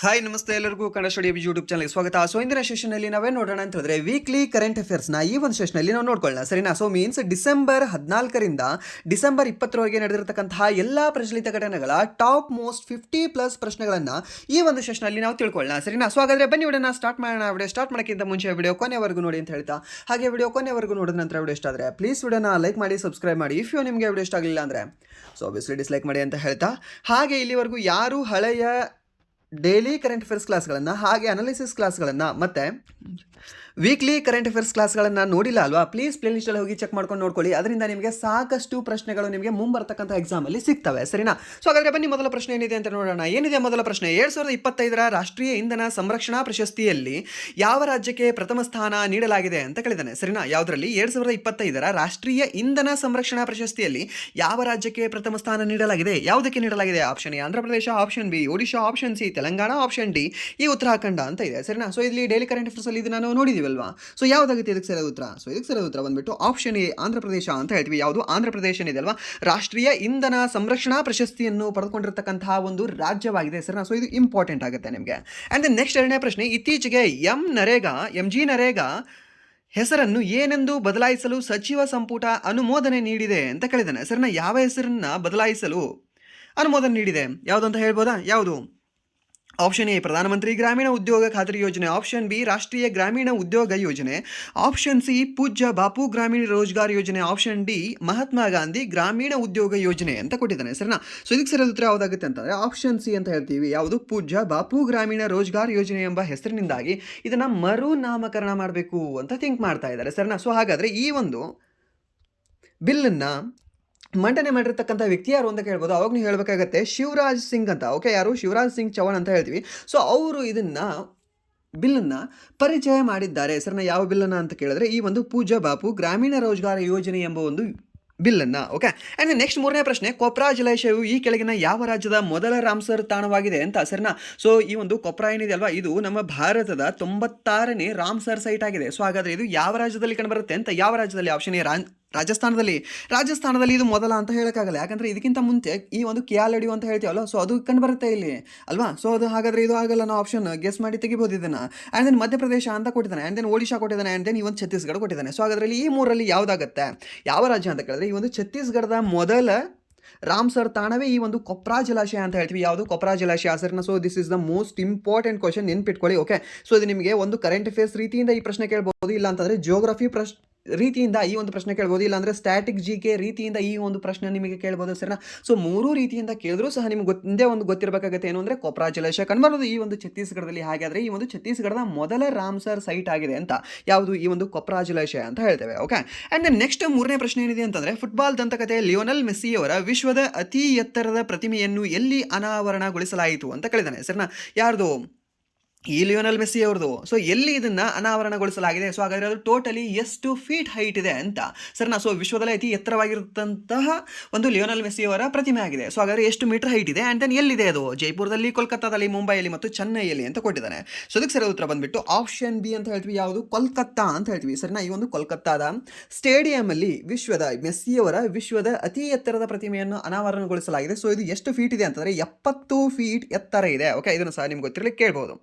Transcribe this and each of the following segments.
Hi ನಮಸ್ತೆ ಎಲ್ಲರಿಗೂ Kannada study YouTube ಚಾನಲ್ಗೆ ಸ್ವಾಗತ. ಸೊ ಇಂದಿನ ಸೆಷನಲ್ಲಿ ನಾವೇ ನೋಡೋಣ ಅಂತ ಹೇಳಿದ್ರೆ ವೀಕ್ಲಿ ಕರೆಂಟ್ ಅಫೇರ್ಸ್ನ ಈ ಒಂದು ಸೆಷನಲ್ಲಿ ನಾವು ನೋಡ್ಕೊಳ್ಳೋಣ, ಸರಿನಾ. ಸೊ ಮೀನ್ಸ್ ಡಿಸೆಂಬರ್ 14ರಿಂದ ಡಿಸೆಂಬರ್ 20ರವರೆಗೆ ನಡೆದಿರತಕ್ಕಂತಹ ಎಲ್ಲ ಪ್ರಚಲಿತ ಘಟನೆಗಳ ಟಾಪ್ ಮೋಸ್ಟ್ 50+ ಪ್ರಶ್ನೆಗಳನ್ನು ಈ ಒಂದು ಸೆಷನಲ್ಲಿ ನಾವು ತಿಳ್ಕೊಳ್ಳೋಣ, ಸರಿನಾ. ಸೊ ಹಾಗಾದ್ರೆ ಬನ್ನಿ ವಿಡಿಯೋನ ಸ್ಟಾರ್ಟ್ ಮಾಡೋಣ. ವಿಡಿಯೋ ಸ್ಟಾರ್ಟ್ ಮಾಡೋಕ್ಕಿಂತ ಮುಂಚೆ ವಿಡಿಯೋ ಕೊನೆವರೆಗೂ ನೋಡಿ ಅಂತ ಹೇಳ್ತಾ, ಹಾಗೆ ವಿಡಿಯೋ ಕೊನೆವರೆಗೂ ನೋಡಿದ ನಂತರ ವಿಡಿಯೋ ಇಷ್ಟ ಆದರೆ ಪ್ಲೀಸ್ ವಿಡಿಯೋನ ಲೈಕ್ ಮಾಡಿ, ಸಬ್ಸ್ಕ್ರೈಬ್ ಮಾಡಿ. ಇಫ್ ನಿಮಗೆ ವಿಡಿಯೋ ಇಷ್ಟ ಆಗಲಿಲ್ಲ ಅಂದರೆ ಸೊ ಆಬ್ವಿಯಸ್ಲಿ ಡಿಸ್ಲೈಕ್ ಮಾಡಿ ಅಂತ ಹೇಳ್ತಾ, ಹಾಗೆ ಇಲ್ಲಿವರೆಗೂ ಯಾರು ಹಳೆಯ ಡೈಲಿ ಕರೆಂಟ್ ಅಫೇರ್ಸ್ ಕ್ಲಾಸ್ಗಳನ್ನು ಹಾಗೆ ಅನಾಲಿಸಿಸ್ ಕ್ಲಾಸ್ಗಳನ್ನು ಮತ್ತು ವೀಕ್ಲಿ ಕರೆಂಟ್ ಅಫೇರ್ಸ್ ಕ್ಲಾಸ್ಗಳನ್ನು ನೋಡಿಲ್ಲ ಅಲ್ವಾ, ಪ್ಲೀಸ್ ಪ್ಲೇಲಿಸ್ಟಲ್ಲಿ ಹೋಗಿ ಚೆಕ್ ಮಾಡ್ಕೊಂಡು ನೋಡ್ಕೊಳ್ಳಿ. ಅದರಿಂದ ನಿಮಗೆ ಸಾಕಷ್ಟು ಪ್ರಶ್ನೆಗಳು ನಿಮಗೆ ಮುಂಬರ್ತಕ್ಕಂಥ ಎಕ್ಸಾಮಲ್ಲಿ ಸಿಗ್ತವೆ, ಸರಿನಾ. ಸೊ ಹಾಗಾದರೆ ಬನ್ನಿ ಮೊದಲ ಪ್ರಶ್ನೆ ಏನಿದೆ ಅಂತ ನೋಡೋಣ. ಏನಿದೆ ಮೊದಲ ಪ್ರಶ್ನೆ? 2025ರ ರಾಷ್ಟ್ರೀಯ ಇಂಧನ ಸಂರಕ್ಷಣಾ ಪ್ರಶಸ್ತಿಯಲ್ಲಿ ಯಾವ ರಾಜ್ಯಕ್ಕೆ ಪ್ರಥಮ ಸ್ಥಾನ ನೀಡಲಾಗಿದೆ ಅಂತ ಕೇಳಿದ್ದಾನೆ, ಸರಿನಾ. ಯಾವುದರಲ್ಲಿ? 2025ರ ರಾಷ್ಟ್ರೀಯ ಇಂಧನ ಸಂರಕ್ಷಣಾ ಪ್ರಶಸ್ತಿಯಲ್ಲಿ ಯಾವ ರಾಜ್ಯಕ್ಕೆ ಪ್ರಥಮ ಸ್ಥಾನ ನೀಡಲಾಗಿದೆ? ಯಾವುದಕ್ಕೆ ನೀಡಲಾಗಿದೆ? Option A Andhra Pradesh, option B Odisha, option C Telangana, option D ಈ ಉತ್ತರಾಖಂಡ ಅಂತ ಇದೆ, ಸರಿನಾ. ಸೊ ಇಲ್ಲಿ ಡೈಲಿ ಕರೆಂಟ್ ಅಫೇರ್ಸ್ ಅಲ್ಲಿ ಇದನ್ನು ನಾವು ನೋಡಿದೀವಿ ಅಲ್ವಾ. ಸೊ ಯಾವುದಾಗುತ್ತೆ ಇದಕ್ಕೆ ಸರಿಯಾದ ಉತ್ತರ? ಸೊ ಇದಕ್ಕೆ ಸರಿಯಾದ ಉತ್ತರ ಬಂದ್ಬಿಟ್ಟು ಆಪ್ಷನ್ ಎ ಆಂಧ್ರ ಪ್ರದೇಶ ಅಂತ ಹೇಳ್ತೀವಿ. ಯಾವುದು? ಆಂಧ್ರ ಪ್ರದೇಶ ಇದೆ ಅಲ್ವಾ, ರಾಷ್ಟ್ರೀಯ ಇಂಧನ ಸಂರಕ್ಷಣಾ ಪ್ರಶಸ್ತಿಯನ್ನು ಪಡೆದುಕೊಂಡಿರ್ತಕ್ಕಂತಹ ಒಂದು ರಾಜ್ಯವಾಗಿದೆ, ಸರಿನಾ. ಸೊ ಇದು ಇಂಪಾರ್ಟೆಂಟ್ ಆಗುತ್ತೆ ನಿಮಗೆ. ಆ್ಯಂಡ್ ದೆನ್ ನೆಕ್ಸ್ಟ್ ಎರಡನೇ ಪ್ರಶ್ನೆ, ಇತ್ತೀಚೆಗೆ ಎಂ ಜಿ ನರೇಗಾ ಹೆಸರನ್ನು ಏನೆಂದು ಬದಲಾಯಿಸಲು ಸಚಿವ ಸಂಪುಟ ಅನುಮೋದನೆ ನೀಡಿದೆ ಅಂತ ಕೇಳಿದ್ದಾನೆ, ಸರಿನಾ. ಯಾವ ಹೆಸರನ್ನ ಬದಲಾಯಿಸಲು ಅನುಮೋದನೆ ನೀಡಿದೆ? ಯಾವುದು ಅಂತ ಹೇಳ್ಬೋದಾ? ಯಾವುದು? ಆಪ್ಷನ್ ಎ ಪ್ರಧಾನಮಂತ್ರಿ ಗ್ರಾಮೀಣ ಉದ್ಯೋಗ ಖಾತ್ರಿ ಯೋಜನೆ, ಆಪ್ಷನ್ ಬಿ ರಾಷ್ಟ್ರೀಯ ಗ್ರಾಮೀಣ ಉದ್ಯೋಗ ಯೋಜನೆ, ಆಪ್ಷನ್ ಸಿ ಪೂಜ್ಯ ಬಾಪು ಗ್ರಾಮೀಣ ರೋಜ್ಗಾರ್ ಯೋಜನೆ, ಆಪ್ಷನ್ ಡಿ ಮಹಾತ್ಮ ಗಾಂಧಿ ಗ್ರಾಮೀಣ ಉದ್ಯೋಗ ಯೋಜನೆ ಅಂತ ಕೊಟ್ಟಿದ್ದಾನೆ, ಸರಿನಾ. ಸೊ ಇದಕ್ಕೆ ಸರಿಯಾದ ಉತ್ತರ ಯಾವುದಾಗುತ್ತೆ ಅಂತಂದರೆ ಆಪ್ಷನ್ ಸಿ ಅಂತ ಹೇಳ್ತೀವಿ. ಯಾವುದು? ಪೂಜ್ಯ ಬಾಪು ಗ್ರಾಮೀಣ ರೋಜ್ಗಾರ್ ಯೋಜನೆ ಎಂಬ ಹೆಸರಿನಿಂದಾಗಿ ಇದನ್ನು ಮರು ನಾಮಕರಣ ಮಾಡಬೇಕು ಅಂತ ಥಿಂಕ್ ಮಾಡ್ತಾ ಇದ್ದಾರೆ, ಸರಿನಾ. ಸೊ ಹಾಗಾದರೆ ಈ ಒಂದು ಬಿಲ್ಲನ್ನು ಮಂಡನೆ ಮಾಡಿರ್ತಕ್ಕಂಥ ವ್ಯಕ್ತಿ ಯಾರು ಅಂತ ಕೇಳ್ಬೋದು. ಅವಾಗ ನೀವು ಹೇಳಬೇಕಾಗತ್ತೆ ಶಿವರಾಜ್ ಸಿಂಗ್ ಅಂತ. ಓಕೆ, ಯಾರು? ಶಿವರಾಜ್ ಸಿಂಗ್ ಚೌಹಾಣ್ ಅಂತ ಹೇಳ್ತೀವಿ. ಸೊ ಅವರು ಇದನ್ನು ಬಿಲ್ಲನ್ನು ಪರಿಚಯ ಮಾಡಿದ್ದಾರೆ, ಸರಿನಾ. ಯಾವ ಬಿಲ್ಲನ್ನು ಅಂತ ಕೇಳಿದ್ರೆ ಈ ಒಂದು ಪೂಜ್ಯ ಬಾಪು ಗ್ರಾಮೀಣ ರೋಜ್ಗಾರ್ ಯೋಜನೆ ಎಂಬ ಒಂದು ಬಿಲ್ಲನ್ನು. ಓಕೆ, ಆ್ಯಂಡ್ ನೆಕ್ಸ್ಟ್ ಮೂರನೇ ಪ್ರಶ್ನೆ, ಕೊಪ್ರಾ ಜಲಾಶಯವು ಈ ಕೆಳಗಿನ ಯಾವ ರಾಜ್ಯದ ಮೊದಲ ರಾಮ್ಸರ್ ತಾಣವಾಗಿದೆ ಅಂತ, ಸರಿನಾ. ಸೊ ಈ ಒಂದು ಕೊಪ್ರಾ ಏನಿದೆ ಅಲ್ವಾ, ಇದು ನಮ್ಮ ಭಾರತದ 96ನೇ ರಾಮ್ಸರ್ ಸೈಟ್ ಆಗಿದೆ. ಸೊ ಹಾಗಾದರೆ ಇದು ಯಾವ ರಾಜ್ಯದಲ್ಲಿ ಕಂಡುಬರುತ್ತೆ ಅಂತ? ಯಾವ ರಾಜ್ಯದಲ್ಲಿ? ಆಪ್ಷನ್ ಎ ರಾಜಸ್ಥಾನದಲ್ಲಿ ಇದು ಮೊದಲ ಅಂತ ಹೇಳೋಕ್ಕಾಗಲ್ಲ, ಯಾಕಂದರೆ ಇದಕ್ಕಿಂತ ಮುಂಚೆ ಈ ಒಂದು ಕಿಯಾಲಡಿಯು ಅಂತ ಹೇಳ್ತೀವಲ್ಲ, ಸೊ ಅದು ಕಂಡು ಬರುತ್ತೆ ಇಲ್ಲಿ ಅಲ್ವಾ. ಸೊ ಅದು ಹಾಗಾದರೆ ಇದು ಆಗಲ್ಲ, ನಾವು ಆಪ್ಷನ್ ಗೆಸ್ ಮಾಡಿ ತೆಗಿಬೋದು ಇದನ್ನು. ಆ್ಯಂಡ್ ದೆನ್ ಮಧ್ಯಪ್ರದೇಶ ಅಂತ ಕೊಟ್ಟಿದ್ದಾನೆ, ಆ್ಯಂಡ್ ದೆನ್ ಒಡಿಶಾ ಕೊಟ್ಟಿದ್ದಾನೆ, ಆ್ಯಂಡ್ ದೆನ್ ಈ ಒಂದು ಛತ್ತೀಸ್ಗಢ ಕೊಟ್ಟಿದ್ದಾನೆ. ಸೊ ಹಾಗಾದರೆ ಈ ಮೂರಲ್ಲಿ ಯಾವುದಾಗುತ್ತೆ? ಯಾವ ರಾಜ್ಯ ಅಂತ ಕೇಳಿದ್ರೆ ಈ ಒಂದು ಛತ್ತೀಸ್ಗಢದ ಮೊದಲ ರಾಮ್ಸರ್ ತಾಣವೇ ಈ ಒಂದು ಕೊಪ್ರಾ ಜಲಾಶಯ ಅಂತ ಹೇಳ್ತೀವಿ. ಯಾವುದು? ಕೊಪ್ರಾ ಜಲಾಶಯ, ಸರಿನಾ. So this is the most important question, ನೆನ್ಪಿಟ್ಕೊಳ್ಳಿ. ಓಕೆ, ಸೊ ಇದು ನಿಮಗೆ ಒಂದು ಕರೆಂಟ್ ಅಫೇರ್ಸ್ ರೀತಿಯಿಂದ ಈ ಪ್ರಶ್ನೆ ಕೇಳ್ಬೋದು, ಇಲ್ಲ ಅಂತಂದರೆ ಜಿಯೋಗ್ರಫಿ ರೀತಿಯಿಂದ ಈ ಒಂದು ಪ್ರಶ್ನೆ ಕೇಳ್ಬೋದು, ಇಲ್ಲಾಂದರೆ ಸ್ಟ್ಯಾಟಿಕ್ GK ರೀತಿಯಿಂದ ಈ ಒಂದು ಪ್ರಶ್ನೆ ನಿಮಗೆ ಕೇಳ್ಬೋದು, ಸರಿನಾ. ಸೊ ಮೂರು ರೀತಿಯಿಂದ ಕೇಳಿದ್ರು ಸಹ ನಿಮ್ಗೆ ಒಂದೇ ಒಂದು ಗೊತ್ತಿರಬೇಕಾಗುತ್ತೆ, ಏನು ಅಂದರೆ ಕೊಪ್ರಾ ಜಲಾಶಯ ಕಂಡುಬರೋದು ಈ ಒಂದು ಛತ್ತೀಸ್ಗಢದಲ್ಲಿ. ಹಾಗಾದರೆ ಈ ಒಂದು ಛತ್ತೀಸ್ಗಢದ ಮೊದಲ ರಾಮ್ಸರ್ ಸೈಟ್ ಆಗಿದೆ ಅಂತ ಯಾವುದು? ಈ ಒಂದು ಕೊಪ್ರಾ ಜಲಾಶಯ ಅಂತ ಹೇಳ್ತೇವೆ. ಓಕೆ, ಆ್ಯಂಡ್ ದೆನ್ ನೆಕ್ಸ್ಟ್ ಮೂರನೇ ಪ್ರಶ್ನೆ ಏನಿದೆ ಅಂತಂದರೆ ಫುಟ್ಬಾಲ್ ದಂತಕತೆ ಲಿಯೋನೆಲ್ ಮೆಸ್ಸಿಯವರ ವಿಶ್ವದ ಅತಿ ಎತ್ತರದ ಪ್ರತಿಮೆಯನ್ನು ಎಲ್ಲಿ ಅನಾವರಣಗೊಳಿಸಲಾಯಿತು ಅಂತ ಕೇಳಿದ್ದಾನೆ, ಸರಿನಾ. ಯಾರ್ದು? ಈ ಲಿಯೋನೆಲ್ ಮೆಸ್ಸಿ ಅವ್ರದ್ದು. ಸೊ ಎಲ್ಲಿ ಇದನ್ನು ಅನಾವರಣಗೊಳಿಸಲಾಗಿದೆ? ಸೊ ಹಾಗಾದರೆ ಅದು ಟೋಟಲಿ ಎಷ್ಟು ಫೀಟ್ ಹೈಟ್ ಇದೆ ಅಂತ, ಸರಿನಾ. ಸೊ ವಿಶ್ವದಲ್ಲೇ ಅತಿ ಎತ್ತರವಾಗಿರುತ್ತಂತಹ ಒಂದು ಲಿಯೋನೆಲ್ ಮೆಸ್ಸಿ ಅವರ ಪ್ರತಿಮೆ ಆಗಿದೆ. ಸೊ ಹಾಗಾದರೆ ಎಷ್ಟು ಮೀಟರ್ ಹೈಟ್ ಇದೆ? ಆ್ಯಂಡ್ ದೆನ್ ಎಲ್ಲಿದೆ ಅದು? ಜೈಪುರದಲ್ಲಿ, ಕೋಲ್ಕತ್ತಾದಲ್ಲಿ, ಮುಂಬೈಯಲ್ಲಿ ಮತ್ತು ಚೆನ್ನೈಯಲ್ಲಿ ಅಂತ ಕೊಟ್ಟಿದ್ದಾನೆ. ಸೊ ಅದಕ್ಕೆ ಸರಿಯಾದ ಉತ್ತರ ಬಂದುಬಿಟ್ಟು ಆಪ್ಷನ್ ಬಿ ಅಂತ ಹೇಳ್ತೀವಿ. ಯಾವುದು? ಕೋಲ್ಕತ್ತಾ ಅಂತ ಹೇಳ್ತೀವಿ, ಸರಿನಾ. ಈ ಒಂದು ಕೋಲ್ಕತ್ತಾದ ಸ್ಟೇಡಿಯಂಲ್ಲಿ ಮೆಸ್ಸಿಯವರ ವಿಶ್ವದ ಅತಿ ಎತ್ತರದ ಪ್ರತಿಮೆಯನ್ನು ಅನಾವರಣಗೊಳಿಸಲಾಗಿದೆ. ಸೊ ಇದು ಎಷ್ಟು ಫೀಟ್ ಇದೆ ಅಂತಂದರೆ 70 ಫೀಟ್ ಎತ್ತರ ಇದೆ. ಓಕೆ, ಇದನ್ನು ಸಹ ನಿಮ್ಗೆ ಗೊತ್ತಿರಲಿಕ್ಕೆ ಕೇಳ್ಬೋದು.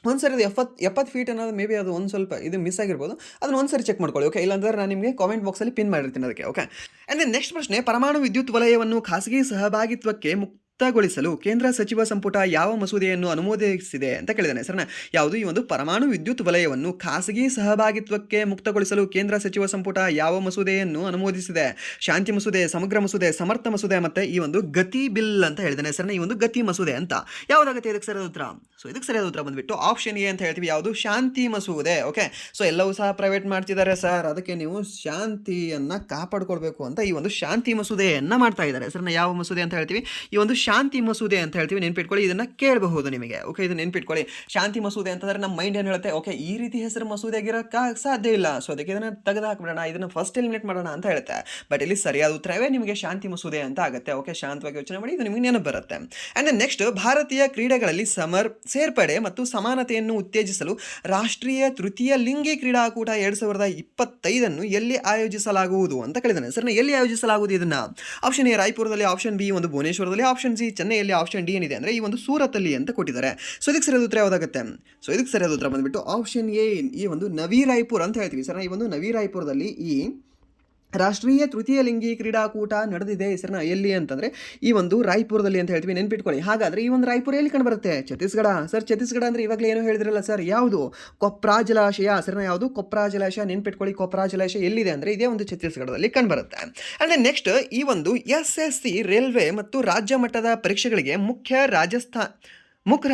ಒಂದ್ಸರಿ ಅದು 70 ಫೀಟ್ ಅನ್ನೋದು ಮೇ ಬಿ ಅದು ಒಂದು ಸ್ವಲ್ಪ ಇದು ಮಿಸ್ ಆಗಿರ್ಬೋದು, ಅದನ್ನು ಒಂದ್ಸರಿ ಚೆಕ್ ಮಾಡ್ಕೊಳ್ಳಿ. ಓಕೆ, ಇಲ್ಲಾಂದರೆ ನಾನು ನಿಮಗೆ ಕಾಮೆಂಟ್ ಬಾಕ್ಸಲ್ಲಿ ಪಿನ್ ಮಾಡಿರ್ತೀನಿ ಅದಕ್ಕೆ. ಓಕೆ, ಆ್ಯಂಡ್ ದೆನ್ ನೆಕ್ಸ್ಟ್ ಪ್ರಶ್ನೆ, ಪರಮಾಣು ವಿದ್ಯುತ್ ವಲಯವನ್ನು ಖಾಸಗಿ ಸಹಭಾಗಿತ್ವಕ್ಕೆ ಮುಕ್ತಗೊಳಿಸಲು ಕೇಂದ್ರ ಸಚಿವ ಸಂಪುಟ ಯಾವ ಮಸೂದೆಯನ್ನು ಅನುಮೋದಿಸಿದೆ ಅಂತ ಕೇಳಿದ್ದಾನೆ, ಸರಿನಾ. ಯಾವುದು? ಈ ಒಂದು ಪರಮಾಣು ವಿದ್ಯುತ್ ವಲಯವನ್ನು ಖಾಸಗಿ ಸಹಭಾಗಿತ್ವಕ್ಕೆ ಮುಕ್ತಗೊಳಿಸಲು ಕೇಂದ್ರ ಸಚಿವ ಸಂಪುಟ ಯಾವ ಮಸೂದೆಯನ್ನು ಅನುಮೋದಿಸಿದೆ? ಶಾಂತಿ ಮಸೂದೆ, ಸಮಗ್ರ ಮಸೂದೆ, ಸಮರ್ಥ ಮಸೂದೆ ಮತ್ತು ಈ ಒಂದು ಗತಿ ಬಿಲ್ ಅಂತ ಹೇಳಿದ್ದಾನೆ, ಸರಿನಾ. ಈ ಒಂದು ಗತಿ ಮಸೂದೆ ಅಂತ ಯಾವುದಾಗುತ್ತೆ ಇದಕ್ಕೆ ಸರಿಯಾದ ಉತ್ತರ? ಸೊ ಇದಕ್ಕೆ ಸರಿಯಾದ ಉತ್ತರ ಬಂದುಬಿಟ್ಟು ಆಪ್ಷನ್ ಎ ಅಂತ ಹೇಳ್ತೀವಿ. ಯಾವುದು? ಶಾಂತಿ ಮಸೂದೆ. ಓಕೆ, ಸೊ ಎಲ್ಲವೂ ಸಹ ಪ್ರೈವೇಟ್ ಮಾಡ್ತಿದ್ದಾರೆ ಸರ್, ಅದಕ್ಕೆ ನೀವು ಶಾಂತಿಯನ್ನು ಕಾಪಾಡ್ಕೊಳ್ಬೇಕು ಅಂತ ಈ ಒಂದು ಶಾಂತಿ ಮಸೂದೆಯನ್ನು ಮಾಡ್ತಾ ಇದ್ದಾರೆ, ಸರಿನಾ. ಯಾವ ಮಸೂದೆ ಅಂತ ಹೇಳ್ತೀವಿ? ಈ ಒಂದು ಶಾಂತಿ ಮಸೂದೆ ಅಂತ ಹೇಳ್ತೀವಿ. ನೆನ್ಪಿಟ್ಕೊಳ್ಳಿ, ಇದನ್ನು ಕೇಳಬಹುದು ನಿಮಗೆ. ಓಕೆ, ಇದು ನೆನ್ಪಿಟ್ಕೊಳ್ಳಿ. ಶಾಂತಿ ಮಸೂದೆ ಅಂತಂದರೆ ನಮ್ಮ ಮೈಂಡ್ ಏನು ಹೇಳುತ್ತೆ? ಓಕೆ, ಈ ರೀತಿ ಹೆಸರು ಮಸೂದೆ ಆಗಿರೋಕ್ಕೆ ಸಾಧ್ಯ ಇಲ್ಲ, ಸೊ ಅದಕ್ಕೆ ಇದನ್ನು ತೆಗೆದು ಹಾಕ್ಬಿಡೋಣ, ಇದನ್ನು ಫಸ್ಟ್ ಎಲಿಮಿನೇಟ್ ಮಾಡೋಣ ಅಂತ ಹೇಳುತ್ತೆ. ಬಟ್ ಇಲ್ಲಿ ಸರಿಯಾದ ಉತ್ತರವೇ ನಿಮಗೆ ಶಾಂತಿ ಮಸೂದೆ ಅಂತ ಆಗುತ್ತೆ. ಓಕೆ, ಶಾಂತವಾಗಿ ಯೋಚನೆ ಮಾಡಿ, ಇದು ನಿಮಗೆ ನೆನಪು ಬರುತ್ತೆ. ಆ್ಯಂಡ್ ದೆನ್ ನೆಕ್ಸ್ಟ್, ಭಾರತೀಯ ಕ್ರೀಡೆಗಳಲ್ಲಿ ಸೇರ್ಪಡೆ ಮತ್ತು ಸಮಾನತೆಯನ್ನು ಉತ್ತೇಜಿಸಲು ರಾಷ್ಟ್ರೀಯ ತೃತೀಯ ಲಿಂಗಿ ಕ್ರೀಡಾಕೂಟ 2025 ಎಲ್ಲಿ ಆಯೋಜಿಸಲಾಗುವುದು ಅಂತ ಕೇಳಿದ್ದಾನೆ, ಸರ್. ಎಲ್ಲಿ ಆಯೋಜಿಸಲಾಗುವುದು ಇದನ್ನು? ಆಪ್ಷನ್ ಎ ರಾಯ್ಪುರದಲ್ಲಿ, ಆಪ್ಷನ್ ಬಿ ಒಂದು ಭುವನೇಶ್ವರದಲ್ಲಿ, ಆಪ್ಷನ್ ಆಪ್ಷನ್ ಸಿ ಚೆನ್ನೈಯಲ್ಲಿ, ಆಪ್ಷನ್ ಡಿ ಏನಿದೆ ಅಂದರೆ ಈ ಒಂದು ಸೂರತ್ತಲ್ಲಿ ಅಂತ ಕೊಟ್ಟಿದ್ದಾರೆ. ಸೊ ಇದಕ್ಕೆ ಸರಿಯಾದ ಉತ್ತರ ಯಾವುದಾಗುತ್ತೆ? ಸೊ ಇದಕ್ಕೆ ಸರಿಯಾದ ಉತ್ತರ ಬಂದುಬಿಟ್ಟು ಆಪ್ಷನ್ ಎ, ಈ ಒಂದು ನವಿ ರಾಯ್ಪುರ್ ಅಂತ ಹೇಳ್ತೀವಿ ಸರ್. ಈ ಒಂದು ನವಿ ರಾಯ್ಪುರದಲ್ಲಿ ಈ ರಾಷ್ಟ್ರೀಯ ತೃತೀಯ ಲಿಂಗಿ ಕ್ರೀಡಾಕೂಟ ನಡೆದಿದೆ ಸರ್. ಎಲ್ಲಿ ಅಂತಂದರೆ ಈ ಒಂದು ರಾಯ್ಪುರದಲ್ಲಿ ಅಂತ ಹೇಳ್ತೀವಿ, ನೆನ್ಪಿಟ್ಕೊಳ್ಳಿ. ಹಾಗಾದರೆ ಈ ಒಂದು ರಾಯ್ಪುರ ಎಲ್ಲಿ ಕಂಡು ಬರುತ್ತೆ? ಛತ್ತೀಸ್ಗಢ ಸರ್. ಛತ್ತೀಸ್ಗಢ ಅಂದರೆ ಇವಾಗಲೇ ಏನೋ ಹೇಳಿದ್ರಲ್ಲ ಸರ್, ಯಾವುದು? ಕೊಪ್ರಾ ಜಲಾಶಯ ಸರ್. ಯಾವುದು? ಕೊಪ್ರಾ ಜಲಾಶಯ, ನೆನ್ಪಿಟ್ಕೊಳ್ಳಿ. ಕೊಪ್ರಾ ಜಲಾಶಯ ಎಲ್ಲಿದೆ ಅಂದರೆ ಇದೇ ಒಂದು ಛತ್ತೀಸ್ಗಢದಲ್ಲಿ ಕಂಡು ಬರುತ್ತೆ. ಅಂದರೆ ನೆಕ್ಸ್ಟ್ ಈ ಒಂದು SSC ರೈಲ್ವೆ ಮತ್ತು ರಾಜ್ಯ ಮಟ್ಟದ ಪರೀಕ್ಷೆಗಳಿಗೆ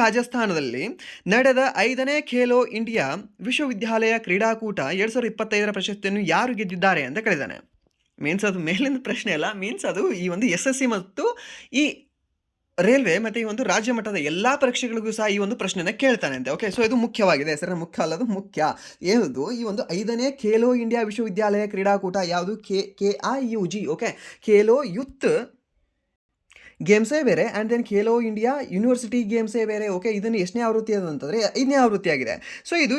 ರಾಜಸ್ಥಾನದಲ್ಲಿ ನಡೆದ 5ನೇ ಖೇಲೋ ಇಂಡಿಯಾ ವಿಶ್ವವಿದ್ಯಾಲಯ ಕ್ರೀಡಾಕೂಟ 2025 ಪ್ರಶಸ್ತಿಯನ್ನು ಯಾರು ಗೆದ್ದಿದ್ದಾರೆ ಅಂತ ಕೇಳಿದ್ದಾನೆ. ಮೀನ್ಸ್ ಅದು ಮೇಲಿನ ಪ್ರಶ್ನೆ ಅಲ್ಲ, ಮೀನ್ಸ್ ಅದು ಈ ಒಂದು SSC ಮತ್ತು ಈ ರೈಲ್ವೆ ಮತ್ತು ಈ ಒಂದು ರಾಜ್ಯ ಮಟ್ಟದ ಎಲ್ಲ ಪರೀಕ್ಷೆಗಳಿಗೂ ಸಹ ಈ ಒಂದು ಪ್ರಶ್ನೆನ ಕೇಳ್ತಾನೆ ಅಂತೆ. ಓಕೆ, ಸೊ ಇದು ಮುಖ್ಯವಾಗಿದೆ ಸರ್. ಮುಖ್ಯ ಅಲ್ಲದು, ಮುಖ್ಯ ಏನದು? ಈ ಒಂದು 5ನೇ ಖೇಲೋ ಇಂಡಿಯಾ ವಿಶ್ವವಿದ್ಯಾಲಯ ಕ್ರೀಡಾಕೂಟ ಯಾವುದು? KIUG. ಓಕೆ, ಖೇಲೋ ಯೂತ್ ಗೇಮ್ಸೇ ಬೇರೆ, and then Khelo India university ಗೇಮ್ಸೇ ಬೇರೆ. ಓಕೆ, ಇದನ್ನು ಎಷ್ಟನೇ ಆವೃತ್ತಿ ಅಂತಂದರೆ 5ನೇ ಆವೃತ್ತಿಯಾಗಿದೆ. ಸೊ ಇದು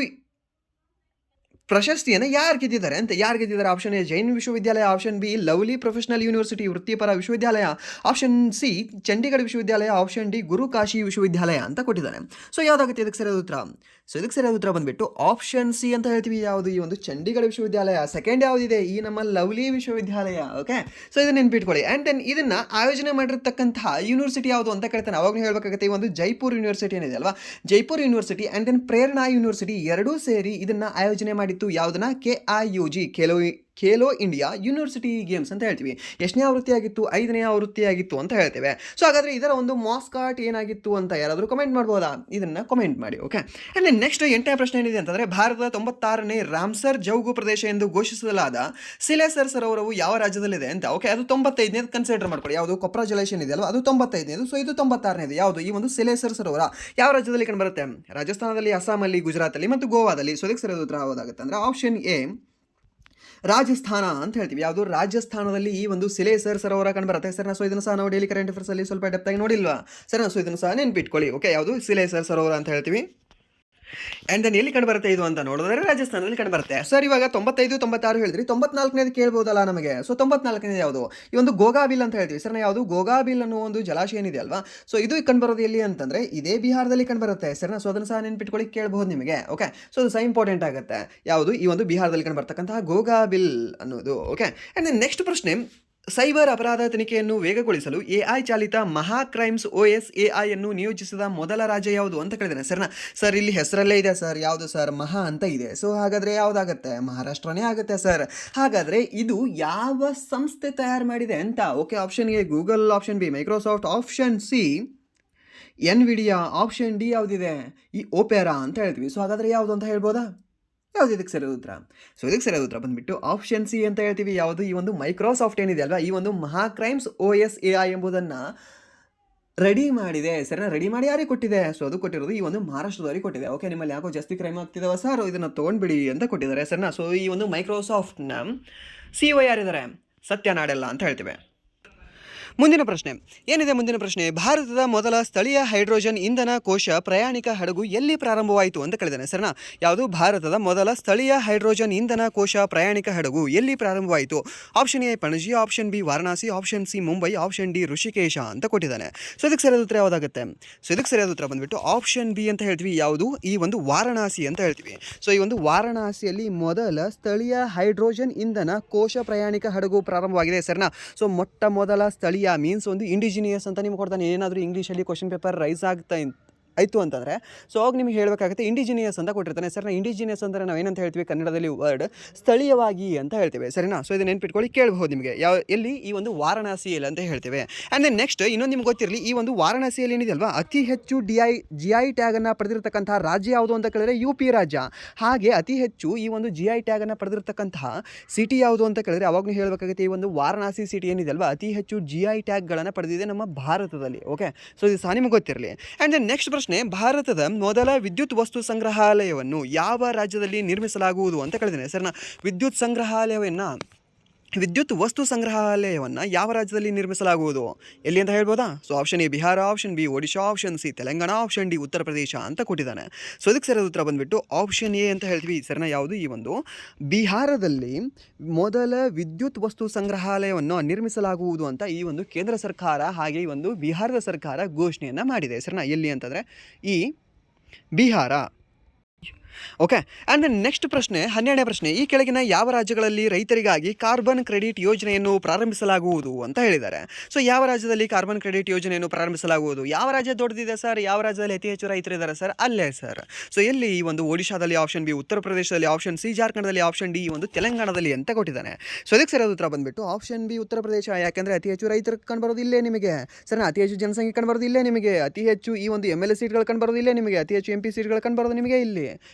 ಪ್ರಶಸ್ತಿಯನ್ನು ಯಾರು ಗೆದ್ದಿದ್ದಾರೆ ಅಂತ? ಯಾರು ಗೆದ್ದಿದ್ದಾರೆ? ಆಪ್ಷನ್ ಎ ಜೈನ್ ವಿಶ್ವವಿದ್ಯಾಲಯ, option B lovely professional university ವೃತ್ತಿಪರ ವಿಶ್ವವಿದ್ಯಾಲಯ, ಆಪ್ಷನ್ ಸಿ ಚಂಡೀಗಢ ವಿಶ್ವವಿದ್ಯಾಲಯ, ಆಪ್ಷನ್ ಡಿ ಗುರು ಕಾಶಿ ವಿಶ್ವವಿದ್ಯಾಲಯ ಅಂತ ಕೊಟ್ಟಿದ್ದಾನೆ. ಸೊ ಯಾವುದಾಗುತ್ತೆ ಇದಕ್ಕೆ ಸರಿಯಾದ ಉತ್ತರ? ಸೊ ಇದಕ್ಕೆ ಸರಿಯಾದ ಉತ್ತರ ಬಂದುಬಿಟ್ಟು ಆಪ್ಷನ್ ಸಿ ಅಂತ ಹೇಳ್ತೀವಿ. ಯಾವುದು? ಈ ಒಂದು ಚಂಡೀಗಢ ವಿಶ್ವವಿದ್ಯಾಲಯ. ಸೆಕೆಂಡ್ ಯಾವುದಿದೆ? ಈ ನಮ್ಮ ಲವ್ಲಿ ವಿಶ್ವವಿದ್ಯಾಲಯ. ಓಕೆ, ಸೊ ಇದನ್ನು ನೆನ್ಪಿಟ್ಕೊಳ್ಳಿ. ಆ್ಯಂಡ್ ದೆನ್ ಇದನ್ನು ಆಯೋಜನೆ ಮಾಡಿರ್ತಕ್ಕಂತಹ ಯೂನಿವರ್ಸಿಟಿ ಯಾವುದು ಅಂತ ಕೇಳ್ತಾನೆ. ಅವಾಗಲೂ ಹೇಳಬೇಕಾಗುತ್ತೆ. ಈ ಒಂದು ಜೈಪುರ್ ಯೂನಿವರ್ಸಿಟಿ ಏನಿದೆ ಅಲ್ವಾ, Jaipur University and then Prerana University ಎರಡೂ ಸೇರಿ ಇದನ್ನು ಆಯೋಜನೆ ಮಾಡಿತ್ತು. ಯಾವುದನ್ನ? KIUG, Khelo India University Games ಅಂತ ಹೇಳ್ತೀವಿ. ಎಷ್ಟನೇ ಆವೃತ್ತಿಯಾಗಿತ್ತು? 5ನೇ ಆವೃತ್ತಿಯಾಗಿತ್ತು ಅಂತ ಹೇಳ್ತೇವೆ. ಸೊ ಹಾಗಾದರೆ ಇದರ ಒಂದು ಮಾಸ್ಕಾಟ್ ಏನಾಗಿತ್ತು ಅಂತ ಯಾರಾದರೂ ಕಮೆಂಟ್ ಮಾಡ್ಬೋದಾ? ಇದನ್ನು ಕಮೆಂಟ್ ಮಾಡಿ. ಓಕೆ, ಆ್ಯಂಡ್ ನೆಕ್ಸ್ಟ್ 8ನೇ ಪ್ರಶ್ನೆ ಏನಿದೆ ಅಂತಂದರೆ ಭಾರತದ 96ನೇ ರಾಮ್ಸರ್ ಜೌಗು ಪ್ರದೇಶ ಎಂದು ಘೋಷಿಸಲಾದ ಸಿಲೇಸರ್ ಸರೋವರವು ಯಾವ ರಾಜ್ಯದಲ್ಲಿದೆ ಅಂತ. ಓಕೆ, ಅದು 95ನೇದು ಕನ್ಸಿಡರ್ ಮಾಡ್ಕೊಳ್ಳಿ. ಯಾವುದು? ಕೊಪ್ರಾ ಜಲಾಶಯ ಇದೆ ಅಲ್ವಾ, ಅದು 95ನೇದು. ಸೊ ಇದು 96ನೇದು. ಯಾವುದು? ಈ ಒಂದು ಸಿಲೇಸರ್ ಸರೋವರ ಯಾವ ರಾಜ್ಯದಲ್ಲಿ ಕಂಡು ಬರುತ್ತೆ? ರಾಜಸ್ಥಾನದಲ್ಲಿ, ಅಸ್ಸಾಮಲ್ಲಿ, ಗುಜರಾತಲ್ಲಿ ಮತ್ತು ಗೋವಾದಲ್ಲಿ. ಸೊ ಅದಕ್ಕೆ ಸರಿಯಾದ ಉತ್ತರ ಯಾವುದಾಗುತ್ತೆ ಅಂದರೆ ಆಪ್ಷನ್ ಎ ರಾಜಸ್ಥಾನ ಅಂತ ಹೇಳ್ತೀವಿ. ಯಾವುದು? ರಾಜಸ್ಥಾನದಲ್ಲಿ ಈ ಒಂದು ಸಿಲೇಸರ್ ಸರೋವರ ಕಂಡು ಬರುತ್ತೆ ಸರ್. ಸೊ ಇದನ್ನು ಸಹ ನಾವು ಡೈಲಿ ಕರೆಂಟ್ ಅಫೇರ್ಸಲ್ಲಿ ಸ್ವಲ್ಪ ಡೆಪ್ತ್ ಆಗಿ ನೋಡಿಲ್ವಾ ಸರ್? ಸೊ ಇದನ್ನು ಸಹ ನೆನ್ಪಿಟ್ಕೊಳ್ಳಿ. ಓಕೆ, ಯಾವುದು? ಸಿಲೇಸರ್ ಸರೋವರ ಅಂತ ಹೇಳ್ತೀವಿ. ಆ್ಯಂಡ್ ದೆನ್ ಎಲ್ಲಿ ಕಂಡು ಬರುತ್ತೆ ಇದು ಅಂತ ನೋಡಿದ್ರೆ ರಾಜಸ್ಥಾನದಲ್ಲಿ ಕಂಡು ಬರುತ್ತೆ ಸರ್. ಇವಾಗ 95, 96 ಹೇಳಿದ್ರಿ, 94ನೇದು ಕೇಳ್ಬೋದಲ್ಲ ನಮಗೆ. ಸೊ 94ನೇದು ಯಾವುದು? ಈ ಒಂದು ಗೋಗಾಬಿಲ್ ಅಂತ ಹೇಳ್ತೀವಿ ಸರ್. ಯಾವುದು? ಗೋಗಾಬಿಲ್ ಅನ್ನೋ ಒಂದು ಜಲಾಶಯ ಏನಿದೆ ಅಲ್ವಾ, ಸೊ ಇದು ಕಂಡು ಬರೋದು ಎಲ್ಲಿ ಅಂತಂದರೆ ಇದೇ ಬಿಹಾರದಲ್ಲಿ ಕಂಡು ಬರುತ್ತೆ ಸರ್. ಸೊ ಅದನ್ನು ಸಹ ನೆನ್ಪಿಟ್ಕೊಳ್ಳಿ, ಕೇಳ್ಬೋದು ನಿಮಗೆ. ಓಕೆ, ಸೊ ಅದು ಸಹ ಇಂಪಾರ್ಟೆಂಟ್ ಆಗುತ್ತೆ. ಯಾವುದು? ಈ ಒಂದು ಬಿಹಾರದಲ್ಲಿ ಕಂಡು ಬರ್ತಕ್ಕಂತಹ ಗೋಗಾಬಿಲ್ ಅನ್ನೋದು. ಓಕೆ, ಆ್ಯಂಡ್ ದೆನ್ ನೆಕ್ಸ್ಟ್ ಪ್ರಶ್ನೆ, ಸೈಬರ್ ಅಪರಾಧ ತನಿಖೆಯನ್ನು ವೇಗಗೊಳಿಸಲು AI ಚಾಲಿತ ಮಹಾ ಕ್ರೈಮ್ಸ್ OS AI ಅನ್ನು ನಿಯೋಜಿಸಿದ ಮೊದಲ ರಾಜ್ಯ ಯಾವುದು ಅಂತ ಕೇಳಿದ್ದೇನೆ ಸರ್ನ. ಸರ್ ಇಲ್ಲಿ ಹೆಸರಲ್ಲೇ ಇದೆ ಸರ್, ಯಾವುದು ಸರ್? ಮಹಾ ಅಂತ ಇದೆ. ಸೊ ಹಾಗಾದರೆ ಯಾವುದಾಗುತ್ತೆ? ಮಹಾರಾಷ್ಟ್ರನೇ ಆಗುತ್ತೆ ಸರ್. ಹಾಗಾದರೆ ಇದು ಯಾವ ಸಂಸ್ಥೆ ತಯಾರು ಮಾಡಿದೆ ಅಂತ? Okay, option A Google, option B Microsoft, option C NVIDIA, option D ಯಾವುದಿದೆ? ಈ ಓಪೆರಾ ಅಂತ ಹೇಳ್ತೀವಿ. ಸೊ ಹಾಗಾದರೆ ಯಾವುದು ಅಂತ ಹೇಳ್ಬೋದಾ? ಯಾವುದು ಇದಕ್ಕೆ ಸರಿಯಾದ ಉತ್ತರ? ಸೊ ಇದಕ್ಕೆ ಸರಿಯಾದ ಉತ್ತರ ಬಂದುಬಿಟ್ಟು ಆಪ್ಷನ್ ಸಿ ಅಂತ ಹೇಳ್ತೀವಿ. ಯಾವುದು? ಈ ಒಂದು ಮೈಕ್ರೋಸಾಫ್ಟ್ ಏನಿದೆ ಅಲ್ವಾ, ಈ ಒಂದು ಮಹಾ ಕ್ರೈಮ್ಸ್ OS AI ಎಂಬುದನ್ನು ರೆಡಿ ಮಾಡಿದೆ ಸರ್. ರೆಡಿ ಮಾಡಿ ಯಾರಿಗೆ ಕೊಟ್ಟಿದೆ? ಸೊ ಅದು ಕೊಟ್ಟಿರೋದು ಈ ಒಂದು ಮಹಾರಾಷ್ಟ್ರದವರಿಗೆ ಕೊಟ್ಟಿದೆ. ಓಕೆ, ನಿಮ್ಮಲ್ಲಿ ಯಾಕೋ ಜಾಸ್ತಿ ಕ್ರೈಮ್ ಆಗ್ತಿದ್ದಾವೆ ಸರ್, ಇದನ್ನು ತೊಗೊಂಡ್ಬಿಡಿ ಅಂತ ಕೊಟ್ಟಿದ್ದಾರೆ ಸರ್ನ. ಸೊ ಈ ಒಂದು ಮೈಕ್ರೋಸಾಫ್ಟ್ನ CEO ಯಾರಿದ್ದಾರೆ? ಸತ್ಯ ನಾಡೆಲ್ಲ ಅಂತ ಹೇಳ್ತೀವಿ. ಮುಂದಿನ ಪ್ರಶ್ನೆ ಏನಿದೆ? ಮುಂದಿನ ಪ್ರಶ್ನೆ, ಭಾರತದ ಮೊದಲ ಸ್ಥಳೀಯ ಹೈಡ್ರೋಜನ್ ಇಂಧನ ಕೋಶ ಪ್ರಯಾಣಿಕ ಹಡಗು ಎಲ್ಲಿ ಪ್ರಾರಂಭವಾಯಿತು ಅಂತ ಕೇಳಿದ್ದಾನೆ ಸರ್ನ. ಯಾವುದು? ಭಾರತದ ಮೊದಲ ಸ್ಥಳೀಯ ಹೈಡ್ರೋಜನ್ ಇಂಧನ ಕೋಶ ಪ್ರಯಾಣಿಕ ಹಡಗು ಎಲ್ಲಿ ಪ್ರಾರಂಭವಾಯಿತು? Option A Panaji, option B Varanasi, option C Mumbai, option D Rishikesh ಅಂತ ಕೊಟ್ಟಿದ್ದಾನೆ. ಸೊ ಇದಕ್ಕೆ ಸರಿಯಾದ ಉತ್ತರ ಯಾವುದಾಗುತ್ತೆ? ಸೊ ಇದಕ್ಕೆ ಸರಿಯಾದ ಉತ್ತರ ಬಂದುಬಿಟ್ಟು ಆಪ್ಷನ್ ಬಿ ಅಂತ ಹೇಳ್ತೀವಿ. ಯಾವುದು? ಈ ಒಂದು ವಾರಣಾಸಿ ಅಂತ ಹೇಳ್ತೀವಿ. ಸೊ ಈ ಒಂದು ವಾರಣಾಸಿಯಲ್ಲಿ ಮೊದಲ ಸ್ಥಳೀಯ ಹೈಡ್ರೋಜನ್ ಇಂಧನ ಕೋಶ ಪ್ರಯಾಣಿಕ ಹಡಗು ಪ್ರಾರಂಭವಾಗಿದೆ ಸರ್ನ. ಸೊ ಮೊಟ್ಟ ಮೊದಲ ಸ್ಥಳೀಯ ಮೀನ್ಸ್ ಒಂದು ಇಂಡಿಜಿನಿಯಸ್ ಅಂತ ನಿಮ್ಗೆ ಕೊಡ್ತಾನೆ. ಏನಾದರೂ ಇಂಗ್ಲೀಷಲ್ಲಿ ಕ್ವಶನ್ ಪೇಪರ್ ರೈಸ್ ಆಯಿತು ಅಂತಂದರೆ ಸೊ ಅವಾಗ ನಿಮಗೆ ಹೇಳಬೇಕಾಗುತ್ತೆ ಇಂಡಿಜಿನಿಯಸ್ ಅಂತ ಕೊಟ್ಟಿರ್ತಾನೆ ಸರ್. ಇಂಡಿಜಿನಿಯಸ್ ಅಂದರೆ ನಾವು ಏನಂತ ಹೇಳ್ತೀವಿ ಕನ್ನಡದಲ್ಲಿ ವರ್ಡ್? ಸ್ಥಳೀಯವಾಗಿ ಅಂತ ಹೇಳ್ತೇವೆ ಸರಿನಾ. ಸೊ ಇದು ನೆನ್ಪಿಟ್ಕೊಳ್ಳಿ, ಕೇಳಬಹುದು ನಿಮಗೆ. ಎಲ್ಲಿ? ಈ ಒಂದು ವಾರಣಾಸಿಯಲ್ಲಿ ಅಂತ ಹೇಳ್ತೇವೆ. ಆ್ಯಂಡ್ ದೆನ್ ನೆಕ್ಸ್ಟ್ ಇನ್ನೊಂದು ನಿಮ್ಗೆ ಗೊತ್ತಿರಲಿ, ಈ ಒಂದು ವಾರಣಾಸಿಯಲ್ಲಿ ಏನಿದೆ ಅಲ್ವಾ, ಅತಿ ಹೆಚ್ಚು GI ಟ್ಯಾಗನ್ನು ಪಡೆದಿರತಕ್ಕಂತಹ ರಾಜ್ಯ ಯಾವುದು ಅಂತ ಕೇಳಿದ್ರೆ UP ರಾಜ್ಯ. ಹಾಗೆ ಅತಿ ಹೆಚ್ಚು ಈ ಒಂದು GI ಟ್ಯಾಗನ್ನು ಪಡೆದಿರತಕ್ಕಂತಹ ಸಿಟಿ ಯಾವುದು ಅಂತ ಕೇಳಿದ್ರೆ ಅವಾಗಲೂ ಹೇಳಬೇಕಾಗುತ್ತೆ ಈ ಒಂದು ವಾರಣಾಸಿ ಸಿಟಿ ಏನಿದೆ ಅಲ್ವಾ, ಅತಿ ಹೆಚ್ಚು GI ಟ್ಯಾಗ್ಗಳನ್ನು ಪಡೆದಿದೆ ನಮ್ಮ ಭಾರತದಲ್ಲಿ. ಓಕೆ, ಸೊ ಇದು ಸಹ ನಿಮಗೆ ಗೊತ್ತಿರಲಿ. ಆ್ಯಂಡ್ ದೆನ್ ನೆಕ್ಸ್ಟ್ ಪ್ರಶ್ನೆ, ಭಾರತದ ಮೊದಲ ವಿದ್ಯುತ್ ವಸ್ತು ಸಂಗ್ರಹಾಲಯವನ್ನು ಯಾವ ರಾಜ್ಯದಲ್ಲಿ ನಿರ್ಮಿಸಲಾಗುವುದು ಅಂತ ಕೇಳಿದ್ದೇನೆ ಸರ್ನ. ವಿದ್ಯುತ್ ಸಂಗ್ರಹಾಲಯವನ್ನು ವಿದ್ಯುತ್ ವಸ್ತು ಸಂಗ್ರಹಾಲಯವನ್ನು ಯಾವ ರಾಜ್ಯದಲ್ಲಿ ನಿರ್ಮಿಸಲಾಗುವುದು? ಎಲ್ಲಿ ಅಂತ ಹೇಳ್ಬೋದಾ? So option A Bihar, option B Odisha, option C Telangana, option D Uttar Pradesh ಅಂತ ಕೊಟ್ಟಿದ್ದಾನೆ. ಸೊ ಇದಕ್ಕೆ ಸರಿಯಾದ ಉತ್ತರ ಬಂದುಬಿಟ್ಟು ಆಪ್ಷನ್ ಎ ಅಂತ ಹೇಳ್ತೀವಿ. ಸರಿನಾ? ಯಾವುದು? ಈ ಒಂದು ಬಿಹಾರದಲ್ಲಿ ಮೊದಲ ವಿದ್ಯುತ್ ವಸ್ತು ಸಂಗ್ರಹಾಲಯವನ್ನು ನಿರ್ಮಿಸಲಾಗುವುದು ಅಂತ ಈ ಒಂದು ಕೇಂದ್ರ ಸರ್ಕಾರ ಹಾಗೆ ಈ ಒಂದು ಬಿಹಾರದ ಸರ್ಕಾರ ಘೋಷಣೆಯನ್ನು ಮಾಡಿದೆ. ಸರಿನಾ? ಎಲ್ಲಿ ಅಂತಂದರೆ ಈ Bihar. Okay. And then next ಪ್ರಶ್ನೆ, 12ನೇ ಪ್ರಶ್ನೆ, ಈ ಕೆಳಗಿನ ಯಾವ ರಾಜ್ಯಗಳಲ್ಲಿ ರೈತರಿಗಾಗಿ ಕಾರ್ಬನ್ ಕ್ರೆಡಿಟ್ ಯೋಜನೆಯನ್ನು ಪ್ರಾರಂಭಿಸಲಾಗುವುದು ಅಂತ ಹೇಳಿದ್ದಾರೆ. ಸೊ ಯಾವ ರಾಜ್ಯದಲ್ಲಿ ಕಾರ್ಬನ್ ಕ್ರೆಡಿಟ್ ಯೋಜನೆಯನ್ನು ಪ್ರಾರಂಭಿಸಲಾಗುವುದು? ಯಾವ ರಾಜ್ಯ ದೊಡ್ಡದಿದೆ ಸರ್? ಯಾವ ರಾಜ್ಯದಲ್ಲಿ ಅತಿ ಹೆಚ್ಚು ರೈತರಿದ್ದಾರೆ ಸರ್? ಅಲ್ಲೇ ಸರ್. ಸೊ ಎಲ್ಲಿ? ಈ ಒಂದು ಒಡಿಶಾದಲ್ಲಿ ಆಪ್ಷನ್ ಬಿ, ಉತ್ತರ ಪ್ರದೇಶದಲ್ಲಿ ಆಪ್ಷನ್ ಸಿ, ಜಾರ್ಖಂಡದಲ್ಲಿ ಆಪ್ಷನ್ ಡಿ, ಈ ಒಂದು ತೆಲಂಗಾಣದಲ್ಲಿ ಅಂತ ಕೊಟ್ಟಿದ್ದಾನೆ. ಸೊ ಅದಕ್ಕೆ ಸರಿಯಾದ ಉತ್ತರ ಬಂದುಬಿಟ್ಟು ಆಪ್ಷನ್ ಬಿ ಉತ್ತರ ಪ್ರದೇಶ. ಯಾಕೆಂದರೆ ಅತಿ ಹೆಚ್ಚು ರೈತರು ಕಂಡುಬರೋದು ಇಲ್ಲೇ ನಿಮಗೆ. ಸರ್, ಅತಿ ಹೆಚ್ಚು ಜನಸಂಖ್ಯೆ ಕಂಡುಬರೋದು ಇಲ್ಲೇ ನಿಮಗೆ. ಅತಿ ಹೆಚ್ಚು ಈ ಒಂದು MLA ಸೀಟ್ಗಳು ಕಂಡುಬರೋದು ಇಲ್ಲೇ ನಿಮಗೆ. ಅತಿ ಹೆಚ್ಚು MP ಸೀಟ್ಗಳು ಕಂಡುಬರೋದು ನಿಮಗೆ ಇಲ್ಲಿ.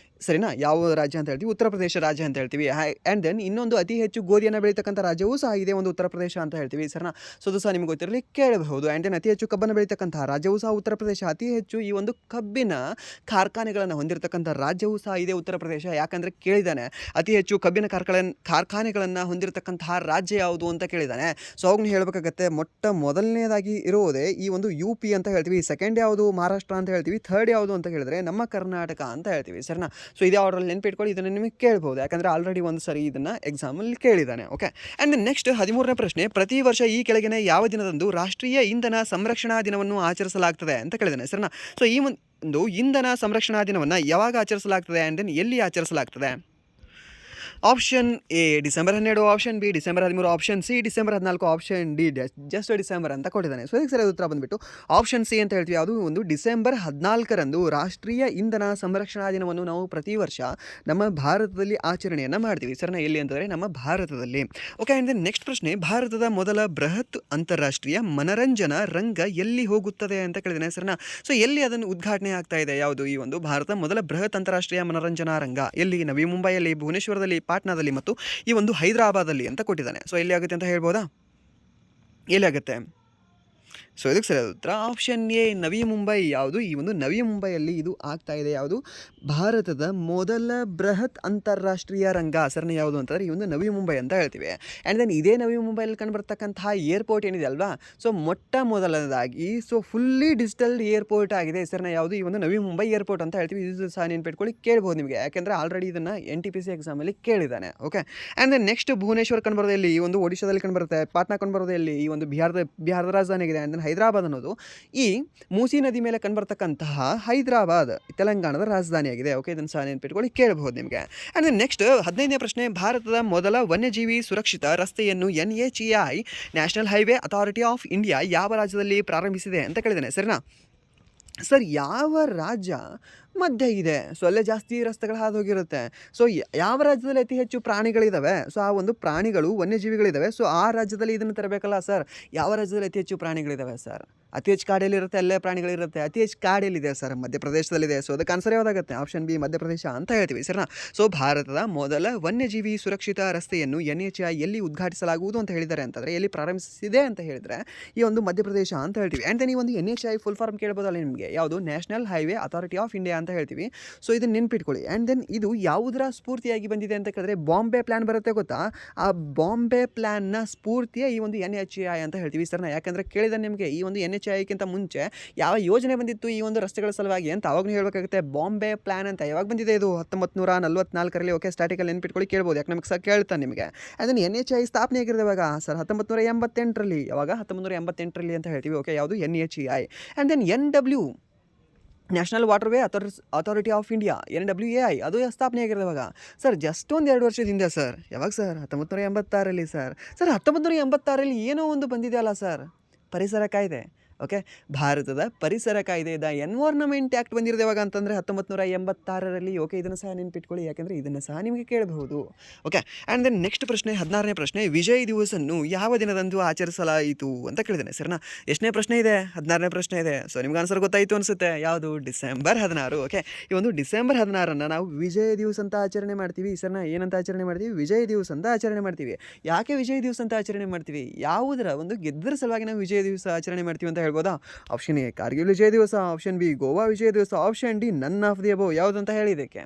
ಸರಿನಾ? ಯಾವ ರಾಜ್ಯ ಅಂತ ಹೇಳ್ತೀವಿ? ಉತ್ತರ ಪ್ರದೇಶ ರಾಜ್ಯ ಅಂತ ಹೇಳ್ತೀವಿ. ಆ್ಯಂಡ್ ದೆನ್ ಇನ್ನೊಂದು ಅತಿ ಹೆಚ್ಚು ಗೋಧಿಯನ್ನು ಬೆಳೀತಕ್ಕಂಥ ರಾಜ್ಯವೂ ಸಹ ಇದೆ ಒಂದು ಉತ್ತರ ಪ್ರದೇಶ ಅಂತ ಹೇಳ್ತೀವಿ. ಸರಿನಾ? ಸೊ ಅದು ಸಹ ನಿಮ್ಗೆ ಗೊತ್ತಿರಲಿ ಕೇಳಬಹುದು. ಆ್ಯಂಡ್ ದೆನ್ ಅತಿ ಹೆಚ್ಚು ಕಬ್ಬನ್ನು ಬೆಳೀತಕ್ಕಂಥ ರಾಜ್ಯವೂ ಸಹ ಉತ್ತರ ಪ್ರದೇಶ. ಅತಿ ಹೆಚ್ಚು ಈ ಒಂದು ಕಬ್ಬಿನ ಕಾರ್ಖಾನೆಗಳನ್ನು ಹೊಂದಿರತಕ್ಕಂಥ ರಾಜ್ಯವೂ ಸಹ ಇದೆ ಉತ್ತರ ಪ್ರದೇಶ. ಯಾಕಂದರೆ ಕೇಳಿದ್ದಾನೆ ಅತಿ ಹೆಚ್ಚು ಕಬ್ಬಿನ ಕಾರ್ಖಾನೆಗಳನ್ನು ಹೊಂದಿರತಕ್ಕಂತಹ ರಾಜ್ಯ ಯಾವುದು ಅಂತ ಕೇಳಿದ್ದಾನೆ. ಸೊ ಅವಾಗ ನೀವು ಹೇಳಬೇಕಾಗತ್ತೆ, ಮೊದಲನೇದಾಗಿ ಇರುವುದೇ ಈ ಒಂದು UP ಅಂತ ಹೇಳ್ತೀವಿ. ಸೆಕೆಂಡ್ ಯಾವುದು? ಮಹಾರಾಷ್ಟ್ರ ಅಂತ ಹೇಳ್ತೀವಿ. ಥರ್ಡ್ ಯಾವುದು ಅಂತ ಹೇಳಿದ್ರೆ ನಮ್ಮ ಕರ್ನಾಟಕ ಅಂತ ಹೇಳ್ತೀವಿ. ಸರಿನಾ? ಸೊ ಇದೇ ಆರ್ಡ್ರಲ್ಲಿ ನೆನಪಿಟ್ಕೊಳ್ಳಿ. ಇದನ್ನು ನಿಮಗೆ ಕೇಳ್ಬೋದು, ಯಾಕಂದರೆ ಆಲ್ರೆಡಿ ಒಂದು ಸರಿ ಇದನ್ನು ಎಕ್ಸಾಮಲ್ಲಿ ಕೇಳಿದ್ದಾನೆ. ಓಕೆ. ಆ್ಯಂಡ್ ದೆನ್ ನೆಕ್ಸ್ಟ್ 13ನೇ ಪ್ರಶ್ನೆ, ಪ್ರತಿ ವರ್ಷ ಈ ಕೆಳಗಿನ ಯಾವ ದಿನದಂದು ರಾಷ್ಟ್ರೀಯ ಇಂಧನ ಸಂರಕ್ಷಣಾ ದಿನವನ್ನು ಆಚರಿಸಲಾಗ್ತದೆ ಅಂತ ಕೇಳಿದ್ದಾನೆ. ಸರಿನಾ? ಸೊ ಈ ಒಂದು ಇಂಧನ ಸಂರಕ್ಷಣಾ ದಿನವನ್ನು ಯಾವಾಗ ಆಚರಿಸಲಾಗ್ತದೆ ಆ್ಯಂಡ್ ದೆನ್ ಎಲ್ಲಿ ಆಚರಿಸಲಾಗ್ತದೆ? Option A December 12, option B December 13, option C December 14, option D just December ಅಂತ ಕೊಟ್ಟಿದ್ದಾನೆ. ಸೊ ಇದಕ್ಕೆ ಸರಿಯಾದ ಉತ್ತರ ಬಂದುಬಿಟ್ಟು ಆಪ್ಷನ್ ಸಿ ಅಂತ ಹೇಳ್ತೀವಿ. ಅದು ಒಂದು ಡಿಸೆಂಬರ್ 14ರಂದು ರಾಷ್ಟ್ರೀಯ ಇಂಧನ ಸಂರಕ್ಷಣಾ ದಿನವನ್ನು ನಾವು ಪ್ರತಿ ವರ್ಷ ನಮ್ಮ ಭಾರತದಲ್ಲಿ ಆಚರಣೆಯನ್ನು ಮಾಡ್ತೀವಿ. ಸರಿನಾ? ಎಲ್ಲಿ ಅಂತಂದರೆ ನಮ್ಮ ಭಾರತದಲ್ಲಿ. ಓಕೆ. ಆ್ಯಂಡ್ ದೆನ್ ನೆಕ್ಸ್ಟ್ ಪ್ರಶ್ನೆ, ಭಾರತದ ಮೊದಲ ಬೃಹತ್ ಅಂತಾರಾಷ್ಟ್ರೀಯ ಮನರಂಜನಾ ರಂಗ ಎಲ್ಲಿ ಹೋಗುತ್ತದೆ ಅಂತ ಕೇಳಿದ್ದೇನೆ. ಸರಿನಾ? ಸೊ ಎಲ್ಲಿ ಅದನ್ನು ಉದ್ಘಾಟನೆ ಆಗ್ತಾ ಇದೆ? ಯಾವುದು? ಈ ಒಂದು ಭಾರತ ಮೊದಲ ಬೃಹತ್ ಅಂತಾರಾಷ್ಟ್ರೀಯ ಮನರಂಜನಾ ರಂಗ ಎಲ್ಲಿ? ನವಿ ಮುಂಬೈಯಲ್ಲಿ, ಭುವನೇಶ್ವರದಲ್ಲಿ, ಪಾಟ್ನಾದಲ್ಲಿ ಮತ್ತು ಈ ಒಂದು ಹೈದರಾಬಾದಲ್ಲಿ ಅಂತ ಕೊಟ್ಟಿದ್ದಾನೆ. ಸೊ ಎಲ್ಲಿ ಆಗುತ್ತೆ ಅಂತ ಹೇಳ್ಬೋದಾ? ಎಲ್ಲಿ ಆಗುತ್ತೆ? ಸೊ ಇದಕ್ಕೆ ಸರಿಯಾದ ಉತ್ತರ ಆಪ್ಷನ್ ಎ ನವಿ ಮುಂಬೈ. ಯಾವುದು? ಈ ಒಂದು ನವಿ ಮುಂಬೈಯಲ್ಲಿ ಇದು ಆಗ್ತಾ ಇದೆ. ಯಾವುದು? ಭಾರತದ ಮೊದಲ ಬೃಹತ್ ಅಂತಾರಾಷ್ಟ್ರೀಯ ರಂಗ. ಸರಣ ಯಾವುದು ಅಂತಂದರೆ ಈ ಒಂದು ನವಿ ಮುಂಬೈ ಅಂತ ಹೇಳ್ತೀವಿ. ಆ್ಯಂಡ್ ದೆನ್ ಇದೇ ನವಿ ಮುಂಬೈಯಲ್ಲಿ ಕಂಡುಬರ್ತಕ್ಕಂತಹ ಏರ್ಪೋರ್ಟ್ ಏನಿದೆ ಅಲ್ವಾ, ಸೊ ಮೊಟ್ಟ ಮೊದಲನೇದಾಗಿ ಫುಲ್ಲಿ ಡಿಜಿಟಲ್ ಏರ್ಪೋರ್ಟ್ ಆಗಿದೆ. ಹೆಸರನ್ನ ಯಾವುದು? ಈ ಒಂದು ನವಿ ಮುಂಬೈ ಏರ್ಪೋರ್ಟ್ ಅಂತ ಹೇಳ್ತೀವಿ. ಇದು ಸಹ ನೆನ್ಪಿಟ್ಕೊಳ್ಳಿ, ಕೇಳ್ಬೋದು ನಿಮಗೆ, ಯಾಕೆಂದರೆ ಆಲ್ರೆಡಿ ಇದನ್ನು NTPC ಎಕ್ಸಾಮಲ್ಲಿ ಕೇಳಿದ್ದಾನೆ. Okay. And then next Bhubaneswar ಕಂಡುಬರೋದಲ್ಲಿ, ಈ ಒಂದು ಒಡಿಶಾದಲ್ಲಿ ಕಂಡುಬರುತ್ತೆ. ಪಾಟ್ನಾ ಕಂಡುಬರೋದಲ್ಲಿ ಈ ಒಂದು ಬಿಹಾರದ ರಾಜಧಾನಿ ಆಗಿದೆ. ಆ್ಯಂಡ್ ದೆನ್ ಹೈದರಾಬಾದ್ ಅನ್ನೋದು ಈ ಮೂಸಿ ನದಿ ಮೇಲೆ ಕಂಡುಬರ್ತಕ್ಕಂತಹ ಹೈದರಾಬಾದ್ ತೆಲಂಗಾಣದ ರಾಜಧಾನಿಯಾಗಿದೆ. ಓಕೆ. ಇದನ್ನು ಸಹ ನೆನ್ಪಿಟ್ಕೊಳ್ಳಿ, ಕೇಳಬಹುದು ನಿಮಗೆ. ಆ್ಯಂಡ್ ದೆನ್ ನೆಕ್ಸ್ಟ್ 15ನೇ ಪ್ರಶ್ನೆ, ಭಾರತದ ಮೊದಲ ವನ್ಯಜೀವಿ ಸುರಕ್ಷಿತ ರಸ್ತೆಯನ್ನು NHAI national highway authority of India ಯಾವ ರಾಜ್ಯದಲ್ಲಿ ಪ್ರಾರಂಭಿಸಿದೆ ಅಂತ ಕೇಳಿದ್ದೇನೆ. ಸರಿನಾ? ಸರ್, ಯಾವ ರಾಜ್ಯ ಮಧ್ಯ ಇದೆ? ಸೊ ಅಲ್ಲೇ ಜಾಸ್ತಿ ರಸ್ತೆಗಳು ಹಾದು ಹೋಗಿರುತ್ತೆ. ಸೊ ಯಾವ ರಾಜ್ಯದಲ್ಲಿ ಅತಿ ಹೆಚ್ಚು ಪ್ರಾಣಿಗಳಿದ್ದಾವೆ, ಸೊ ಆ ಒಂದು ಪ್ರಾಣಿಗಳು ವನ್ಯಜೀವಿಗಳಿದ್ದಾವೆ, ಸೊ ಆ ರಾಜ್ಯದಲ್ಲಿ ಇದನ್ನು ತರಬೇಕಲ್ಲ ಸರ್. ಯಾವ ರಾಜ್ಯದಲ್ಲಿ ಅತಿ ಹೆಚ್ಚು ಪ್ರಾಣಿಗಳಿದ್ದಾವೆ ಸರ್? ಅತಿ ಹೆಚ್ಚು ಕಾಡಲ್ಲಿರುತ್ತೆ, ಅಲ್ಲೇ ಪ್ರಾಣಿಗಳಿರುತ್ತೆ. ಅತಿ ಹೆಚ್ಚು ಕಾಡಲ್ಲಿದೆ ಸರ್, ಮಧ್ಯಪ್ರದೇಶದಲ್ಲಿದೆ. ಸೊ ಅದಕ್ಕೆ ಆನ್ಸರ್ ಯಾವುದಾಗುತ್ತೆ? ಆಪ್ಷನ್ ಬಿ ಮಧ್ಯಪ್ರದೇಶ ಅಂತ ಹೇಳ್ತೀವಿ. ಸರಿನಾ? ಸೊ ಭಾರತದ ಮೊದಲ ವನ್ಯಜೀವಿ ಸುರಕ್ಷಿತ ರಸ್ತೆಯನ್ನು NHAI ಎಲ್ಲಿ ಉದ್ಘಾಟಿಸಲಾಗುವುದು ಅಂತ ಹೇಳಿದ್ದಾರೆ ಅಂತಂದರೆ, ಎಲ್ಲಿ ಪ್ರಾರಂಭಿಸಿದೆ ಅಂತ ಹೇಳಿದರೆ ಈ ಒಂದು ಮಧ್ಯಪ್ರದೇಶ ಅಂತ ಹೇಳ್ತೀವಿ. ಆ್ಯಂಡ್ ದೆನ್ ಈ ಒಂದು NHAI ಫುಲ್ ಫಾರ್ಮ್ ಕೇಳ್ಬೋದಲ್ಲ ನಿಮಗೆ, ಯಾವುದು? National highway authority of India ಅಂತ ಹೇಳ್ತೀವಿ. ಸೊ ಇದನ್ನು ನೆನ್ಪಿಟ್ಕೊಳ್ಳಿ. ಆ್ಯಂಡ್ ದೆನ್ ಇದು ಯಾವುದರ ಸ್ಫೂರ್ತಿಯಾಗಿ ಬಂದಿದೆ ಅಂತ ಕೇಳಿದ್ರೆ, ಬಾಂಬೆ ಪ್ಲ್ಯಾನ್ ಬರುತ್ತೆ ಗೊತ್ತಾ? ಆ ಬಾಂಬೆ ಪ್ಲ್ಯಾನ್ನ ಸ್ಫೂರ್ತಿಯ ಈ ಒಂದು NHAI ಅಂತ ಹೇಳ್ತೀವಿ. ಸರ್ನ ಯಾಕಂದರೆ ಕೇಳಿದ ನಿಮಗೆ ಈ ಒಂದು NHAIಗಿಂತ ಮುಂಚೆ ಯಾವ ಯೋಜನೆ ಬಂದಿತ್ತು ಈ ಒಂದು ರಸ್ತೆಗಳ ಸಲುವಾಗಿ ಅಂತ ಅವಾಗೂ ಹೇಳಬೇಕಾಗುತ್ತೆ. ಬಾಂಬೆ ಪ್ಲ್ಯಾನ್ ಅಂತ ಯಾವಾಗ ಬಂದಿದೆ? ಇದು 1944ರಲ್ಲಿ. ಓಕೆ. ಸ್ಟಾಟಿಕಲ್ಲಿ ನೆನ್ಪಿಟ್ಕೊಳ್ಳಿ, ಕೇಳ್ಬೋದು, ಎಕನಾಮಿಕ್ಸ್ ಆಗಿ ಕೇಳ್ತಾನೆ ನಿಮಗೆ. ಅದನ್ನು NHAI ಸ್ಥಾಪನೆ ಆಗಿರೋದು ಇವಾಗ ಸರ್ 1988ರಲ್ಲಿ. ಯಾವಾಗ? 1988ರಲ್ಲಿ ಅಂತ ಹೇಳ್ತೀವಿ. ಓಕೆ. ಯಾವುದು? NHAI. And then NW National Waterway Authority of India, NWAI, ಅದು ಸ್ಥಾಪನೆ ಆಗಿರೋದು ಇವಾಗ ಸರ್ ಜಸ್ಟ್ ಒಂದು 2 ವರ್ಷದ ಹಿಂದೆ ಸರ್. ಯಾವಾಗ ಸರ್? 1986ರಲ್ಲಿ ಸರ್. 1986ರಲ್ಲಿ ಏನೋ ಒಂದು ಬಂದಿದೆಯಲ್ಲ ಸರ್, ಪರಿಸರ ಕಾಯ್ದೆ. ಓಕೆ. ಭಾರತದ ಪರಿಸರ ಕಾಯ್ದೆ, ದ ಎನ್ವೈರ್ನಮೆಂಟ್ ಆ್ಯಕ್ಟ್ ಬಂದಿರೋದು ಯಾವಾಗ ಅಂತಂದರೆ 1986ರಲ್ಲಿ. ಓಕೆ. ಇದನ್ನು ಸಹ ನೆನ್ಪಿಟ್ಕೊಳ್ಳಿ, ಯಾಕೆಂದರೆ ಇದನ್ನು ಸಹ ನಿಮಗೆ ಕೇಳಬಹುದು. ಓಕೆ. ಆ್ಯಂಡ್ ದೆನ್ ನೆಕ್ಸ್ಟ್ ಪ್ರಶ್ನೆ, 16ನೇ ಪ್ರಶ್ನೆ, ವಿಜಯ್ ದಿವಸನ್ನು ಯಾವ ದಿನದಂದು ಆಚರಿಸಲಾಯಿತು ಅಂತ ಕೇಳಿದ್ದೇನೆ. ಸರ್ನಾ? ಎಷ್ಟನೇ ಪ್ರಶ್ನೆ ಇದೆ? 16ನೇ ಪ್ರಶ್ನೆ ಇದೆ. ಸೊ ನಿಮ್ಗೆ ಆನ್ಸರ್ ಗೊತ್ತಾಯಿತು ಅನಿಸುತ್ತೆ. ಯಾವುದು? ಡಿಸೆಂಬರ್ 16. ಓಕೆ. ಈ ಒಂದು ಡಿಸೆಂಬರ್ 16ನ್ನು ನಾವು ವಿಜಯ್ ದಿವಸ ಅಂತ ಆಚರಣೆ ಮಾಡ್ತೀವಿ. ಸರ್ನಾ? ಏನಂತ ಆಚರಣೆ ಮಾಡ್ತೀವಿ? ವಿಜಯ್ ದಿವಸ ಅಂತ ಆಚರಣೆ ಮಾಡ್ತೀವಿ. ಯಾಕೆ ವಿಜಯ್ ದಿವಸ ಅಂತ ಆಚರಣೆ ಮಾಡ್ತೀವಿ? ಯಾವುದರ ಒಂದು ಗೆದ್ದರ ಸಲುವಾಗಿ ನಾವು ವಿಜಯ್ ದಿವಸ ಆಚರಣೆ ಮಾಡ್ತೀವಿ ಅಂತ ಹೇಳ್ಬೋದಾ? ಆಪ್ಷನ್ ಎ ಕಾರ್ಗಿಲ್ ವಿಜಯ ದಿವಸ, ಆಪ್ಷನ್ ಬಿ ಗೋವಾ ವಿಜಯ ದಿವಸ, option D none of the above. ಯಾವುದಂತ ಹೇಳಿ ಇದಕ್ಕೆ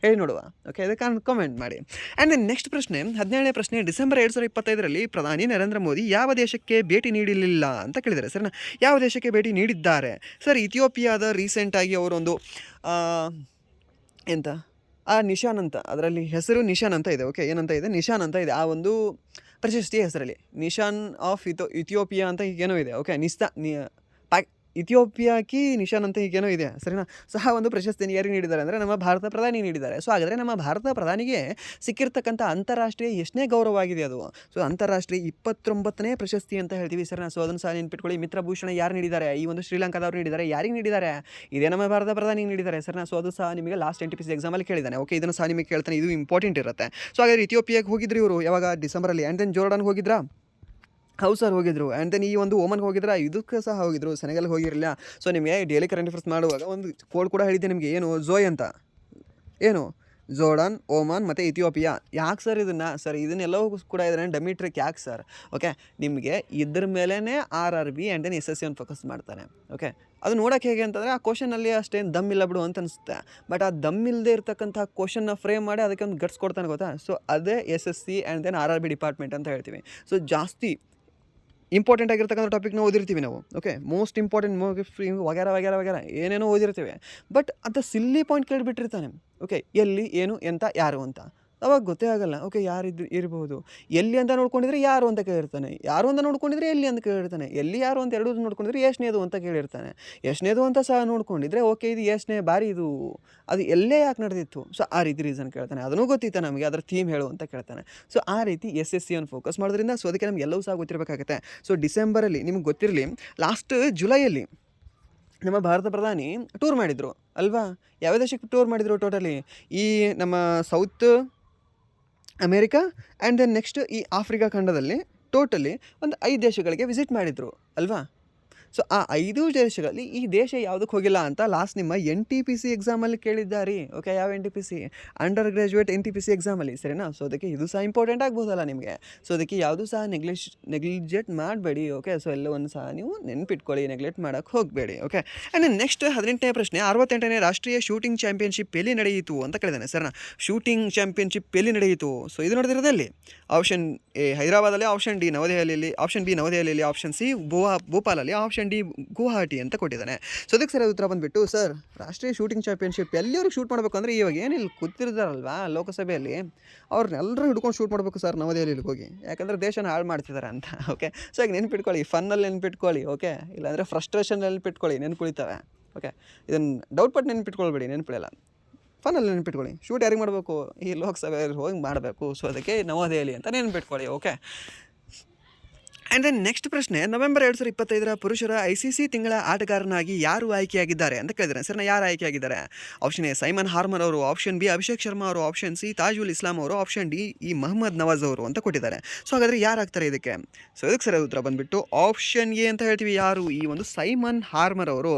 ಹೇಳಿ ನೋಡುವ. ಓಕೆ, ಅದಕ್ಕೆ ಕಾಮೆಂಟ್ ಮಾಡಿ. ಆ್ಯಂಡ್ ದೆನ್ ನೆಕ್ಸ್ಟ್ ಪ್ರಶ್ನೆ, 17ನೇ ಪ್ರಶ್ನೆ, ಡಿಸೆಂಬರ್ 2025ರಲ್ಲಿ ಪ್ರಧಾನಿ ನರೇಂದ್ರ ಮೋದಿ ಯಾವ ದೇಶಕ್ಕೆ ಭೇಟಿ ನೀಡಲಿಲ್ಲ ಅಂತ ಕೇಳಿದ್ದಾರೆ. ಸರಿನಾ? ಯಾವ ದೇಶಕ್ಕೆ ಭೇಟಿ ನೀಡಿದ್ದಾರೆ ಸರ್? ಇಥಿಯೋಪಿಯಾದ ರೀಸೆಂಟಾಗಿ ಅವರೊಂದು ಎಂತ ನಿಶಾನ್ ಅಂತ, ಅದರಲ್ಲಿ ಹೆಸರು ನಿಶಾನ್ ಅಂತ ಇದೆ. ಓಕೆ, ಏನಂತ ಇದೆ? ನಿಶಾನ್ ಅಂತ ಇದೆ ಆ ಒಂದು ಪ್ರಶಸ್ತಿಯ ಹೆಸರಲ್ಲಿ. ನಿಶಾನ್ ಆಫ್ ಇಥಿಯೋಪಿಯಾ ಅಂತ ಹೀಗೇನೋ ಇದೆ. ಓಕೆ, ಇಥಿಯೋಪಿಯಾಕಿ ನಿಶಾನ್ ಅಂತ ಹೀಗೇನೋ ಇದೆ. ಸರಿನಾ? ಸಹ ಒಂದು ಪ್ರಶಸ್ತಿಯನ್ನು ಯಾರಿಗೆ ನೀಡಿದ್ದಾರೆ ಅಂದರೆ ನಮ್ಮ ಭಾರತ ಪ್ರಧಾನಿ ನೀಡಿದ್ದಾರೆ. ಸೊ ಹಾಗಾದರೆ ನಮ್ಮ ಭಾರತ ಪ್ರಧಾನಿಗೆ ಸಿಕ್ಕಿರ್ತಕ್ಕಂಥ ಅಂತಾರಾಷ್ಟ್ರೀಯ ಎಷ್ಟನೇ ಗೌರವವಾಗಿದೆ ಅದು? ಸೊ ಅಂತಾರಾಷ್ಟ್ರೀಯ 29ನೇ ಪ್ರಶಸ್ತಿ ಅಂತ ಹೇಳ್ತೀವಿ. ಸರಿನಾ? ಸೊ ಅದನ್ನು ಸಹ ನೆನ್ಪಿಟ್ಕೊಳ್ಳಿ. ಮಿತ್ರಭೂಷಣ ಯಾರು ನೀಡಿದ್ದಾರೆ? ಈ ಒಂದು ಶ್ರೀಲಂಕಾದವ್ರು ನೀಡಿದ್ದಾರೆ. ಯಾರಿಗೆ ನೀಡಿದ್ದಾರೆ? ಇದೇ ನಮ್ಮ ಭಾರತ ಪ್ರಧಾನಿಗೆ ನೀಡಿದ್ದಾರೆ. ಸರಿನಾ? ಸೊ ಅದು ಸಹ ನಿಮಗೆ ಲಾಸ್ಟ್ NTPC ಎಕ್ಸಾಮಲ್ಲಿ ಕೇಳಿದ್ದಾನೆ. ಓಕೆ, ಇದನ್ನು ಸಹ ನಿಮಗೆ ಕೇಳ್ತಾನೆ, ಇದು ಇಂಪಾರ್ಟೆಂಟ್ ಇರುತ್ತೆ. ಸೊ ಹಾಗಾದರೆ ಇಥಿಯೋಪಿಯಾಗೆ ಹೋಗಿದ್ರು ಇವರು ಯಾವಾಗ? ಡಿಸೆಂಬರಲ್ಲಿ. ಆ್ಯಂಡ್ ದೆನ್ ಜೋರ್ಡನ್ಗೆ ಹೋಗಿದ್ರಾ? ಹೌದು ಸರ್, ಹೋಗಿದ್ರು. ಆ್ಯಂಡ್ ದೆನ್ ಈ ಒಂದು ಓಮನ್ಗೆ ಹೋಗಿದ್ರೆ, ಇದಕ್ಕೆ ಸಹ ಹೋಗಿದ್ರು. ಸೆನೆಗಲ್ಗೆ ಹೋಗಿರಲಿಲ್ಲ. ಸೊ ನಿಮಗೆ ಡೈಲಿ ಕರೆಂಟ್ ಅಫೇರ್ಸ್ ಮಾಡುವಾಗ ಒಂದು ಕೋಡ್ ಕೂಡ ಹೇಳಿದ್ದೆ ನಿಮಗೆ, ಏನು? ಝೋಯ್ ಅಂತ. ಏನು? ಜೋರ್ಡನ್, ಓಮನ್ ಮತ್ತು ಇಥಿಯೋಪಿಯಾ. ಯಾಕೆ ಸರ್ ಇದನ್ನು? ಸರ್ ಇದನ್ನೆಲ್ಲವೂ ಕೂಡ ಇದನ್ನು ಡಮ್ಮಿ ಟ್ರಿಕ್. ಯಾಕೆ ಸರ್? ಓಕೆ, ನಿಮಗೆ ಇದ್ರ ಮೇಲೇ RRB ಆ್ಯಂಡ್ ದೆನ್ SSC ಒಂದು ಫೋಕಸ್ ಮಾಡ್ತಾನೆ. ಓಕೆ, ಅದು ನೋಡೋಕೆ ಹೇಗೆ ಅಂತಂದರೆ ಆ ಕ್ವಶನಲ್ಲಿ ಅಷ್ಟೇನು ದಮ್ ಇಲ್ಲ ಬಿಡು ಅಂತ ಅನಿಸುತ್ತೆ. ಬಟ್ ಆ ದಮ್ ಇಲ್ಲದೆ ಇರ್ತಕ್ಕಂಥ ಕ್ವಶನ್ನ ಫ್ರೇಮ್ ಮಾಡಿ ಅದಕ್ಕೆ ಒಂದು ಗಟ್ಸ್ ಕೊಡ್ತಾನೆ, ಗೊತ್ತಾ? ಸೊ ಅದೇ SSC and then RRB department ಅಂತ ಹೇಳ್ತೀವಿ. ಸೊ ಜಾಸ್ತಿ ಇಂಪಾರ್ಟೆಂಟ್ ಆಗಿರ್ತಕ್ಕಂಥ ಟಾಪಿಕ್ನ ಓದಿರ್ತೀವಿ ನಾವು. ಓಕೆ, ಮೋಸ್ಟ್ ಇಂಪಾರ್ಟೆಂಟ್ ವಗೇರ ಏನೇನೋ ಓದಿರ್ತೀವಿ. ಬಟ್ ಅದು ಸಿಲ್ಲಿ ಪಾಯಿಂಟ್ ಕೇಳಿಬಿಟ್ಟಿರ್ತಾನೆ. ಓಕೆ, ಎಲ್ಲಿ, ಏನು, ಎಂತ, ಯಾರು ಅಂತ ಅವಾಗ ಗೊತ್ತೇ ಆಗೋಲ್ಲ. ಓಕೆ, ಯಾರಿದ್ದು ಇರ್ಬೋದು. ಎಲ್ಲಿ ಅಂತ ನೋಡ್ಕೊಂಡಿದ್ರೆ ಯಾರು ಅಂತ ಕೇಳಿರ್ತಾನೆ, ಯಾರು ಅಂತ ನೋಡ್ಕೊಂಡಿದ್ರೆ ಎಲ್ಲಿ ಅಂತ ಕೇಳಿರ್ತಾನೆ, ಎಲ್ಲಿ ಯಾರು ಅಂತ ಎರಡೂ ನೋಡ್ಕೊಂಡಿದ್ರೆ ಎಷ್ಟನೇದು ಅಂತ ಕೇಳಿರ್ತಾನೆ, ಎಷ್ಟನೇದು ಅಂತ ಸಹ ನೋಡ್ಕೊಂಡಿದ್ರೆ ಓಕೆ ಇದು ಎಷ್ಟನೇ ಬಾರಿ ಇದು, ಅದು ಎಲ್ಲೇ ಯಾಕೆ ನಡೆದಿತ್ತು. ಸೊ ಆ ರೀತಿ ರೀಸನ್ ಕೇಳ್ತಾನೆ. ಅದನ್ನೂ ಗೊತ್ತಿತ್ತು ನಮಗೆ, ಅದರ ಥೀಮ್ ಹೇಳು ಅಂತ ಕೇಳ್ತಾನೆ. ಸೊ ಆ ರೀತಿ SSC ಅನ್ನು ಫೋಕಸ್ ಮಾಡೋದ್ರಿಂದ ಸೊ ಅದಕ್ಕೆ ನಮ್ಗೆ ಎಲ್ಲವೂ ಸಹ ಗೊತ್ತಿರಬೇಕಾಗುತ್ತೆ. ಸೊ ಡಿಸೆಂಬರಲ್ಲಿ ನಿಮ್ಗೆ ಗೊತ್ತಿರಲಿ, ಲಾಸ್ಟ್ ಜುಲೈಯಲ್ಲಿ ನಮ್ಮ ಭಾರತ ಪ್ರಧಾನಿ ಟೂರ್ ಮಾಡಿದರು ಅಲ್ವಾ? ಯಾವ ದೇಶಕ್ಕೆ ಟೂರ್ ಮಾಡಿದರು ಟೋಟಲಿ? ಈ ನಮ್ಮ South America and then next ಈ ಆಫ್ರಿಕಾ ಖಂಡದಲ್ಲಿ ಟೋಟಲಿ ಒಂದು 5 ದೇಶಗಳಿಗೆ ವಿಸಿಟ್ ಮಾಡಿದರು ಅಲ್ವಾ? ಸೊ ಆ 5 ದೇಶಗಳಲ್ಲಿ ಈ ದೇಶ ಯಾವುದಕ್ಕೆ ಹೋಗಿಲ್ಲ ಅಂತ ಲಾಸ್ಟ್ ನಿಮ್ಮ NTPC ಎಕ್ಸಾಮಲ್ಲಿ ಕೇಳಿದ್ದಾರೆ. ಓಕೆ, ಯಾವ NTPC? ಅಂಡರ್ ಗ್ರ್ಯಾಜುಯೇಟ್ NTPC ಎಕ್ಸಾಮಲ್ಲಿ. ಸರಿನಾ? ಸೊ ಅದಕ್ಕೆ ಇದು ಸಹ ಇಂಪಾರ್ಟೆಂಟ್ ಆಗ್ಬೋದಲ್ಲ ನಿಮಗೆ. ಸೊ ಅದಕ್ಕೆ ಯಾವುದೂ ಸಹ ನೆಗ್ಲಿಜೆಟ್ ಮಾಡಬೇಡಿ. ಓಕೆ, ಸೊ ಎಲ್ಲವನ್ನು ಸಹ ನೀವು ನೆನ್ಪಿಟ್ಕೊಳ್ಳಿ, ನೆಗ್ಲೆಕ್ಟ್ ಮಾಡೋಕ್ಕೆ ಹೋಗಬೇಡಿ. ಓಕೆ, ಆ್ಯಂಡ್ ನೆಕ್ಸ್ಟ್ 18ನೇ ಪ್ರಶ್ನೆ, 68ನೇ ರಾಷ್ಟ್ರೀಯ ಶೂಟಿಂಗ್ ಚಾಂಪಿಯನ್ಶಿಪ್ ಎಲ್ಲಿ ನಡೆಯಿತು ಅಂತ ಕೇಳಿದ್ದಾನೆ. ಸರಿನಾ? ಶೂಟಿಂಗ್ ಚಾಂಪಿಯನ್ಶಿಪ್ ಎಲ್ಲಿ ನಡೆಯಿತು? ಸೊ ಇದು ನಡೆದಿರೋದಲ್ಲಿ ಆಪ್ಷನ್ A ಹೈದರಾಬಾದಲ್ಲಿ, ಆಪ್ಷನ್ D ನವದೆಹಲಿಯಲ್ಲಿ, ಆಪ್ಷನ್ B ನವದೆಹಲಿಯಲ್ಲಿ, ಆಪ್ಷನ್ C ಭೋಪಾಲಲ್ಲಿ, ಆಪ್ಷನ್ D ಗುವಾಹಟಿ ಅಂತ ಕೊಟ್ಟಿದ್ದಾನೆ. ಸೊ ಅದಕ್ಕೆ ಸರಿಯಾದ ಉತ್ತರ ಬಂದುಬಿಟ್ಟು ಸರ್, ರಾಷ್ಟ್ರೀಯ ಶೂಟಿಂಗ್ ಚಾಂಪಿಯನ್ಶಿಪ್ ಎಲ್ಲಿಯವ್ರಿಗೆ ಶೂಟ್ ಮಾಡಬೇಕು ಅಂದರೆ ಇವಾಗ ಏನಿಲ್ಲ ಕೂತಿರ್ತಾರಲ್ವಾ ಲೋಕಸಭೆಯಲ್ಲಿ, ಅವ್ರನ್ನೆಲ್ಲರೂ ಹಿಡ್ಕೊಂಡು ಶೂಟ್ ಮಾಡಬೇಕು ಸರ್ ನವದೆಹಲಿಗೆ ಹೋಗಿ, ಯಾಕಂದರೆ ದೇಶನ ಹಾಳು ಮಾಡ್ತಿದ್ದಾರೆ ಅಂತ. ಓಕೆ, ಸೊ ಈಗ ನೆನ್ಪಿಟ್ಕೊಳ್ಳಿ, ಫನ್ನಲ್ಲಿ ನೆನ್ಪಿಟ್ಕೊಳ್ಳಿ. ಓಕೆ, ಇಲ್ಲಾಂದರೆ ಫ್ರಸ್ಟ್ರೇಷನ್ ನೆನ್ಪಿಟ್ಕೊಳ್ಳಿ, ನೆನ್ಪುಳಿತವೆ. ಓಕೆ, ಇದನ್ನು ಡೌಟ್ ಪಟ್ಟು ನೆನ್ಪಿಟ್ಕೊಳ್ಬೇಡಿ, ನೆನ್ಪಿಡಲ್ಲ. ಫನ್ನಲ್ಲಿ ನೆನ್ಪಿಟ್ಕೊಳ್ಳಿ. ಶೂಟ್ ಯಾರಿಗೆ ಮಾಡಬೇಕು? ಈ ಲೋಕಸಭೆಯಲ್ಲಿ ಹೋಗಿ ಮಾಡಬೇಕು. ಸೊ ಅದಕ್ಕೆ ನವದೆಹಲಿ ಅಂತ ನೆನ್ಪಿಟ್ಕೊಳ್ಳಿ. ಓಕೆ, ಆ್ಯಂಡ್ ದೆನ್ ನೆಕ್ಸ್ಟ್ ಪ್ರಶ್ನೆ, ನವೆಂಬರ್ 2025ರ ಪುರುಷರ ICC ತಿಂಗಳ ಆಟಗಾರನಾಗಿ ಯಾರು ಆಯ್ಕೆಯಾಗಿದ್ದಾರೆ ಅಂತ ಕೇಳಿದ್ದಾರೆ. ಸರ್, ಯಾರು ಆಯ್ಕೆಯಾಗಿದ್ದಾರೆ? ಆಪ್ಷನ್ A ಸೈಮನ್ ಹಾರ್ಮರ್ ಅವರು, ಆಪ್ಷನ್ B ಅಭಿಷೇಕ್ ಶರ್ಮಾ ಅವರು, ಆಪ್ಷನ್ C ತಾಜುಲ್ ಇಸ್ಲಾಂ ಅವರು, ಆಪ್ಷನ್ D ಈ ಮೊಹಮ್ಮದ್ ನವಾಜ್ ಅವರು ಅಂತ ಕೊಟ್ಟಿದ್ದಾರೆ. ಸೊ ಹಾಗಾದರೆ ಯಾರು ಆಗ್ತಾರೆ ಇದಕ್ಕೆ? ಸೊ ಇದಕ್ಕೆ ಸರಿಯಾದ ಉತ್ತರ ಬಂದುಬಿಟ್ಟು ಆಪ್ಷನ್ A ಅಂತ ಹೇಳ್ತೀವಿ. ಯಾರು? ಈ ಒಂದು ಸೈಮನ್ ಹಾರ್ಮರ್ ಅವರು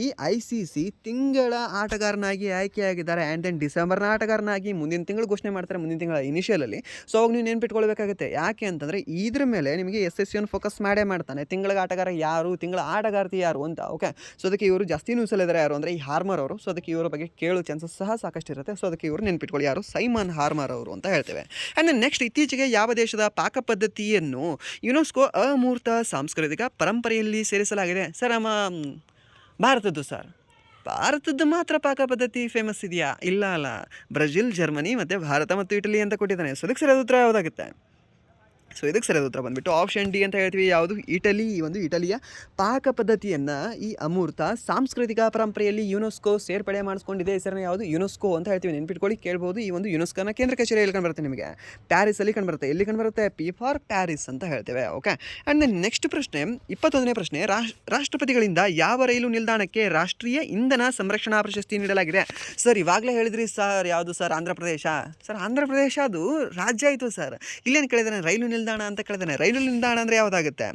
ಈ ICC ತಿಂಗಳ ಆಟಗಾರನಾಗಿ ಆಯ್ಕೆಯಾಗಿದ್ದಾರೆ. ಆ್ಯಂಡ್ ದೆನ್ ಡಿಸೆಂಬರ್ನ ಆಟಗಾರನಾಗಿ ಮುಂದಿನ ತಿಂಗಳು ಘೋಷಣೆ ಮಾಡ್ತಾರೆ, ಮುಂದಿನ ತಿಂಗಳ ಇನಿಷಿಯಲಲ್ಲಿ. ಸೊ ಅವಾಗ ನೀವು ನೆನ್ಪಿಟ್ಕೊಳ್ಬೇಕಾಗುತ್ತೆ. ಯಾಕೆ ಅಂತಂದರೆ ಇದ್ರ ಮೇಲೆ ನಿಮಗೆ SSC ಫೋಕಸ್ ಮಾಡೇ ಮಾಡ್ತಾನೆ. ತಿಂಗಳ ಆಟಗಾರ ಯಾರು, ತಿಂಗಳ ಆಟಗಾರ್ತಿ ಯಾರು ಅಂತ. ಓಕೆ, ಸೊ ಅದಕ್ಕೆ ಇವರು ಜಾಸ್ತಿ ನ್ಯೂಸಲ್ಲಿದ್ದಾರೆ. ಯಾರು ಅಂದರೆ ಈ ಹಾರ್ಮರ್ ಅವರು. ಸೊ ಅದಕ್ಕೆ ಇವರ ಬಗ್ಗೆ ಕೇಳೋ ಚಾನ್ಸಸ್ ಸಹ ಸಾಕಷ್ಟು ಇರುತ್ತೆ. ಸೊ ಅದಕ್ಕೆ ಇವರು ನೆನ್ಪಿಟ್ಕೊಳ್ಳಿ, ಯಾರು? ಸೈಮನ್ ಹಾರ್ಮರ್ ಅವರು ಅಂತ ಹೇಳ್ತೇವೆ. ಆ್ಯಂಡ್ ನೆಕ್ಸ್ಟ್, ಇತ್ತೀಚೆಗೆ ಯಾವ ದೇಶದ ಪಾಕ ಪದ್ಧತಿಯನ್ನು ಯುನೆಸ್ಕೋ ಅಮೂರ್ತ ಸಾಂಸ್ಕೃತಿಕ ಪರಂಪರೆಯಲ್ಲಿ ಸೇರಿಸಲಾಗಿದೆ? ಸರ್, ನಮ್ಮ ಭಾರತದ್ದು. ಸರ್, ಭಾರತದ್ದು ಮಾತ್ರ ಪಾಕ ಪದ್ಧತಿ ಫೇಮಸ್ ಇದೆಯಾ? ಇಲ್ಲ ಅಲ್ಲ, ಬ್ರೆಜಿಲ್, ಜರ್ಮನಿ ಮತ್ತು ಭಾರತ ಮತ್ತು ಇಟಲಿ ಅಂತ ಕೊಟ್ಟಿದ್ದಾನೆ. ಸೊ ಅದಕ್ಕೆ ಸರಿಯಾದ ಉತ್ತರ ಯಾವುದಾಗುತ್ತೆ? ಸೊ ಇದಕ್ಕೆ ಸರಿಯಾದ ಉತ್ತರ ಬಂದುಬಿಟ್ಟು ಆಪ್ಷನ್ D ಅಂತ ಹೇಳ್ತೀವಿ. ಯಾವುದು? ಇಟಲಿ. ಈ ಒಂದು ಇಟಲಿಯ ಪಾಕ ಪದ್ಧತಿಯನ್ನು ಈ ಅಮೂರ್ತ ಸಾಂಸ್ಕೃತಿಕ ಪರಂಪರೆಯಲ್ಲಿ ಯುನೆಸ್ಕೋ ಸೇರ್ಪಡೆ ಮಾಡಿಸ್ಕೊಂಡಿದೆ. ಹೆಸರನ್ನ ಯಾವುದು? ಯುನೆಸ್ಕೋ ಅಂತ ಹೇಳ್ತೀವಿ. ನೆನ್ಪಿಟ್ಕೊಳ್ಳಿ, ಕೇಳ್ಬೋದು. ಈ ಒಂದು ಯುನೆಸ್ಕೋನ ಕೇಂದ್ರ ಕಚೇರಿ ಎಲ್ಲಿ ಕಂಡುಬರುತ್ತೆ ನಿಮಗೆ? ಪ್ಯಾರಿಸಲ್ಲಿ ಕಂಡುಬರುತ್ತೆ. ಎಲ್ಲಿ ಕಂಡುಬರುತ್ತೆ? P ಫಾರ್ ಪ್ಯಾರಿಸ್ ಅಂತ ಹೇಳ್ತೇವೆ. ಓಕೆ, ಆ್ಯಂಡ್ ದೆನ್ ನೆಕ್ಸ್ಟ್ ಪ್ರಶ್ನೆ, 21ನೇ ಪ್ರಶ್ನೆ, ರಾಷ್ಟ್ರಪತಿಗಳಿಂದ ಯಾವ ರೈಲು ನಿಲ್ದಾಣಕ್ಕೆ ರಾಷ್ಟ್ರೀಯ ಇಂಧನ ಸಂರಕ್ಷಣಾ ಪ್ರಶಸ್ತಿ ನೀಡಲಾಗಿದೆ? ಸರ್, ಇವಾಗಲೇ ಹೇಳಿದ್ರಿ ಸರ್. ಯಾವುದು ಸರ್? ಆಂಧ್ರ ಪ್ರದೇಶ. ಸರ್, ಆಂಧ್ರ ಪ್ರದೇಶ ಅದು ರಾಜ್ಯ ಆಯಿತು ಸರ್. ಇಲ್ಲೇನು ಕೇಳಿದಾನೆ? ರೈಲು ನಿಲ್ದಾಣ ಅಂತ ಕೇಳಿದಾನೆ. ರೈಲು ನಿಲ್ದಾಣ ಅಂದರೆ ಯಾವುದಾಗುತ್ತೆ?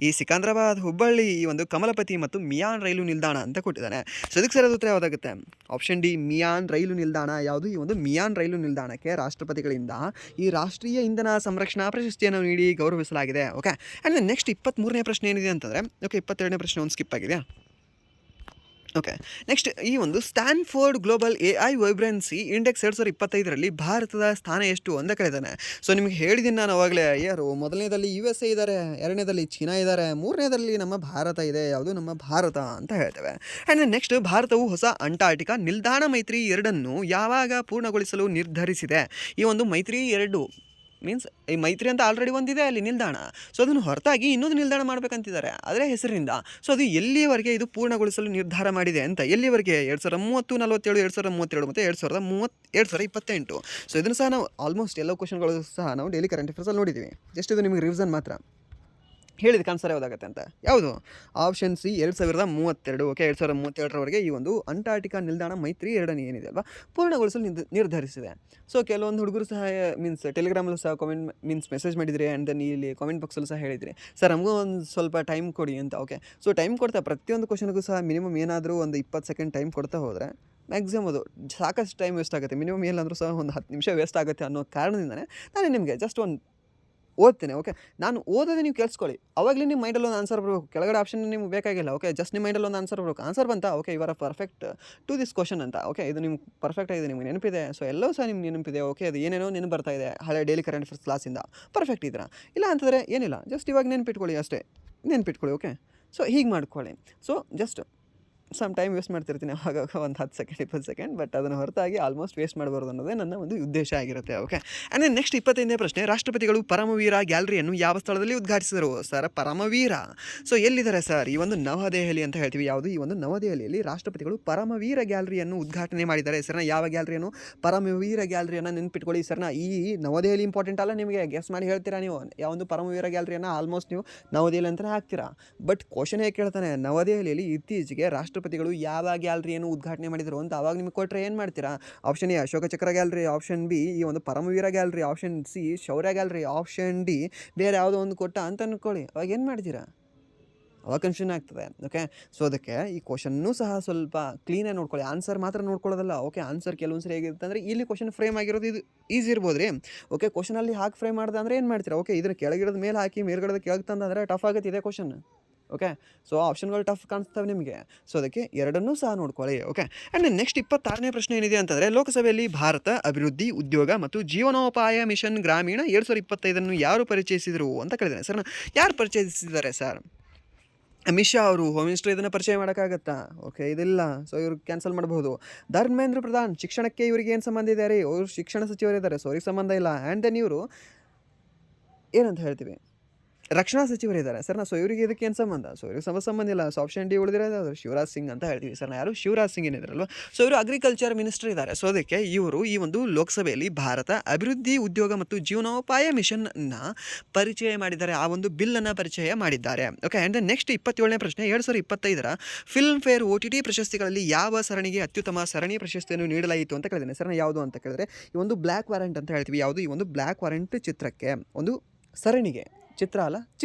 ಈ ಸಿಕಂದ್ರಾಬಾದ್, ಹುಬ್ಬಳ್ಳಿ, ಈ ಒಂದು ಕಮಲಪತಿ ಮತ್ತು ಮಿಯಾನ್ ರೈಲು ನಿಲ್ದಾಣ ಅಂತ ಕೊಟ್ಟಿದ್ದಾನೆ. ಸೊ ಅದಕ್ಕೆ ಸರಿಯಾದ ಉತ್ತರ ಯಾವುದಾಗುತ್ತೆ? ಆಪ್ಷನ್ D ಮಿಯಾನ್ ರೈಲು ನಿಲ್ದಾಣ. ಯಾವುದು? ಈ ಒಂದು ಮಿಯಾನ್ ರೈಲು ನಿಲ್ದಾಣಕ್ಕೆ ರಾಷ್ಟ್ರಪತಿಗಳಿಂದ ಈ ರಾಷ್ಟ್ರೀಯ ಇಂಧನ ಸಂರಕ್ಷಣಾ ಪ್ರಶಸ್ತಿಯನ್ನು ನೀಡಿ ಗೌರವಿಸಲಾಗಿದೆ. ಓಕೆ, ಆ್ಯಂಡ್ ನೆಕ್ಸ್ಟ್ 23ನೇ ಪ್ರಶ್ನೆ ಏನಿದೆ ಅಂತಂದರೆ, ಓಕೆ 22ನೇ ಪ್ರಶ್ನೆ ಒಂದು ಸ್ಕಿಪ್ ಆಗಿದೆ. ಓಕೆ. ನೆಕ್ಸ್ಟ್ ಈ ಒಂದು ಸ್ಟ್ಯಾನ್ಫೋರ್ಡ್ ಗ್ಲೋಬಲ್ AI ವೈಬ್ರೆನ್ಸಿ ಇಂಡೆಕ್ಸ್ 2025ರಲ್ಲಿ ಭಾರತದ ಸ್ಥಾನ ಎಷ್ಟು ಅಂತ ಕೇಳಿದ್ದಾನೆ. ಸೊ ನಿಮಗೆ ಹೇಳಿದ್ದೀನಿ ನಾನು ಅವಾಗಲೇ, ಯಾರು ಮೊದಲನೇದಲ್ಲಿ USA ಇದ್ದಾರೆ, ಎರಡನೇದಲ್ಲಿ ಚೀನಾ ಇದ್ದಾರೆ, ಮೂರನೇದಲ್ಲಿ ನಮ್ಮ ಭಾರತ ಇದೆ. ಯಾವುದು ನಮ್ಮ ಭಾರತ ಅಂತ ಹೇಳ್ತೇವೆ. ಆ್ಯಂಡ್ ನೆಕ್ಸ್ಟ್ ಭಾರತವು ಹೊಸ ಅಂಟಾರ್ಟಿಕಾ ನಿಲ್ದಾಣ ಮೈತ್ರಿ 2 ಯಾವಾಗ ಪೂರ್ಣಗೊಳಿಸಲು ನಿರ್ಧರಿಸಿದೆ? ಈ ಒಂದು ಮೈತ್ರಿ 2 ಮೀನ್ಸ್ ಈ ಮೈತ್ರಿ ಅಂತ ಆಲ್ರೆಡಿ ಒಂದಿದೆ ಅಲ್ಲಿ ನಿಲ್ದಾಣ. ಸೊ ಅದನ್ನು ಹೊರತಾಗಿ ಇನ್ನೊಂದು ನಿಲ್ದಾಣ ಮಾಡಬೇಕಂತಿದ್ದಾರೆ ಅದರ ಹೆಸರಿನಿಂದ. ಸೊ ಅದು ಎಲ್ಲಿಯವರೆಗೆ ಇದು ಪೂರ್ಣಗೊಳಿಸಲು ನಿರ್ಧಾರ ಮಾಡಿದೆ ಅಂತ, ಎಲ್ಲಿವರೆಗೆ 2030, 47, 2032 ಮತ್ತು 2028. ಸೊ ಇದನ್ನು ಸಹ ನಾವು ಆಲ್ಮೋಸ್ಟ್ ಎಲ್ಲ ಕ್ವಶನ್ಗಳು ಸಹ ನಾವು ಡೈಲಿ ಕರೆಂಟ್ ಅಫೇರ್ಸಲ್ಲಿ ನೋಡಿದ್ದೀವಿ. ಜಸ್ಟ್ ಇದು ನಿಮಗೆ ರಿವಿಷನ್ ಮಾತ್ರ. ಹೇಳಿದ ಆನ್ಸರ್ ಯಾವುದಾಗುತ್ತೆ ಅಂತ, ಯಾವುದು? Option C 2032. ಓಕೆ, 2032ರವರೆಗೆ ಈ ಒಂದು ಅಂಟಾರ್ಟಿಕಾ ನಿಲ್ದಾಣ ಮೈತ್ರಿ 2 ಏನಿದೆ ಅಲ್ವಾ ಪೂರ್ಣಗೊಳಿಸಲು ನಿರ್ಧರಿಸಿದೆ. ಸೊ ಕೆಲವೊಂದು ಹುಡುಗರು ಸಹ ಮೀನ್ಸ್ ಟೆಲಿಗ್ರಾಮಲ್ಲೂ ಸಹ ಮೆಸೇಜ್ ಮಾಡಿದ್ರಿ. ಆ್ಯಂಡ್ ದೆನ್ ಇಲ್ಲಿ ಕಾಮೆಂಟ್ ಬಾಕ್ಸಲ್ಲೂ ಸಹ ಹೇಳಿದ್ರಿ, ಸರ್ ನಮಗೂ ಒಂದು ಸ್ವಲ್ಪ ಟೈಮ್ ಕೊಡಿ ಅಂತ. ಓಕೆ, ಸೊ ಟೈಮ್ ಕೊಡ್ತಾ ಪ್ರತಿಯೊಂದು ಕ್ವಶನ್ಗೂ ಸಹ ಮಿನಿಮಮ್ ಏನಾದರೂ ಒಂದು 20 ಸೆಕೆಂಡ್ ಟೈಮ್ ಕೊಡ್ತಾ ಹೋದರೆ ಮ್ಯಾಕ್ಸಿಮಮ್ ಅದು ಸಾಕಷ್ಟು ಟೈಮ್ ವೇಸ್ಟ್ ಆಗುತ್ತೆ. ಮಿನಿಮಮ್ ಏನಾದರೂ ಸಹ ಒಂದು 10 ನಿಮಿಷ ವೇಸ್ಟ್ ಆಗುತ್ತೆ ಅನ್ನೋ ಕಾರಣದಿಂದನೇ ನಾನು ನಿಮಗೆ ಜಸ್ಟ್ ಒಂದು ಓದ್ತೇನೆ. ಓಕೆ, ನಾನು ಓದೋದೇ ನೀವು ಕೇಳಿಸ್ಕೊಳ್ಳಿ. ಅವಾಗಲೇ ನಿಮ್ಮ ಮೈಂಡಲ್ಲಿ ಒಂದು ಆನ್ಸರ್ ಬರಬೇಕು. ಕೆಳಗಡೆ ಆಪ್ಷನ್ ನಿಮ್ಗೆ ಬೇಕಾಗಿಲ್ಲ. ಓಕೆ, ಜಸ್ಟ್ ನಿಮ್ಮ ಮೈಂಡಲ್ಲಿ ಒಂದು ಆನ್ಸರ್ ಬರಬೇಕು. ಆನ್ಸರ್ ಬಂತಾ? ಓಕೆ, ಇವರ ಪರ್ಫೆಕ್ಟ್ ಟು ದಿಸ್ ಕ್ವಶನ್ ಅಂತ. ಓಕೆ, ಇದು ನಿಮ್ಗೆ ಪರ್ಫೆಕ್ಟ್ ಆಗಿದೆ, ನಿಮ್ಗೆ ನೆನಪಿದೆ. ಸೊ ಎಲ್ಲವೂ ಸಹ ನಿಮ್ಗೆ ನೆನಪಿದೆ. ಓಕೆ, ಅದು ಏನೇನೋ ನೆನಪು ಬರ್ತಾ ಇದೆ ಹಳೆ ಡೈಲಿ ಕರೆಂಟ್ ಅಫೇರ್ಸ್ ಕ್ಲಾಸಿಂದ. ಪರ್ಫೆಕ್ಟ್ ಇದ್ದೀರಾ? ಇಲ್ಲ ಅಂತಂದರೆ ಏನಿಲ್ಲ, ಜಸ್ಟ್ ಇವಾಗ ನೆನ್ಪಿಟ್ಕೊಳ್ಳಿ ಅಷ್ಟೇ. ನೆನ್ಪಿಟ್ಕೊಳ್ಳಿ. ಓಕೆ, ಸೊ ಹೀಗೆ ಮಾಡ್ಕೊಳ್ಳಿ. So just some time waste ಮಾಡ್ತಿರ್ತೀನಿ ಆವಾಗ ಒಂದು 10 ಸೆಕೆಂಡ್ 20 ಸೆಕೆಂಡ್, ಬಟ್ ಅದನ್ನು ಹೊರತಾಗಿ ಆಲ್ಮೋಸ್ಟ್ ವೇಸ್ಟ್ ಮಾಡಬಾರ್ದು ಅನ್ನೋದೇ ನನ್ನ ಒಂದು ಉದ್ದೇಶ ಆಗಿರುತ್ತೆ. ಓಕೆ, ಆ್ಯಂಡ್ ದೆನ್ ನೆಕ್ಸ್ಟ್ 25ನೇ ಪ್ರಶ್ನೆ, ರಾಷ್ಟ್ರಪತಿಗಳು ಪರಮವೀರ ಗ್ಯಾಲರಿಯನ್ನು ಯಾವ ಸ್ಥಳದಲ್ಲಿ ಉದ್ಘಾಟಿಸಿದರು? ಸರ್ ಪರಮವೀರ ಸೊ ಎಲ್ಲಿದ್ದಾರೆ ಸರ್? ಈ ಒಂದು ನವದೆಹಲಿ ಅಂತ ಹೇಳ್ತೀವಿ. ಯಾವುದು? ಈ ಒಂದು ನವದೆಹಲಿಯಲ್ಲಿ ರಾಷ್ಟ್ರಪತಿಗಳು ಪರಮವೀರ ಗ್ಯಾಲರಿಯನ್ನು ಉದ್ಘಾಟನೆ ಮಾಡಿದ್ದಾರೆ. ಸರ್ನ ಯಾವ ಗ್ಯಾಲರಿಯನ್ನು? ಪರಮವೀರ ಗ್ಯಾಲರಿಯನ್ನು ನೆನ್ಪಿಟ್ಕೊಳ್ಳಿ. ಸರ್ನ ಈ ನವದೆಹಲಿ ಇಂಪಾರ್ಟೆಂಟ್ ಅಲ್ಲ, ನಿಮಗೆ ಗೆಸ್ ಮಾಡಿ ಹೇಳ್ತೀರಾ ನೀವು ಯಾವೊಂದು ಪರಮವೀರ ಗ್ಯಾಲರಿಯನ್ನು ಆಲ್ಮೋಸ್ಟ್ ನೀವು ನವದೆಹಲಿ ಅಂತಲೇ ಹಾಕ್ತೀರಾ. ಬಟ್ ಕ್ವಶನ್ ಹೇಗೆ ಕೇಳ್ತಾನೆ, ನವದೆಹಲಿಯಲ್ಲಿ ಇತ್ತೀಚೆಗೆ ರಾಷ್ಟ್ರಪತಿಗಳು ಯಾವ ಗ್ಯಾಲರಿಯನ್ನು ಉದ್ಘಾಟನೆ ಮಾಡಿದರು ಅಂತ ಅವಾಗ ನಿಮಗೆ ಕೊಟ್ಟರೆ ಏನು ಮಾಡ್ತೀರಾ? Option A Ashoka Chakra gallery, option B ಈ ಒಂದು ಪರಮವೀರ ಗ್ಯಾಲರಿ, ಆಪ್ಷನ್ ಸಿ ಶೌರ್ಯ ಗ್ಯಾಲರಿ, ಆಪ್ಷನ್ ಡಿ ಬೇರೆ ಯಾವುದೋ ಒಂದು ಕೊಟ್ಟ ಅಂತ ಅಂದ್ಕೊಳ್ಳಿ. ಅವಾಗ ಏನು ಮಾಡ್ತೀರಾ? ಅವಾಗ ಕನ್ಫ್ಯೂಷನ್ ಆಗ್ತದೆ. ಓಕೆ, ಸೊ ಅದಕ್ಕೆ ಈ ಕ್ವಶನ್ನೂ ಸಹ ಸ್ವಲ್ಪ ಕ್ಲೀನಾಗಿ ನೋಡ್ಕೊಳ್ಳಿ. ಆನ್ಸರ್ ಮಾತ್ರ ನೋಡ್ಕೊಳ್ಳೋದಲ್ಲ. ಓಕೆ, ಆನ್ಸರ್ ಕೆಲವೊಂದು ಸರಿ ಹೇಗಿರುತ್ತೆ ಅಂದರೆ ಇಲ್ಲಿ ಕ್ವಶನ್ ಫ್ರೇಮ್ ಆಗಿರೋದು ಇದು ಈಸಿ ಇರ್ಬೋದು ರೀ. ಓಕೆ, ಕ್ವಶನಲ್ಲಿ ಹಾಕಿ ಫ್ರೇಮ್ ಮಾಡಿದೆ ಅಂದರೆ ಏನು ಮಾಡ್ತೀರಾ? ಓಕೆ, ಇದನ್ನು ಕೆಳಗಿಡದ ಮೇಲೆ ಹಾಕಿ ಮೇಲ್ಗಡೆ ಕೆಳಗೆ ತಂದಂದರೆ ಟಫ್ ಆಗುತ್ತೆ ಇದೇ ಕ್ವಶನ್. ಓಕೆ, ಸೊ ಆಪ್ಷನ್ಗಳು ಟಫ್ ಕಾಣಿಸ್ತವೆ ನಿಮಗೆ. ಸೊ ಅದಕ್ಕೆ ಎರಡನ್ನೂ ಸಹ ನೋಡ್ಕೊಳ್ಳಿ. ಓಕೆ, ಆ್ಯಂಡ್ ನೆಕ್ಸ್ಟ್ 26ನೇ ಪ್ರಶ್ನೆ ಏನಿದೆ ಅಂತಂದರೆ, ಲೋಕಸಭೆಯಲ್ಲಿ ಭಾರತ ಅಭಿವೃದ್ಧಿ ಉದ್ಯೋಗ ಮತ್ತು ಜೀವನೋಪಾಯ ಮಿಷನ್ ಗ್ರಾಮೀಣ 2025 ಯಾರು ಪರಿಚಯಿಸಿದರು ಅಂತ ಕೇಳಿದ್ದಾರೆ. ಸರ್ ಯಾರು ಪರಿಚಯಿಸಿದ್ದಾರೆ ಸರ್? ಅಮಿತ್ ಶಾ ಅವರು, ಹೋಮ್ ಮಿನಿಸ್ಟರ್ ಇದನ್ನು ಪರಿಚಯ ಮಾಡೋಕ್ಕಾಗತ್ತಾ? ಓಕೆ, ಇದಿಲ್ಲ. ಸೊ ಇವ್ರು ಕ್ಯಾನ್ಸಲ್ ಮಾಡಬಹುದು. ಧರ್ಮೇಂದ್ರ ಪ್ರಧಾನ್, ಶಿಕ್ಷಣಕ್ಕೆ ಇವರಿಗೆ ಏನು ಸಂಬಂಧ ಇದೆ ರೀ? ಅವರು ಶಿಕ್ಷಣ ಸಚಿವರಿದ್ದಾರೆ, ಸೊ ಅವ್ರಿಗೆ ಸಂಬಂಧ ಇಲ್ಲ. ಆ್ಯಂಡ್ ದೆನ್ ಇವರು ಏನಂತ ಹೇಳ್ತೀವಿ, ರಕ್ಷಣಾ ಸಚಿವರಿದ್ದಾರೆ ಸರ್ನ. ಸೊ ಇವರಿಗೆ ಇದಕ್ಕೆ ಏನು ಸಂಬಂಧ? ಸೊ ಇವ್ರಿಗೆ ಸಂಬಂಧ ಇಲ್ಲ. ಸೊ ಆಪ್ಷನ್ ಡಿ ಉಳಿದಿರೋದು ಶಿವರಾಜ್ ಸಿಂಗ್ ಅಂತ ಹೇಳ್ತೀವಿ ಸರ್ನ. ಯಾರು? ಶಿವರಾಜ್ ಸಿಂಗ್ ಏನಿದ್ರಲ್ವ, ಸೊ ಇವರು ಅಗ್ರಿಕಲ್ಚರ್ ಮಿನಿಸ್ಟರ್ ಇದ್ದಾರೆ. ಸೊ ಅದಕ್ಕೆ ಇವರು ಈ ಒಂದು ಲೋಕಸಭೆಯಲ್ಲಿ ಭಾರತ ಅಭಿವೃದ್ಧಿ ಉದ್ಯೋಗ ಮತ್ತು ಜೀವನೋಪಾಯ ಮಿಷನ್ನ ಪರಿಚಯ ಮಾಡಿದ್ದಾರೆ. ಆ ಒಂದು ಬಿಲ್ಲನ್ನು ಪರಿಚಯ ಮಾಡಿದ್ದಾರೆ. ಓಕೆ, ಆ್ಯಂಡ್ ದೆನ್ ನೆಕ್ಸ್ಟ್ 27ನೇ ಪ್ರಶ್ನೆ, 2025 ಫಿಲ್ಮ್ ಫೇರ್ OTT ಪ್ರಶಸ್ತಿಗಳಲ್ಲಿ ಯಾವ ಸರಣಿಗೆ ಅತ್ಯುತ್ತಮ ಸರಣಿ ಪ್ರಶಸ್ತಿಯನ್ನು ನೀಡಲಾಯಿತು ಅಂತ ಕೇಳಿದ್ದೇನೆ ಸರ್ನ. ಯಾವುದು ಅಂತ ಕೇಳಿದ್ರೆ ಈ ಒಂದು ಬ್ಲ್ಯಾಕ್ ವಾರೆಂಟ್ ಅಂತ ಹೇಳ್ತೀವಿ. ಯಾವುದು? ಈ ಒಂದು ಬ್ಲ್ಯಾಕ್ ವಾರೆಂಟ್ ಚಿತ್ರಕ್ಕೆ, ಒಂದು ಸರಣಿಗೆ, ಚಿತ್ರ ಅಲ್ಲ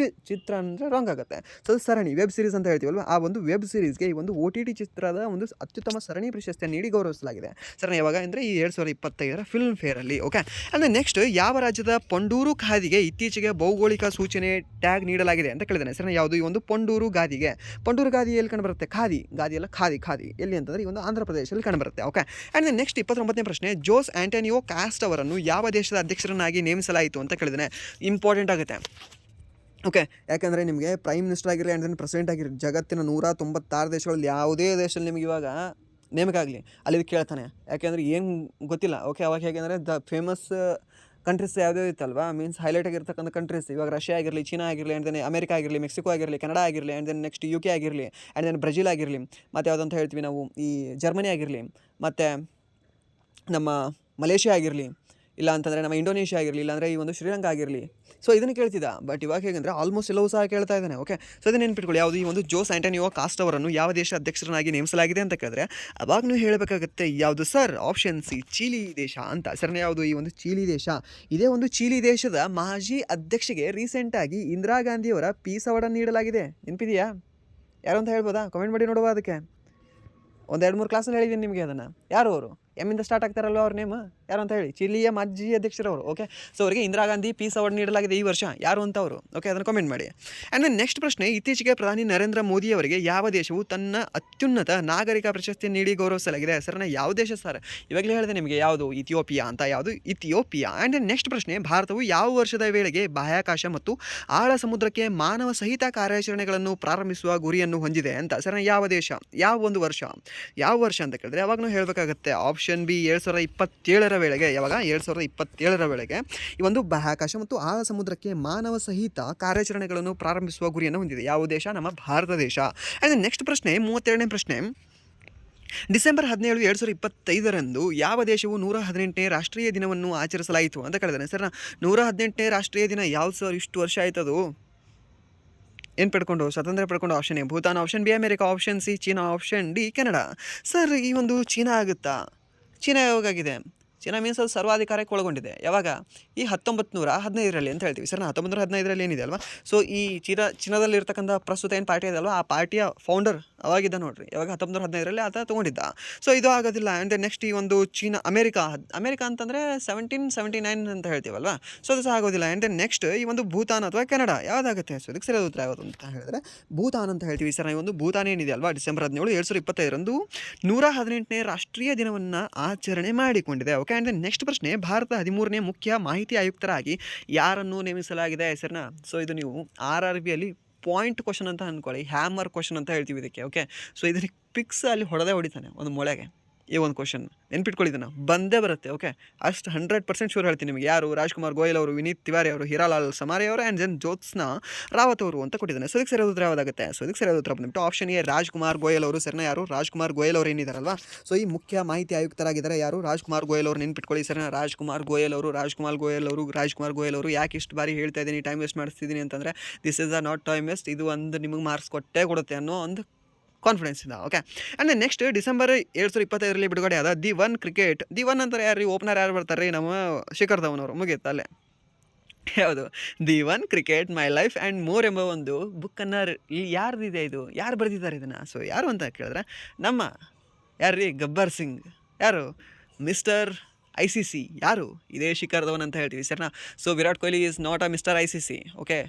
ಚಿತ್ರ ಅಂದರೆ ರಾಂಗ್ ಆಗುತ್ತೆ. ಸೊ ಅದು ಸರಣಿ, ವೆಬ್ ಸೀರೀಸ್ ಅಂತ ಹೇಳ್ತೀವಲ್ವ, ಆ ಒಂದು ವೆಬ್ ಸೀರೀಸ್ಗೆ ಈ ಒಂದು OTT ಚಿತ್ರದ ಒಂದು ಅತ್ಯುತ್ತಮ ಸರಣಿ ಪ್ರಶಸ್ತಿಯನ್ನು ನೀಡಿ ಗೌರವಿಸಲಾಗಿದೆ ಸರ್. ಯಾವಾಗ ಅಂದರೆ ಈ 2025 ಫಿಲ್ಮ್ ಫೇರಲ್ಲಿ. ಓಕೆ, ಅಂದರೆ ನೆಕ್ಸ್ಟ್ ಯಾವ ರಾಜ್ಯದ ಪೊಂಡೂರು ಖಾದಿಗೆ ಇತ್ತೀಚೆಗೆ ಭೌಗೋಳಿಕ ಸೂಚನೆ ಟ್ಯಾಗ್ ನೀಡಲಾಗಿದೆ ಅಂತ ಕೇಳಿದ್ದಾನೆ ಸರ್. ಯಾವುದು? ಈ ಒಂದು ಪೊಂಡೂರು ಗಾದಿಗೆ. ಪೊಂಡೂರು ಗಾದಿ ಎಲ್ಲಿ ಕಂಡುಬರುತ್ತೆ? ಗಾದಿ ಅಲ್ಲ, ಖಾದಿ ಎಲ್ಲಿ ಅಂತಂದರೆ ಈ ಒಂದು ಆಂಧ್ರ ಪ್ರದೇಶದಲ್ಲಿ ಕಂಡುಬರುತ್ತೆ. ಓಕೆ, ಆ್ಯಂಡ್ ನೆಕ್ಸ್ಟ್ 29ನೇ ಪ್ರಶ್ನೆ, ಜೋಸ್ ಆಂಟೋನಿಯೋ ಕಾಸ್ಟ್ ಅವರನ್ನು ಯಾವ ದೇಶದ ಅಧ್ಯಕ್ಷರನ್ನಾಗಿ ನೇಮಿಸಲಾಯಿತು ಅಂತ ಕೇಳಿದ್ದಾನೆ. ಇಂಪಾರ್ಟೆಂಟ್ ಆಗುತ್ತೆ. ಓಕೆ, ಯಾಕಂದರೆ ನಿಮಗೆ ಪ್ರೈಮ್ ಮಿನಿಸ್ಟರ್ ಆಗಿರಲಿ ಆ್ಯಂಡ್ ದೆನ್ ಪ್ರೆಸಿಡೆಂಟ್ ಆಗಿರಲಿ, ಜಗತ್ತಿನ 196 ದೇಶಗಳಲ್ಲಿ ಯಾವುದೇ ದೇಶದಲ್ಲಿ ನಿಮಗೆ ಇವಾಗ ನೇಮಕ ಆಗಲಿ ಅಲ್ಲಿ ಕೇಳ್ತಾನೆ. ಯಾಕೆಂದರೆ ಏನು ಗೊತ್ತಿಲ್ಲ. ಓಕೆ, ಅವಾಗ ಹೇಗೆಂದರೆ ದ ಫೇಮಸ್ ಕಂಟ್ರೀಸ್ ಯಾವುದೇ ಇತ್ತಲ್ವಾ, ಮೀನ್ಸ್ ಹೈಲೈಟ್ ಆಗಿರ್ತಕ್ಕಂಥ ಕಂಟ್ರೀಸ್, ಇವಾಗ ರಷ್ಯಾ ಆಗಿರಲಿ, ಚೀನಾ ಆಗಿರಲಿ, ಆ್ಯಂಡ್ ದೆನ್ ಅಮೆರಿಕ ಆಗಿರಲಿ, ಮೆಕ್ಸಿಕೋ ಆಗಿರಲಿ, ಕೆನಡಾ ಆಗಿರಲಿ, ಆ್ಯಂಡ್ ದೆನ್ ನೆಕ್ಸ್ಟ್ UK ಆಗಿರಲಿ, ಆ್ಯಂಡ್ ದೆನ್ ಬ್ರೆಜಿಲ್ ಆಗಿರಲಿ, ಮತ್ತು ಯಾವುದಂತ ಹೇಳ್ತೀವಿ ನಾವು ಈ ಜರ್ಮನಿ ಆಗಿರಲಿ, ಮತ್ತು ನಮ್ಮ ಮಲೇಷ್ಯಾ ಆಗಿರಲಿ, ಇಲ್ಲ ಅಂತಂದರೆ ನಮ್ಮ ಇಂಡೋನೇಷ್ಯಾ ಆಗಿರಲಿ, ಇಲ್ಲಾಂದರೆ ಈ ಒಂದು ಶ್ರೀಲಂಕಾ ಆಗಿರಲಿ. ಸೊ ಇದನ್ನು ಕೇಳ್ತಿದ್ದ. ಬಟ್ ಇವಾಗ ಹೇಗೆಂದರೆ ಆಲ್ಮೋಸ್ಟ್ ಎಲ್ಲವೂ ಸಹ ಕೇಳ್ತಾ ಇದ್ದಾನೆ. ಓಕೆ, ಸೊ ಇದನ್ನು ನೆನ್ಪಿಟ್ಕೊಳ್ಳಿ. ಯಾವುದು? ಈ ಒಂದು ಜೋಸ್ ಆಂಟೋನಿಯೋ ಕಾಸ್ಟ್ ಅವರನ್ನು ಯಾವ ದೇಶ ಅಧ್ಯಕ್ಷರನ್ನಾಗಿ ನೇಮಿಸಲಾಗಿದೆ ಅಂತ ಕೇಳಿದ್ರೆ ಅವಾಗ ನೀವು ಹೇಳಬೇಕಾಗುತ್ತೆ ಯಾವುದು ಸರ್? ಆಪ್ಷನ್ ಸಿ ಚೀಲಿ ದೇಶ ಅಂತ ಸರ್ನ. ಯಾವುದು? ಈ ಒಂದು ಚೀಲಿ ದೇಶ. ಇದೇ ಒಂದು ಚೀಲಿ ದೇಶದ ಮಾಜಿ ಅಧ್ಯಕ್ಷೆಗೆ ರೀಸೆಂಟಾಗಿ ಇಂದಿರಾ ಗಾಂಧಿಯವರ ಪೀಸ್ ಅವಾರ್ಡನ್ನು ನೀಡಲಾಗಿದೆ. ನೆನಪಿದೆಯಾ? ಯಾರು ಅಂತ ಹೇಳ್ಬೋದಾ? ಕಮೆಂಟ್ ಮಾಡಿ ನೋಡುವ. ಅದಕ್ಕೆ ಒಂದು 2-3 ಕ್ಲಾಸಲ್ಲಿ ಹೇಳಿದ್ದೀನಿ ನಿಮಗೆ ಅದನ್ನು. ಯಾರು ಅವರು? ಎಮ್ಮಿಂದ ಸ್ಟಾರ್ಟ್ ಆಗ್ತಾರಲ್ವ ಅವ್ರ ನೇಮ್ ಯಾರು ಅಂತ ಹೇಳಿ, ಚಿಲಿಯ ಮಾಜಿ ಅಧ್ಯಕ್ಷರವರು. ಓಕೆ, ಸೊ ಅವರಿಗೆ ಇಂದಿರಾ ಗಾಂಧಿ ಪೀಸ್ ಅವಾರ್ಡ್ ನೀಡಲಾಗಿದೆ ಈ ವರ್ಷ. ಯಾರು ಅಂತ ಅವರು? ಓಕೆ, ಅದನ್ನು ಕಮೆಂಟ್ ಮಾಡಿ. ಆ್ಯಂಡ್ ದೆನ್ ನೆಕ್ಸ್ಟ್ ಪ್ರಶ್ನೆ, ಇತ್ತೀಚೆಗೆ ಪ್ರಧಾನಿ ನರೇಂದ್ರ ಮೋದಿ ಅವರಿಗೆ ಯಾವ ದೇಶವು ತನ್ನ ಅತ್ಯುನ್ನತ ನಾಗರಿಕ ಪ್ರಶಸ್ತಿ ನೀಡಿ ಗೌರವಿಸಲಾಗಿದೆ? ಹೆಸರನ್ನ ಯಾವ ದೇಶ ಸರ್? ಇವಾಗಲೇ ಹೇಳಿದೆ ನಿಮಗೆ ಯಾವುದು, ಇಥಿಯೋಪಿಯಾ ಅಂತ. ಯಾವುದು? ಇಥಿಯೋಪಿಯಾ. ಆ್ಯಂಡ್ ದೆನ್ ನೆಕ್ಸ್ಟ್ ಪ್ರಶ್ನೆ, ಭಾರತವು ಯಾವ ವರ್ಷದ ವೇಳೆಗೆ ಬಾಹ್ಯಾಕಾಶ ಮತ್ತು ಆಳ ಸಮುದ್ರಕ್ಕೆ ಮಾನವ ಸಹಿತ ಕಾರ್ಯಾಚರಣೆಗಳನ್ನು ಪ್ರಾರಂಭಿಸುವ ಗುರಿಯನ್ನು ಹೊಂದಿದೆ ಅಂತ? ಸರ್ ಯಾವ ದೇಶ, ಯಾವ ಒಂದು ವರ್ಷ, ಯಾವ ವರ್ಷ ಅಂತ ಕೇಳಿದ್ರೆ ಯಾವಾಗಲೂ ಹೇಳಬೇಕಾಗುತ್ತೆ. ಆಪ್ಷನ್ ಬಿ 2027ರ ವೇಳೆಗೆ. ಯಾವಾಗ? 2027ರ ವೇಳೆಗೆ ಈ ಒಂದು ಬಾಹ್ಯಾಕಾಶ ಮತ್ತು ಆಳ ಸಮುದ್ರಕ್ಕೆ ಮಾನವ ಸಹಿತ ಕಾರ್ಯಾಚರಣೆಗಳನ್ನು ಪ್ರಾರಂಭಿಸುವ ಗುರಿಯನ್ನು ಹೊಂದಿದೆ. ಯಾವ ದೇಶ? ನಮ್ಮ ಭಾರತ ದೇಶ. ಆ್ಯಂಡ್ ನೆಕ್ಸ್ಟ್ ಪ್ರಶ್ನೆ, 32ನೇ ಪ್ರಶ್ನೆ, ಡಿಸೆಂಬರ್ 17, 2025ರಂದು ಯಾವ ದೇಶವು 118ನೇ ರಾಷ್ಟ್ರೀಯ ದಿನವನ್ನು ಆಚರಿಸಲಾಯಿತು ಅಂತ ಕೇಳಿದಾನೆ. ಸರ್ 118ನೇ ರಾಷ್ಟ್ರೀಯ ದಿನ ಯಾವ್ದು ಸರ್? ಇಷ್ಟು ವರ್ಷ ಆಯ್ತದು ಏನು ಪಡ್ಕೊಂಡು, ಸ್ವಾತಂತ್ರ್ಯ ಪಡ್ಕೊಂಡು? Option A Bhutan, option B America, option C China, option D Canada. Sir ಈ ಒಂದು ಚೀನಾ ಆಗುತ್ತಾ? ಚೀನಾ ಯಾವಾಗಿದೆ? ಚೀನಾ ಮೀನ್ಸ್ ಅದು ಸರ್ವಾಧಿಕಾರಕ್ಕೆ ಒಳಗೊಂಡಿದೆ. ಯಾವಾಗ? ಈ 1915ರಲ್ಲಿ ಅಂತ ಹೇಳ್ತೀವಿ ಸರ್. 1915ರಲ್ಲಿ ಏನಿದೆ ಅಲ್ವಾ, ಸೊ ಈ ಚೀನಾದಲ್ಲಿರ್ತಕ್ಕಂಥ ಪ್ರಸ್ತುತ ಏನು ಪಾರ್ಟಿ ಇದೆ ಅಲ್ವಾ, ಆ ಪಾರ್ಟಿಯ ಫೌಂಡರ್ ಅವಾಗಿದ್ದ ನೋಡ್ರಿ. ಯಾವಾಗ? 1915ರಲ್ಲಿ ಆತ ತೊಗೊಂಡಿದ್ದ. ಸೊ ಇದು ಆಗೋದಿಲ್ಲ. ಆ್ಯಂಡ್ ನೆಕ್ಸ್ಟ್ ಈ ಒಂದು ಚೀನಾ, ಅಮೆರಿಕ ಅಂತಂದರೆ 1779 ಅಂತ ಹೇಳ್ತೀವಲ್ವಾ, ಸೊ ಅದು ಸಹ ಆಗೋದಿಲ್ಲ. ಆ್ಯಂಡ್ ದೆನ್ ನೆಕ್ಸ್ಟ್ ಈ ಒಂದು ಭೂತಾನ್ ಅಥವಾ ಕೆನಡಾ ಯಾವುದಾಗುತ್ತೆ? ಸೊ ಇದಕ್ಕೆ ಸರಿಯಾದ ಉತ್ತರ ಯಾವುದು ಅಂತ ಹೇಳಿದ್ರೆ ಭೂತಾನ್ ಅಂತ ಹೇಳ್ತೀವಿ ಸರ್. ಈ ಒಂದು ಭೂತಾನ್ ಏನಿದೆ ಅಲ್ವಾ, ಡಿಸೆಂಬರ್ 17, 2025ರಂದು 118ನೇ ರಾಷ್ಟ್ರೀಯ ದಿನವನ್ನು ಆಚರಣೆ ಮಾಡಿಕೊಂಡಿದೆ. ಓಕೆ, ಆ್ಯಂಡ್ ದೆನ್ ನೆಕ್ಸ್ಟ್ ಪ್ರಶ್ನೆ, ಭಾರತ 13ನೇ ಮುಖ್ಯ ಮಾಹಿತಿ ಆಯುಕ್ತರಾಗಿ ಯಾರನ್ನು ನೇಮಿಸಲಾಗಿದೆ ಹೆಸರನ್ನ? ಸೊ ಇದು ನೀವು RRBಯಲ್ಲಿ ಪಾಯಿಂಟ್ ಕ್ವಶನ್ ಅಂತ ಅಂದ್ಕೊಳ್ಳಿ, ಹ್ಯಾಮರ್ ಕ್ವಶನ್ ಅಂತ ಹೇಳ್ತೀವಿ ಇದಕ್ಕೆ. ಓಕೆ, ಸೊ ಇದಕ್ಕೆ ಪಿಕ್ಸ್ ಅಲ್ಲಿ ಹೊಡೆದೇ ಹೊಡಿತಾನೆ ಒಂದು ಮೊಳೆಗೆ. ಈ ಒಂದು ಕ್ವಶನ್ ನೆನ್ಪಿಟ್ಕೊಳ್ಳಿದ್ದಾನೆ, ಬಂದೇ ಬರುತ್ತೆ. ಓಕೆ, ಅಷ್ಟು 100% ಶೂರ್ ಹೇಳ್ತೀನಿ ನಿಮಗೆ. ಯಾರು? ರಾಜ್ಕುಮಾರ್ ಗೋಯಲ್ ಅವರು, ವಿನೀತ್ ತಿವಾರಿ ಅವರು, ಹೀರಾಲಾಲ್ ಸಮಾರಿ ಅವರು, ಆ್ಯಂಡ್ ದೆನ್ ಜ್ಯೋತ್ಸ್ನಾ ರಾವತ್ ಅವರು ಅಂತ ಕೊಟ್ಟಿದ್ದಾನೆ. ಸೊ ಇದಕ್ಕೆ ಸರಿಯಾದ ಉತ್ತರ ಯಾವುದಾಗುತ್ತೆ? ಸೊ ಇದಕ್ಕೆ ಸರಿಯಾದ ಉತ್ತರ ಬಂದ್ಬಿಟ್ಟು ಆಪ್ಷನ್ ಎ ರಾಜ್ಕುಮಾರ್ ಗೋಯಲ್ ಅವರು. ಸರ್ನ ಯಾರು? ರಾಜ್ಕುಮಾರ್ ಗೋಯಲ್ ಅವರು ಏನಿದಾರಲ್ವಾ, ಸೊ ಈ ಮುಖ್ಯ ಮಾಹಿತಿ ಆಯುಕ್ತರಾಗಿದ್ದಾರೆ. ಯಾರು? ರಾಜ್ಕುಮಾರ್ ಗೋಯಲ್ ಅವರು. ನೆನ್ಪಿಟ್ಕೊಳ್ಳಿ ಸರ್ನ, ರಾಜ್ಕುಮಾರ್ ಗೋಯಲ್ ಅವರು. ಯಾಕೆ ಇಷ್ಟು ಬಾರಿ ಹೇಳ್ತಾ ಇದ್ದೀನಿ, ಟೈಮ್ ವೇಸ್ಟ್ ಮಾಡಿಸ್ತಿದ್ದೀನಿ ಅಂತಂದರೆ, this is a not time waste, ಇದು ಒಂದು ನಿಮಗೆ ಮಾರ್ಕ್ಸ್ ಕೊಟ್ಟೇ ಕೊಡುತ್ತೆ ಅನ್ನೋ ಒಂದು ಕಾನ್ಫಿಡೆನ್ಸ್ ಇಂದ. ಓಕೆ, ಆ್ಯಂಡ್ ನೆಕ್ಸ್ಟ್ ಡಿಸೆಂಬರ್ 2025ರಲ್ಲಿ ಬಿಡುಗಡೆ ಆದ the one cricket. The one ಅಂತಾರೆ ಯಾರು? ಓಪನರ್ ಯಾರು ಬರ್ತಾರೆ ರೀ? ನಮ್ಮ ಶಿಖರ್ ಧವನ್ ಅವರು. ಮುಗಿಯುತ್ತೆ ಅಲ್ಲೇ. ಯಾವುದು? The one cricket my life and more ಎಂಬ ಒಂದು ಬುಕ್ಕನ್ನು ಯಾರ್ದಿದೆ ಇದು? ಯಾರು ಬರೆದಿದ್ದಾರೆ ಇದನ್ನು? ಸೊ ಯಾರು ಅಂತ ಕೇಳಿದ್ರೆ ನಮ್ಮ ಯಾರು ರೀ? ಗಬ್ಬರ್ ಸಿಂಗ್. ಯಾರು? Mister ICC. ಯಾರು? ಇದೇ ಶಿಖರ್ ಧವನ್ ಅಂತ ಹೇಳ್ತೀವಿ ಸರ್ನಾ. So Virat Kohli is not a mister ICC. Okay,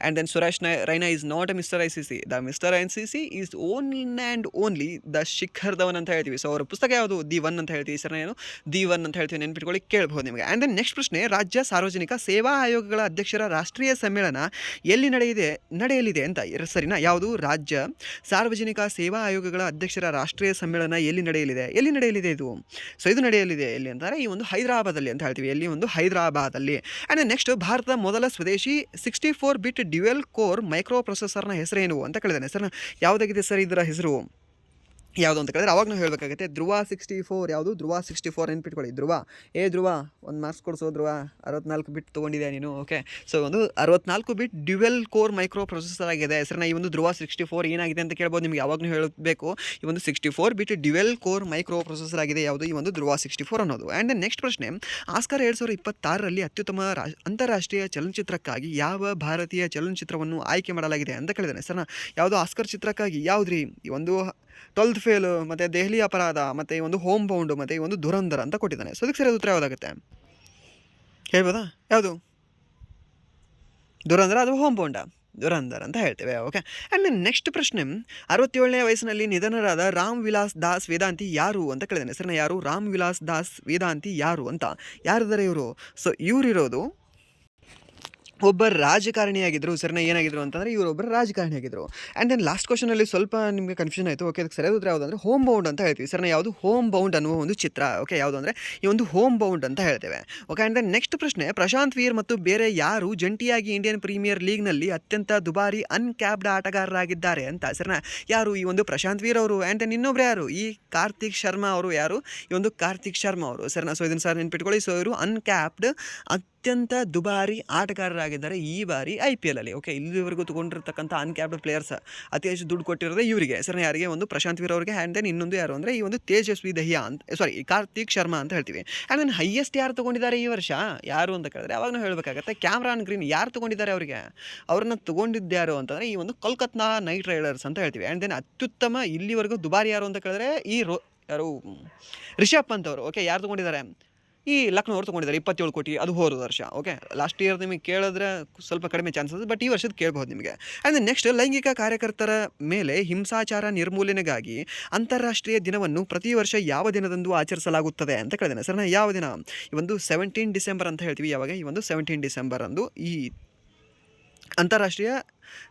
and then Suresh Raina is not a Mr. ICC. The Mr. ICC is only and only the Shikhar Dhawan ಅಂತ ಹೇಳ್ತೀವಿ. ಸೊ ಅವರ ಪುಸ್ತಕ ಯಾವುದು? ದಿ ಒನ್ ಅಂತ ಹೇಳ್ತೀವಿ ಸರ್. ಏನು? ದಿ ಒನ್ ಅಂತ ಹೇಳ್ತೀವಿ, ನೆನ್ಪಿಟ್ಕೊಳ್ಳಿ, ಕೇಳ್ಬೋದು ನಿಮಗೆ. ಆ್ಯಂಡ್ ದೆನ್ ನೆಕ್ಸ್ಟ್ ಪ್ರಶ್ನೆ, ರಾಜ್ಯ ಸಾರ್ವಜನಿಕ ಸೇವಾ ಆಯೋಗಗಳ ಅಧ್ಯಕ್ಷರ ರಾಷ್ಟ್ರೀಯ ಸಮ್ಮೇಳನ ಎಲ್ಲಿ ನಡೆಯಲಿದೆ ಅಂತ? ಸರಿನಾ? ಯಾವುದು? ರಾಜ್ಯ ಸಾರ್ವಜನಿಕ ಸೇವಾ ಆಯೋಗಗಳ ಅಧ್ಯಕ್ಷರ ರಾಷ್ಟ್ರೀಯ ಸಮ್ಮೇಳನ ಎಲ್ಲಿ ನಡೆಯಲಿದೆ ಇದು? ಸೊ ಇದು ನಡೆಯಲಿದೆ ಎಲ್ಲಿ ಅಂತಾರೆ? ಈ ಒಂದು ಹೈದರಾಬಾದಲ್ಲಿ ಅಂತ ಹೇಳ್ತೀವಿ. ಎಲ್ಲಿ? ಒಂದು ಹೈದರಾಬಾದಲ್ಲಿ. ಆ್ಯಂಡ್ ನೆಕ್ಸ್ಟ್, ಭಾರತದ ಮೊದಲ ಸ್ವದೇಶಿ 64 ಬಿಟ್ ಡ್ಯುಯಲ್ ಕೋರ್ ಮೈಕ್ರೋ ಪ್ರೊಸೆಸರ್ನ ಹೆಸರೇನು ಅಂತ ಕೇಳಿದಾನೆ ಸರ್. ಯಾವುದಾಗಿದೆ ಸರ್ ಇದರ ಹೆಸರು? ಯಾವುದು ಅಂತ ಕೇಳಿದ್ರೆ ಅವಾಗ ನಾವು ಹೇಳಬೇಕಾಗುತ್ತೆ ಧ್ರುವ 64. ಯಾವುದು? ಧ್ರುವ 64 ನೆನ್ಪಿಟ್ಕೊಳ್ಳಿ. ಧ್ರುವ ಒಂದು ಮಾರ್ಕ್ಸ್ ಕೊಡಿಸೋ. ಧ್ರುವ 64 ಬಿಟ್ ತೊಗೊಂಡಿದ್ಯಾ ನೀನು? ಓಕೆ, ಸೊ ಒಂದು 64 ಬಿಟ್ ಡ್ಯುವೆಲ್ ಕೋರ್ ಮೈಕ್ರೋ ಪ್ರೊಸೆಸರ್ ಆಗಿದೆ ಹೆಸರನ್ನ. ಈ ಒಂದು ಧ್ರುವ 64 ಏನಾಗಿದೆ ಅಂತ ಕೇಳ್ಬೋದು ನಿಮಗೆ. ಯಾವಾಗಲೂ ಹೇಳಬೇಕು, ಈ ಒಂದು 64 ಬಿಟ್ ಡ್ಯುವೆಲ್ ಕೋರ್ ಮೈಕ್ರೋ ಪ್ರೊಸೆಸರ್ ಆಗಿದೆ ಯಾವುದು? ಈ ಒಂದು ಧ್ರುವ 64 ಅನ್ನೋದು. ಆ್ಯಂಡ್ ನೆಕ್ಸ್ಟ್ ಪ್ರಶ್ನೆ, ಆಸ್ಕರ್ 2026ರಲ್ಲಿ ಅತ್ಯುತ್ತಮ ಅಂತಾರಾಷ್ಟ್ರೀಯ ಚಲನಚಿತ್ರಕ್ಕಾಗಿ ಯಾವ ಭಾರತೀಯ ಚಲನಚಿತ್ರವನ್ನು ಆಯ್ಕೆ ಮಾಡಲಾಗಿದೆ ಅಂತ ಕೇಳಿದಾನೆ ಸರ್. ಯಾವುದು? ಆಸ್ಕರ್ ಚಿತ್ರಕ್ಕಾಗಿ ಯಾವುದ್ರಿ? ಈ ಒಂದು 12th ಫೇಲ್, ಮತ್ತು ದೆಹಲಿ ಅಪರಾಧ, ಮತ್ತು ಈ ಒಂದು ಹೋಮ್ ಬೌಂಡ್, ಮತ್ತು ಈ ಒಂದು ದುರಂಧರ್ ಅಂತ ಕೊಟ್ಟಿದ್ದಾನೆ. ಸೊ ಇದಕ್ಕೆ ಸರಿಯಾದ ಉತ್ತರ ಯಾವುದಾಗುತ್ತೆ ಹೇಳ್ಬೋದಾ? ಯಾವುದು? ದುರಂಧರ ಅಥವಾ ಹೋಮ್ ಬೌಂಡ? ದುರಂಧರ್ ಅಂತ ಹೇಳ್ತೇವೆ. ಓಕೆ, ಆ್ಯಂಡ್ ನೆಕ್ಸ್ಟ್ ಪ್ರಶ್ನೆ, 67ನೇ ವಯಸ್ಸಿನಲ್ಲಿ ನಿಧನರಾದ ರಾಮ್ ವಿಲಾಸ್ ದಾಸ್ ವೇದಾಂತಿ ಯಾರು ಅಂತ ಕೇಳಿದ್ದಾನೆ ಸರ್. ಯಾರು? ರಾಮ್ ವಿಲಾಸ್ ದಾಸ್ ವೇದಾಂತಿ ಯಾರು ಅಂತ? ಯಾರಿದ್ದಾರೆ ಇವರು? ಸೊ ಇವರಿರೋದು ಒಬ್ಬ ರಾಜಕಾರಣಿಯಾಗಿದ್ದರು ಸರ್ನ. ಏನಾಗಿದ್ರು ಅಂತಂದರೆ ಇವರೊಬ್ಬರು ರಾಜಕಾರಣಿಯಾಗಿದ್ದರು. ಆ್ಯಂಡ್ ದೆನ್ ಲಾಸ್ಟ್ ಕ್ವಶನಲ್ಲಿ ಸ್ವಲ್ಪ ನಿಮಗೆ ಕನ್ಫ್ಯೂಷನ್ ಆಯಿತು. ಓಕೆ, ಅದಕ್ಕೆ ಸರಿಯಾದ ಉತ್ತರ ಯಾವುದು ಅಂದರೆ ಹೋಮ್ ಬೌಂಡ್ ಅಂತ ಹೇಳ್ತೀವಿ ಸರ್ನ. ಯಾವುದು? ಹೋಮ್ ಬೌಂಡ್ ಅನ್ನುವ ಒಂದು ಚಿತ್ರ. ಓಕೆ, ಯಾವುದು ಅಂದರೆ ಈ ಒಂದು ಹೋಮ್ ಬೌಂಡ್ ಅಂತ ಹೇಳ್ತೇವೆ. ಓಕೆ, ಆ್ಯಂಡ್ ದೆನ್ ನೆಕ್ಸ್ಟ್ ಪ್ರಶ್ನೆ, ಪ್ರಶಾಂತ್ ವೀರ್ ಮತ್ತು ಬೇರೆ ಯಾರು ಜಂಟಿಯಾಗಿ ಇಂಡಿಯನ್ ಪ್ರೀಮಿಯರ್ ಲೀಗ್ನಲ್ಲಿ ಅತ್ಯಂತ ದುಬಾರಿ ಅನ್ಕ್ಯಾಪ್ಡ್ ಆಟಗಾರರಾಗಿದ್ದಾರೆ ಅಂತ ಸರ್ನ? ಯಾರು? ಈ ಒಂದು ಪ್ರಶಾಂತ್ ವೀರ್ ಅವರು. ಆ್ಯಂಡ್ ದೆನ್ ಇನ್ನೊಬ್ರು ಯಾರು? ಈ ಕಾರ್ತಿಕ್ ಶರ್ಮಾ ಅವರು. ಯಾರು? ಈ ಒಂದು ಕಾರ್ತಿಕ್ ಶರ್ಮಾ ಅವರು ಸರ್ನ. ಸೊ ಇದನ್ನು ಸರ್ ನೆನ್ಪಿಟ್ಕೊಳ್ಳಿ. ಸೊ ಇವರು ಅನ್ಕ್ಯಾಪ್ಡ್ ಅತ್ಯಂತ ದುಬಾರಿ ಆಟಗಾರರಾಗಿದ್ದಾರೆ ಈ ಬಾರಿ IPL ಅಲ್ಲಿ. ಓಕೆ, ಇಲ್ಲಿವರೆಗೂ ತೊಗೊಂಡಿರ್ತಕ್ಕಂಥ ಅನ್ಕ್ಯಾಪ್ಡ್ ಪ್ಲೇಯರ್ಸ್ ಅತಿ ಹೆಚ್ಚು ದುಡ್ಡು ಕೊಟ್ಟಿರೋದೇ ಇವರಿಗೆ ಸರ್. ಯಾರಿಗೆ? ಒಂದು ಪ್ರಶಾಂತ್ ವೀರ್ ಅವರಿಗೆ. ಆ್ಯಂಡ್ ದೆನ್ ಇನ್ನೊಂದು ಯಾರು ಅಂದರೆ ಈ ಒಂದು ತೇಜಸ್ವಿ ದಹಿಯಾ ಅಂತ, ಕಾರ್ತಿಕ್ ಶರ್ಮಾ ಅಂತ ಹೇಳ್ತೀವಿ. ಆ್ಯಂಡ್ ದೆನ್ ಹೈಯೆಸ್ಟ್ ಯಾರು ತೊಗೊಂಡಿದ್ದಾರೆ ಈ ವರ್ಷ? ಯಾರು ಅಂತ ಕೇಳಿದ್ರೆ ಅವಾಗ ನಾವು ಹೇಳಬೇಕಾಗತ್ತೆ ಕ್ಯಾಮ್ರಾನ್ ಗ್ರೀನ್. ಯಾರು ತೊಗೊಂಡಿದ್ದಾರೆ ಅವರಿಗೆ? ಅವ್ರನ್ನ ತೊಗೊಂಡಿದ್ದ್ಯಾರು ಅಂತಂದರೆ ಈ ಒಂದು ಕೋಲ್ಕತ್ತಾ ನೈಟ್ ರೈಡರ್ಸ್ ಅಂತ ಹೇಳ್ತೀವಿ. ಆ್ಯಂಡ್ ದೆನ್ ಅತ್ಯುತ್ತಮ ಇಲ್ಲಿವರೆಗೂ ದುಬಾರಿ ಯಾರು ಅಂತ ಕೇಳಿದ್ರೆ ಯಾರು ರಿಷಬ್ ಪಂತ್ ಅವರು. ಓಕೆ, ಯಾರು ತೊಗೊಂಡಿದ್ದಾರೆ? ಈ ಲಕ್ನೋ ಅವ್ರು ತೊಗೊಂಡಿದ್ದಾರೆ 27 ಕೋಟಿ. ಅದು ಹೋದ ವರ್ಷ. ಓಕೆ, ಲಾಸ್ಟ್ ಇಯರ್ ನಿಮಗೆ ಕೇಳಿದ್ರೆ ಸ್ವಲ್ಪ ಕಡಿಮೆ ಚಾನ್ಸಸ್, ಬಟ್ ಈ ವರ್ಷದ ಕೇಳ್ಬೋದು ನಿಮಗೆ. ಆ್ಯಂಡ್ ನೆಕ್ಸ್ಟ್, ಲೈಂಗಿಕ ಕಾರ್ಯಕರ್ತರ ಮೇಲೆ ಹಿಂಸಾಚಾರ ನಿರ್ಮೂಲನೆಗಾಗಿ ಅಂತಾರಾಷ್ಟ್ರೀಯ ದಿನವನ್ನು ಪ್ರತಿ ವರ್ಷ ಯಾವ ದಿನದಂದು ಆಚರಿಸಲಾಗುತ್ತದೆ ಅಂತ ಕೇಳಿದ್ದೇನೆ ಸರ್. ಯಾವ ದಿನ? ಈ ಒಂದು 17 ಡಿಸೆಂಬರ್ ಅಂತ ಹೇಳ್ತೀವಿ. ಯಾವಾಗ? ಈ ಒಂದು 17 ಡಿಸೆಂಬರ್ ಅಂದು ಈ ಅಂತಾರಾಷ್ಟ್ರೀಯ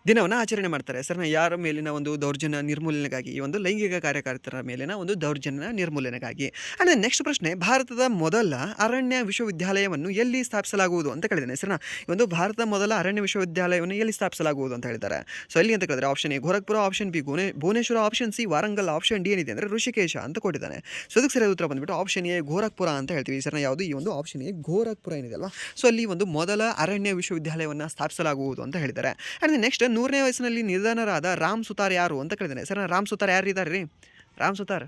ದಿನವನ್ನು ಆಚರಣೆ ಮಾಡ್ತಾರೆ ಸರ್. ಯಾರ ಮೇಲಿನ ಒಂದು ದೌರ್ಜನ್ಯ ನಿರ್ಮೂಲನೆಗಾಗಿ, ಈ ಒಂದು ಲೈಂಗಿಕ ಕಾರ್ಯಕರ್ತರ ಮೇಲಿನ ಒಂದು ದೌರ್ಜನ್ಯ ನಿರ್ಮೂಲನೆಗಾಗಿ. ಆ್ಯಂಡ್ ನೆಕ್ಸ್ಟ್ ಪ್ರಶ್ನೆ, ಭಾರತದ ಮೊದಲ ಅರಣ್ಯ ವಿಶ್ವವಿದ್ಯಾಲಯವನ್ನು ಎಲ್ಲಿ ಸ್ಥಾಪಿಸಲಾಗುವುದು ಅಂತ ಕೇಳಿದ್ದೇನೆ ಸರ್. ಈ ಒಂದು ಭಾರತದ ಮೊದಲ ಅರಣ್ಯ ವಿಶ್ವವಿದ್ಯಾಲಯವನ್ನು ಎಲ್ಲಿ ಸ್ಥಾಪಿಸಲಾಗುವುದು ಅಂತ ಹೇಳಿದ್ದಾರೆ. ಸೊ ಎಲ್ಲಿ ಅಂತ ಕೇಳಿದ್ರೆ option A Gorakhpur, option B Bhubaneswar, option C Warangal, option D ಏನಿದೆ ಅಂದರೆ ಋಷಿಕೇಶ ಅಂತ ಕೊಟ್ಟಿದ್ದಾನೆ. ಸೊ ಅದಕ್ಕೆ ಸರಿಯಾದ ಉತ್ತರ ಬಂದುಬಿಟ್ಟು ಆಪ್ಷನ್ ಎ ಗೋರಖ್ಪುರ ಅಂತ ಹೇಳ್ತೀವಿ ಸರ್. ಯಾವುದು? ಈ ಒಂದು ಆಪ್ಷನ್ ಎ ಗೋರಖ್ಪುರ ಏನಿದೆ ಅಲ್ವಾ, ಸೊ ಅಲ್ಲಿ ಒಂದು ಮೊದಲ ಅರಣ್ಯ ವಿಶ್ವವಿದ್ಯಾಲಯವನ್ನು ಸ್ಥಾಪಿಸಲಾಗುವುದು ಅಂತ ಹೇಳಿದ್ದಾರೆ. ಆ್ಯಂಡ್ ನೆಕ್ಸ್ಟ್, 100ನೇ ವಯಸ್ಸಿನಲ್ಲಿ ನಿಧನರಾದ ರಾಮ್ ಸುತಾರ್ ಯಾರು ಅಂತ ಕೇಳಿದ್ದೇನೆ ಸರ್. ರಾಮ್ ಸುತಾರ್ ಯಾರು ಇದ್ದಾರೆ ರೀ? Ram Sutar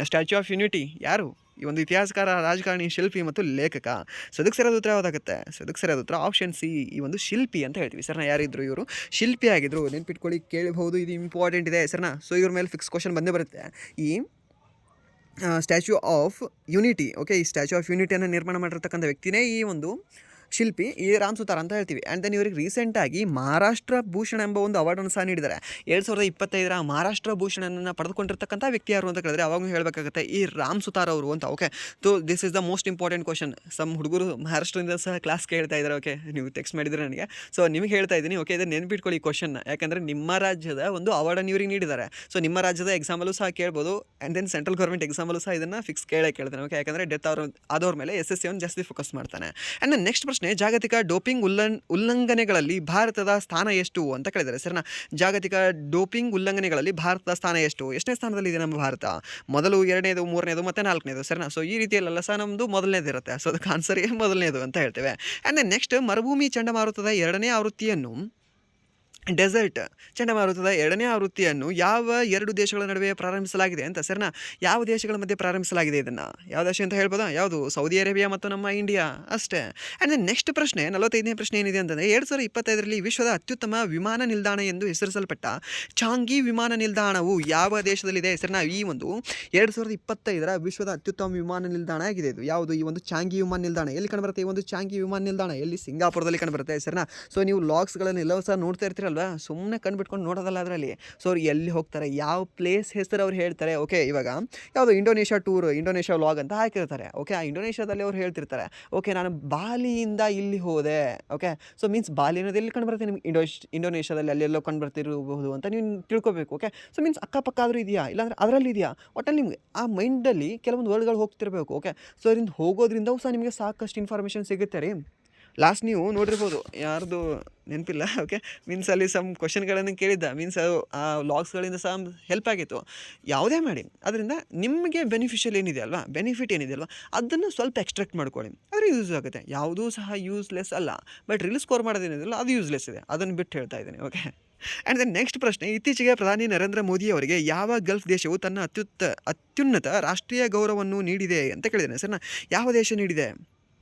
statue of unity ಯಾರು? ಈ ಒಂದು ಇತಿಹಾಸಕಾರ, ರಾಜಕಾರಣಿ, ಶಿಲ್ಪಿ ಮತ್ತು ಲೇಖಕ. ಸೊ ಅದಕ್ಕೆ ಸರಿಯಾದ ಉತ್ತರ ಯಾವುದಾಗುತ್ತೆ? ಸೊ ಅದಕ್ಕೆ ಸರಿಯಾದ ಉತ್ತರ ಆಪ್ಷನ್ ಸಿ, ಈ ಒಂದು ಶಿಲ್ಪಿ ಅಂತ ಹೇಳ್ತೀವಿ ಸರ್. ಯಾರಿದ್ರು ಇವರು? ಶಿಲ್ಪಿ ಆಗಿದ್ರು. ನೆನ್ಪಿಟ್ಕೊಳ್ಳಿ, ಕೇಳಬಹುದು, ಇದು ಇಂಪಾರ್ಟೆಂಟ್ ಇದೆ ಸರ್ನ. ಸೊ ಇವ್ರ ಮೇಲೆ ಫಿಕ್ಸ್ ಕ್ವಶನ್ ಬಂದೇ ಬರುತ್ತೆ. ಈ ಸ್ಟ್ಯಾಚ್ಯೂ ಆಫ್ ಯೂನಿಟಿ, ಓಕೆ, ಈ ಸ್ಟ್ಯಾಚ್ಯೂ ಆಫ್ ಯೂನಿಟಿಯನ್ನು ನಿರ್ಮಾಣ ಮಾಡಿರ್ತಕ್ಕಂಥ ವ್ಯಕ್ತಿನೇ ಈ ಒಂದು ಶಿಲ್ಪಿ, ಈ ರಾಮ್ ಸುತಾರ್ ಅಂತ ಹೇಳ್ತೀವಿ. ಆ್ಯಂಡ್ ದೆನ್ ಇವರಿಗೆ ರೀಸೆಂಟಾಗಿ ಮಹಾರಾಷ್ಟ್ರ ಭೂಷಣ ಎಂಬ ಒಂದು ಅವಾರ್ಡನ್ನು ಸಹ ನೀಡಿದ್ದಾರೆ. 2025 ಮಹಾರಾಷ್ಟ್ರ ಭೂಷಣವನ್ನು ಪಡೆದುಕೊಂಡಿರ್ತಕ್ಕಂಥ ವ್ಯಕ್ತಿ ಯಾರು ಅಂತ ಕೇಳಿದ್ರೆ ಅವಾಗ ಹೇಳಬೇಕಾಗುತ್ತೆ ಈ ರಾಮ್ ಸುತಾರ್ ಅವರು ಅಂತ. Okay, so this is the most important question. Some ಹುಡುಗರು ಮಹಾರಾಷ್ಟ್ರದಿಂದ ಸಹ ಕ್ಲಾಸ್ ಕೇಳ್ತಾ ಇದ್ದಾರೆ. ಓಕೆ, ನೀವು ಟೆಕ್ಸ್ಟ್ ಮಾಡಿದರೆ ನನಗೆ. ಸೊ ನಿಮಗೆ ಹೇಳ್ತಾ ಇದ್ದೀನಿ. ಓಕೆ, ಇದನ್ನು ನೆನ್ಪಿಟ್ಕೊಳ್ಳಿ ಕ್ವಶನ್, ಯಾಕಂದರೆ ನಿಮ್ಮ ರಾಜ್ಯದ ಒಂದು ಅವಾರ್ಡನ್ನು ಇವರಿಗೆ ನೀಡಿದ್ದಾರೆ. ಸೊ ನಿಮ್ಮ ರಾಜ್ಯದ ಎಕ್ಸಾಮಲ್ಲೂ ಸಹ ಕೇಳ್ಬೋದು. ಆ್ಯಂಡ್ ದೆನ್ ಸೆಂಟ್ರಲ್ ಗೌರ್ಮೆಂಟ್ ಎಕ್ಸಾಮಲ್ಲೂ ಸಹ ಇದನ್ನು ಫಿಕ್ಸ್ ಕೇಳ್ತಾನೆ. ಓಕೆ, ಯಾಕಂದರೆ ಡೆತ್ ಆದವ್ರ ಮೇಲೆ SSC ಜಾಸ್ತಿ ಫೋಕಸ್ ಮಾಡ್ತಾನೆ. ಆ್ಯಂಡ್ ನೆಕ್ಸ್ಟ್ ಪ್ರಶ್ನೆ, ಜಾಗತಿಕ ಡೋಪಿಂಗ್ ಉಲ್ಲಂಘನೆಗಳಲ್ಲಿ ಭಾರತದ ಸ್ಥಾನ ಎಷ್ಟು ಅಂತ ಕೇಳಿದ್ದಾರೆ ಸರ್. ಜಾಗತಿಕ ಡೋಪಿಂಗ್ ಉಲ್ಲಂಘನೆಗಳಲ್ಲಿ ಭಾರತದ ಸ್ಥಾನ ಎಷ್ಟು? ಎಷ್ಟನೇ ಸ್ಥಾನದಲ್ಲಿ ಇದೆ ನಮ್ಮ ಭಾರತ? ಮೊದಲು, ಎರಡನೇದು, ಮೂರನೇದು ಮತ್ತು ನಾಲ್ಕನೇದು ಸರ್. ಸೊ ಈ ರೀತಿಯಲ್ಲೆಲ್ಲ ಸಹ ನಮ್ಮದು ಮೊದಲನೇದು ಇರುತ್ತೆ. ಸೊ ಅದಕ್ಕೆ ಆನ್ಸರ್ ಮೊದಲನೇದು ಅಂತ ಹೇಳ್ತೇವೆ. ಆ್ಯಂಡ್ ನೆಕ್ಸ್ಟ್, ಮರುಭೂಮಿ ಚಂಡಮಾರುತದ 2ನೇ ಆವೃತ್ತಿಯನ್ನು ಡೆಸರ್ಟ್ ಚಂಡಮಾರುತದ 2ನೇ ಆವೃತ್ತಿಯನ್ನು ಯಾವ 2 ದೇಶಗಳ ನಡುವೆ ಪ್ರಾರಂಭಿಸಲಾಗಿದೆ ಅಂತ ಸರ್ನ. ಯಾವ ದೇಶಗಳ ಮಧ್ಯೆ ಪ್ರಾರಂಭಿಸಲಾಗಿದೆ ಇದನ್ನು? ಯಾವ ದೇಶ ಅಂತ ಹೇಳ್ಬೋದಾ? ಯಾವುದು? ಸೌದಿ ಅರೇಬಿಯಾ ಮತ್ತು ನಮ್ಮ ಇಂಡಿಯಾ ಅಷ್ಟೇ. ಆ್ಯಂಡ್ ನೆಕ್ಸ್ಟ್ ಪ್ರಶ್ನೆ, 45ನೇ ಪ್ರಶ್ನೆ ಏನಿದೆ ಅಂತಂದರೆ 2025ರಲ್ಲಿ ವಿಶ್ವದ ಅತ್ಯುತ್ತಮ ವಿಮಾನ ನಿಲ್ದಾಣ ಎಂದು ಹೆಸರಿಸಲ್ಪಟ್ಟ ಚಾಂಗಿ ವಿಮಾನ ನಿಲ್ದಾಣವು ಯಾವ ದೇಶದಲ್ಲಿದೆ ಸರ್ನ? ಈ ಒಂದು 2025ರ ವಿಶ್ವದ ಅತ್ಯುತ್ತಮ ವಿಮಾನ ನಿಲ್ದಾಣ ಆಗಿದೆ ಇದು. ಯಾವುದು? ಈ ಒಂದು ಚಾಂಗಿ ವಿಮಾನ ನಿಲ್ದಾಣ ಎಲ್ಲಿ ಕಂಡುಬರುತ್ತೆ? ಈ ಒಂದು ಚಾಂಗಿ ವಿಮಾನ ನಿಲ್ದಾಣ ಎಲ್ಲಿ? ಸಿಂಗಾಪುರದಲ್ಲಿ ಕಂಡುಬರುತ್ತೆ ಸರ್ನ. ಸೊ ನೀವು ಲಾಗ್ಸ್ಗಳನ್ನು ಎಲ್ಲವೂ ಸಹ ನೋಡ್ತಾ ಇರ್ತೀರಲ್ವ, ಸುಮ್ಮನೆ ಕಂಡುಬಿಟ್ಕೊಂಡು ನೋಡೋದಲ್ಲ ಅದರಲ್ಲಿ. ಸೊ ಅವ್ರು ಎಲ್ಲಿ ಹೋಗ್ತಾರೆ, ಯಾವ ಪ್ಲೇಸ್ ಹೆಸರು ಅವ್ರು ಹೇಳ್ತಾರೆ. ಓಕೆ, ಇವಾಗ ಯಾವುದು ಇಂಡೋನೇಷ್ಯಾ ಟೂರ್, ಇಂಡೋನೇಷ್ಯಾ ವ್ಲಾಗ್ ಅಂತ ಹಾಕಿರ್ತಾರೆ. ಓಕೆ, ಆ ಇಂಡೋನೇಷ್ಯಾದಲ್ಲಿ ಅವ್ರು ಹೇಳ್ತಿರ್ತಾರೆ, ಓಕೆ ನಾನು ಬಾಲಿಯಿಂದ ಇಲ್ಲಿ ಹೋದೆ. ಓಕೆ, ಸೊ ಮೀನ್ಸ್ ಬಾಲಿ ಅನ್ನೋದು ಎಲ್ಲಿ ಕಂಡುಬರುತ್ತೆ ನಿಮ್ಗೆ? ಇಂಡೋನೇಷ್ಯಾದಲ್ಲಿ ಅಲ್ಲೆಲ್ಲೋ ಕಂಡುಬರ್ತಿರಬಹುದು ಅಂತ ನೀವು ತಿಳ್ಕೊಬೇಕು. ಓಕೆ, ಸೊ ಮೀನ್ಸ್ ಅಕ್ಕಪಕ್ಕ ಆದರೂ ಇದೆಯಾ, ಇಲ್ಲಾಂದರೆ ಅದರಲ್ಲಿ ಇದೆಯಾ, ಒಟ್ಟಲ್ಲಿ ನಿಮಗೆ ಆ ಮೈಂಡಲ್ಲಿ ಕೆಲವೊಂದು ವರ್ಡ್ಗಳು ಹೋಗ್ತಿರ್ಬೇಕು. ಓಕೆ, ಸೊ ಅದರಿಂದ ಹೋಗೋದ್ರಿಂದ ಸಹ ನಿಮಗೆ ಸಾಕಷ್ಟು ಇನ್ಫಾರ್ಮೇಷನ್ ಸಿಗುತ್ತೆ ರೀ. ಲಾಸ್ಟ್ ನೀವು ನೋಡಿರ್ಬೋದು, ಯಾರ್ದು ನೆನಪಿಲ್ಲ. ಓಕೆ, ಮೀನ್ಸ್ ಅಲ್ಲಿ ಸಮ್ ಕ್ವಶನ್ಗಳನ್ನು ಕೇಳಿದ್ದ, ಮೀನ್ಸ್ ಅದು ಆ ವ್ಲಾಗ್ಸ್ಗಳಿಂದ ಸಹ ಹೆಲ್ಪ್ ಆಗಿತ್ತು. ಯಾವುದೇ ಮಾಡಿ ಅದರಿಂದ ನಿಮಗೆ ಬೆನಿಫಿಷಿಯಲ್ ಏನಿದೆ ಅಲ್ವಾ, ಬೆನಿಫಿಟ್ ಏನಿದೆ ಅಲ್ವಾ, ಅದನ್ನು ಸ್ವಲ್ಪ ಎಕ್ಸ್ಟ್ರಾಕ್ಟ್ ಮಾಡ್ಕೊಳ್ಳಿ, ಆದರೆ ಯೂಸ್ ಆಗುತ್ತೆ. ಯಾವುದೂ ಸಹ ಯೂಸ್ಲೆಸ್ ಅಲ್ಲ, ಬಟ್ ರೀಲ್ ಸ್ಕೋರ್ ಮಾಡೋದೇನಿದೆಯಲ್ಲ ಅದು ಯೂಸ್ಲೆಸ್ ಇದೆ. ಅದನ್ನು ಬಿಟ್ಟು ಹೇಳ್ತಾ ಇದ್ದೀನಿ. ಓಕೆ, ಆ್ಯಂಡ್ ದೆನ್ ನೆಕ್ಸ್ಟ್ ಪ್ರಶ್ನೆ, ಇತ್ತೀಚೆಗೆ ಪ್ರಧಾನಿ ನರೇಂದ್ರ ಮೋದಿ ಅವರಿಗೆ ಯಾವ ಗಲ್ಫ್ ದೇಶವು ತನ್ನ ಅತ್ಯುನ್ನತ ರಾಷ್ಟ್ರೀಯ ಗೌರವವನ್ನು ನೀಡಿದೆ ಅಂತ ಕೇಳಿದ್ದೇನೆ ಸರ್. ಯಾವ ದೇಶ ನೀಡಿದೆ?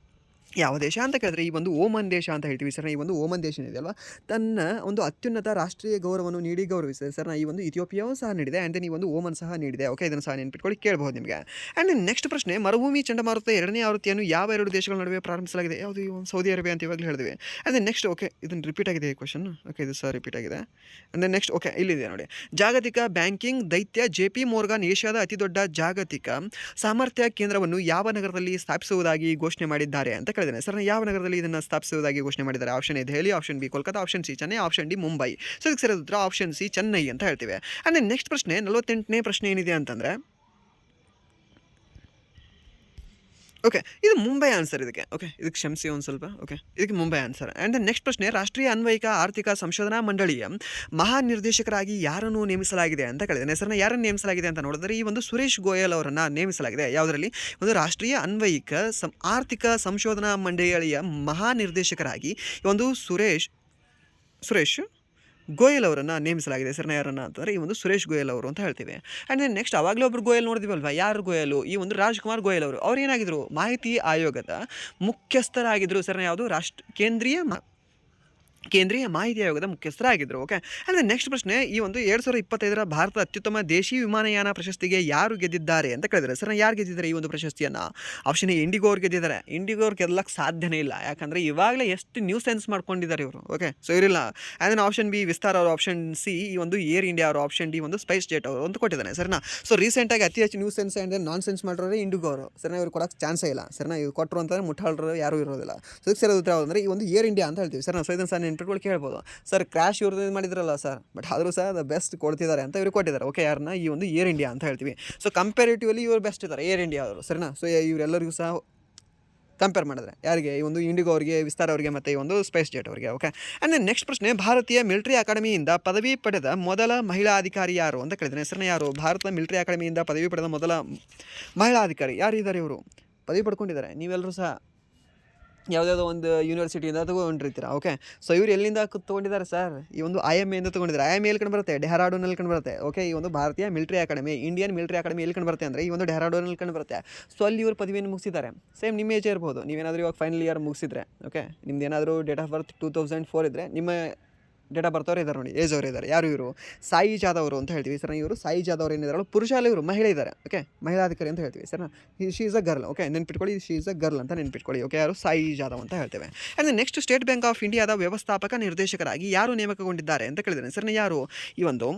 ಯಾವ ದೇಶ ಅಂತ ಕೇಳಿದ್ರೆ ಈ ಒಂದು ಓಮನ್ ದೇಶ ಅಂತ ಹೇಳ್ತೀವಿ ಸರ್. ಈ ಒಂದು ಓಮನ್ ದೇಶ ಏನಿದೆ ಅಲ್ವಾ, ತನ್ನ ಒಂದು ಅತ್ಯುನ್ನತ ರಾಷ್ಟ್ರೀಯ ಗೌರವವನ್ನು ನೀಡಿ ಗೌರವಿಸಿದೆ ಸರ್. ಈ ಒಂದು ಇಥಿಯೋಪಿಯಾವು ಸಹ ನೀಡಿದೆ, ಆ್ಯಂಡ್ ದೆನ್ ಈ ಒಂದು ಓಮನ್ ಸಹ ನೀಡಿದೆ. ಓಕೆ, ಇದನ್ನು ಸಹ ನೆನ್ಪಿಟ್ಕೊಳ್ಳಿ, ಕೇಳ್ಬೋದು ನಿಮಗೆ. ಆ್ಯಂಡ್ ನೆಕ್ಸ್ಟ್ ಪ್ರಶ್ನೆ, ಮರುಭೂಮಿ ಚಂಡಮಾರುತ 2ನೇ ಆವೃತ್ತಿಯನ್ನು ಯಾವ 2 ದೇಶಗಳ ನಡುವೆ ಪ್ರಾರಂಭಿಸಲಾಗಿದೆ? ಯಾವುದು? ಈ ಒಂದು ಸೌದಿ ಅರೇಬಿಯಾ ಅಂತ ಇವಾಗಲೇ ಹೇಳಿದ್ವಿ. ಆ್ಯಂಡ್ ದೆನ್ ನೆಕ್ಸ್ಟ್, ಓಕೆ ಇದನ್ನು ರಿಪೀಟ್ ಆಗಿದೆ ಈ ಕ್ವಶನ್. ಓಕೆ, ಇದು ಸಹ ರಿಪೀಟ್ ಆಗಿದೆ. ಆ್ಯಂಡ್ ದೆನ್ ನೆಕ್ಸ್ಟ್, ಓಕೆ ಇಲ್ಲಿದೆ ನೋಡಿ, ಜಾಗತಿಕ ಬ್ಯಾಂಕಿಂಗ್ ದೈತ್ಯ JP Morgan ಏಷ್ಯಾದ ಅತಿದೊಡ್ಡ ಜಾಗತಿಕ ಸಾಮರ್ಥ್ಯ ಕೇಂದ್ರವನ್ನು ಯಾವ ನಗರದಲ್ಲಿ ಸ್ಥಾಪಿಸುವುದಾಗಿ ಘೋಷಣೆ ಮಾಡಿದ್ದಾರೆ ಅಂತ ಕೇಳಿದ್ದೇನೆ ಸರ್. ಯಾವ ನಗರದಲ್ಲಿ ಇದನ್ನು ಸ್ಥಾಪಿಸುವುದಾಗಿ ಘೋಷಣೆ ಮಾಡಿದ್ದಾರೆ? Option A Delhi, option B Kolkata, option C Chennai, option D Mumbai. So ಇದಕ್ಕೆ ಸರಿಯಾದ ಉತ್ತರ ಆಪ್ಷನ್ ಸಿ ಚೆನ್ನೈ ಅಂತ ಹೇಳ್ತೀವಿ. ಆ್ಯಂಡ್ ನೆಕ್ಸ್ಟ್ ಪ್ರಶ್ನೆ, 48ನೇ ಪ್ರಶ್ನೆ ಏನಿದೆ ಅಂತಂದರೆ, ಓಕೆ ಇದು ಮುಂಬೈ ಆನ್ಸರ್ ಇದಕ್ಕೆ. ಓಕೆ, ಇದಕ್ಕೆ ಕ್ಷಮಿಸಿ ಒಂದು ಸ್ವಲ್ಪ. ಓಕೆ, ಇದಕ್ಕೆ Mumbai answer. And then next ಪ್ರಶ್ನೆ, ರಾಷ್ಟ್ರೀಯ ಅನ್ವಯಿಕ ಆರ್ಥಿಕ ಸಂಶೋಧನಾ ಮಂಡಳಿಯ ಮಹಾನಿರ್ದೇಶಕರಾಗಿ ಯಾರನ್ನು ನೇಮಿಸಲಾಗಿದೆ ಅಂತ ಕೇಳಿದ್ದೇನೆ ಸರ್. ಯಾರನ್ನು ನೇಮಿಸಲಾಗಿದೆ ಅಂತ ನೋಡಿದ್ರೆ ಈ ಒಂದು ಸುರೇಶ್ ಗೋಯಲ್ ಅವರನ್ನು ನೇಮಿಸಲಾಗಿದೆ. ಯಾವುದರಲ್ಲಿ? ಒಂದು ರಾಷ್ಟ್ರೀಯ ಅನ್ವಯಿಕ ಆರ್ಥಿಕ ಸಂಶೋಧನಾ ಮಂಡಳಿಯ ಮಹಾನಿರ್ದೇಶಕರಾಗಿ ಒಂದು ಸುರೇಶ್ ಗೋಯಲ್ ಅವರನ್ನು ನೇಮಿಸಲಾಗಿದೆ ಸರ್. ಯಾರನ್ನು ಅಂತಂದರೆ ಈ ಒಂದು ಸುರೇಶ್ ಗೋಯಲ್ ಅವರು ಅಂತ ಹೇಳ್ತೀವಿ. ಆ್ಯಂಡ್ ದೆನ್ ನೆಕ್ಸ್ಟ್ ಅವಾಗಲೇ ಒಬ್ಬರು ಗೋಯಲ್ ನೋಡಿದ್ವಲ್ವಾ, ಯಾರು ಗೋಯಲು? ಈ ಒಂದು ರಾಜ್ಕುಮಾರ್ ಗೋಯಲ್ ಅವರು. ಅವ್ರು ಏನಾಗಿದ್ರು? ಮಾಹಿತಿ ಆಯೋಗದ ಮುಖ್ಯಸ್ಥರಾಗಿದ್ದರು ಸರ್. ಯಾವುದು? ಕೇಂದ್ರೀಯ ಕೇಂದ್ರೀಯ ಮಾಹಿತಿ ಆಯೋಗದ ಮುಖ್ಯಸ್ಥರಾಗಿದ್ದರು. ಓಕೆ. ಅಂದರೆ ನೆಕ್ಸ್ಟ್ ಪ್ರಶ್ನೆ, ಈ ಒಂದು 2025ರ ಭಾರತದ ಅತ್ಯುತ್ತಮ ದೇಶಿ ವಿಮಾನಯಾನ ಪ್ರಶಸ್ತಿಗೆ ಯಾರು ಗೆದ್ದಿದ್ದಾರೆ ಅಂತ ಕೇಳಿದರೆ, ಸರ್ ಯಾರು ಗೆದ್ದಿದ್ದಾರೆ ಈ ಒಂದು ಪ್ರಶಸ್ತಿಯನ್ನು? ಆಪ್ಷನ್ ಎ ಇಂಡಿಗೋ ಅವ್ರು ಗೆದ್ದಿದ್ದಾರೆ. ಇಂಡಿಗೋ ಅವ್ರು ಗೆಲ್ಲಕ್ಕೆ ಸಾಧ್ಯನೇ ಇಲ್ಲ, ಯಾಕಂದರೆ ಇವಾಗಲೇ ಎಷ್ಟು ನ್ಯೂ ಸೆನ್ಸ್ ಮಾಡ್ಕೊಂಡಿದ್ದಾರೆ ಇವರು. ಓಕೆ, ಸೊ ಇವರಿಲ್ಲ. ಆ್ಯಂಡ್ ಆಪ್ಷನ್ ಬಿ ವಿಸ್ತಾರ ಅವರು, ಆಪ್ಷನ್ ಸಿ ಈ ಒಂದು ಏರ್ ಇಂಡಿಯಾ ಅವರು, ಆಪ್ಷನ್ ಡಿ ಒಂದು ಸ್ಪೈಸ್ ಜೆಟ್ ಅವರು ಅಂತ ಕೊಟ್ಟಿದ್ದಾನೆ. ಸರಿನಾ? ಸೊ ರೀಸೆಂಟಾಗಿ ಅತಿ ಹೆಚ್ಚು nuisance and nonsense ಮಾಡಿರೋರು ಇಂಡಿಗೋ ಅವರು. ಸರಿನಾ? ಇವ್ರು ಕೊಡೋಕ್ಕೆ ಚಾನ್ಸೇ ಇಲ್ಲ. ಸರಿನಾ? ಇವ್ರು ಕೊಟ್ಟರು ಅಂತಂದರೆ ಮುಟ್ಟಾಳರು ಯಾರೂ ಇರೋದಿಲ್ಲ. ಸೊ ಇದಕ್ಕೆ ಸರಿ ಉತ್ತರ ಅಂದರೆ ಈ ಒಂದು ಏರ್ ಇಂಡಿಯಾ ಅಂತ ಹೇಳ್ತೀವಿ. ಸರ್ ಸೊ ಇದನ್ನು ಸರ್ ನೆನ್ಪಿಟ್ಕೊಂಡು ಕೇಳ್ಬೋದು. ಸರ್ ಕ್ರ್ಯಾಶ್ ಇವ್ರದ್ದು ಇದು ಮಾಡಿದ್ರಲ್ಲ ಸರ್, ಬಟ್ ಆದರೂ ಸಹ ದ ಬೆಸ್ಟ್ ಕೊಡ್ತಿದ್ದಾರೆ ಅಂತ ಇವ್ರು ಕೊಟ್ಟಿದ್ದಾರೆ. ಓಕೆ, ಯಾರನ್ನ? ಈ ಒಂದು ಏರ್ ಇಂಡಿಯಾ ಅಂತ ಹೇಳ್ತೀವಿ. ಸೊ ಕಂಪೇರಿಟಿವ್ಲಿ ಇವರು ಬೆಸ್ಟ್ ಇದ್ದಾರೆ ಏರ್ ಇಂಡಿಯಾ ಅವರು. ಸರಿನಾ? ಸೊ ಇವರೆಲ್ಲರಿಗೂ ಸಹ ಕಂಪೇರ್ ಮಾಡಿದ್ರೆ ಯಾರಿಗೆ? ಈ ಒಂದು ಇಂಡಿಗೋ ಅವರಿಗೆ, ವಿಸ್ತಾರ ಅವರಿಗೆ ಮತ್ತು ಈ ಒಂದು ಸ್ಪೈಸ್ ಜೆಟ್ ಅವರಿಗೆ. ಓಕೆ. ಆ್ಯಂಡ್ ದೆನ್ ನೆಕ್ಸ್ಟ್ ಪ್ರಶ್ನೆ, ಭಾರತೀಯ ಮಿಲಿಟರಿ ಅಕಾಡೆಮಿಯಿಂದ ಪದವಿ ಪಡೆದ ಮೊದಲ ಮಹಿಳಾ ಅಧಿಕಾರಿ ಯಾರು ಅಂತ ಕೇಳಿದ್ದೇನೆ. ಹೆಸರನ್ನ ಯಾರು? ಭಾರತ ಮಿಲಿಟರಿ ಅಕಾಡೆಮಿಯಿಂದ ಪದವಿ ಪಡೆದ ಮೊದಲ ಮಹಿಳಾ ಅಧಿಕಾರಿ ಯಾರು ಇದ್ದಾರೆ? ಇವರು ಪದವಿ ಪಡ್ಕೊಂಡಿದ್ದಾರೆ. ನೀವೆಲ್ಲರೂ ಸಹ ಯಾವುದಾದ್ರು ಒಂದು ಯೂನಿವರ್ಸಿಟಿಯಿಂದ ತೊಗೊಂಡಿರ್ತೀರ. ಓಕೆ. ಸೊ ಇವ್ರು ಎಲ್ಲಿಂದ ತೊಗೊಂಡಿದ್ದಾರೆ ಸರ್? ಈ ಒಂದು IMA ಇಂದ ತೊಗೊಂಡಿದ್ದಾರೆ. IMA ಎಲ್ಲಿ ಕಂಡು ಬರುತ್ತೆ? ಡೆಹರಾಡೂನಲ್ಲಿ ಕಂಡು ಬರುತ್ತೆ. ಓಕೆ. ಈ ಒಂದು ಭಾರತೀಯ military academy, Indian military academy ಎಲ್ಲಿ ಕಂಡು ಬರುತ್ತೆ ಅಂದರೆ ಈ ಒಂದು ಡೆಹರಾಡೂನಲ್ಲಿ ಕಂಡು ಬರುತ್ತೆ. ಸೊ ಅಲ್ಲಿ ಇವರು ಪದವಿಯನ್ನು ಮುಗಿಸಿದ್ದಾರೆ. ಸೇಮ್ ನಿಮ್ಮ ಏಜ್ ಇರ್ಬೋದು. ನೀವೇನಾದರೂ ಇವಾಗ ಫೈನಲ್ ಇಯರ್ ಮುಗಿಸಿದ್ರೆ, ಓಕೆ, ನಿಮ್ದು ಏನಾದರೂ ಡೇಟ್ ಆಫ್ ಬರ್ತ್ 2004 ಇದ್ದರೆ ನಿಮ್ಮ ಡೇಟ್ ಆಫ್ ಬರ್ತ್ ಅವ್ರು ಇದ್ದಾರೆ ನೋಡಿ, ಏಜ್ ಅವರು ಇದ್ದಾರೆ. ಯಾರು ಇವರು? ಸಾಯಿ ಜಾದವ್ ಅವರು ಅಂತ ಹೇಳ್ತೀವಿ. ಸರ್ ಇವರು ಸಾಯಿ ಜಾದವ್ ಅವರು ಏನಿದ್ದಾರೆ, ಪುರುಷ ಅಲ್ಲ, ಇವರು ಮಹಿಳೆ ಇದ್ದಾರೆ. ಓಕೆ, ಮಹಿಳಾಧಿಕಾರಿ ಅಂತ ಹೇಳ್ತೀವಿ. Sir she is a girl. Okay, ನೆನ್ಪಿಟ್ಕೊಳ್ಳಿ, ಶಿ ಈಸ್ ಅ ಗರ್ಲ್ ಅಂತ ನೆನ್ಪಿಟ್ಕೊಳ್ಳಿ. ಓಕೆ, ಯಾರು? ಸಾಯಿ ಜಾದವ್ ಅಂತ ಹೇಳ್ತೇವೆ. And next, state bank of ಇಂಡಿಯಾದ ವ್ಯವಸ್ಥಾಪಕ ನಿರ್ದೇಶಕರಾಗಿ ಯಾರು ನೇಮಕಗೊಂಡಿದ್ದಾರೆ ಅಂತ ಕೇಳಿದ್ದೇನೆ. ಸರ್ ಯಾರು? ಈ ಒಂದು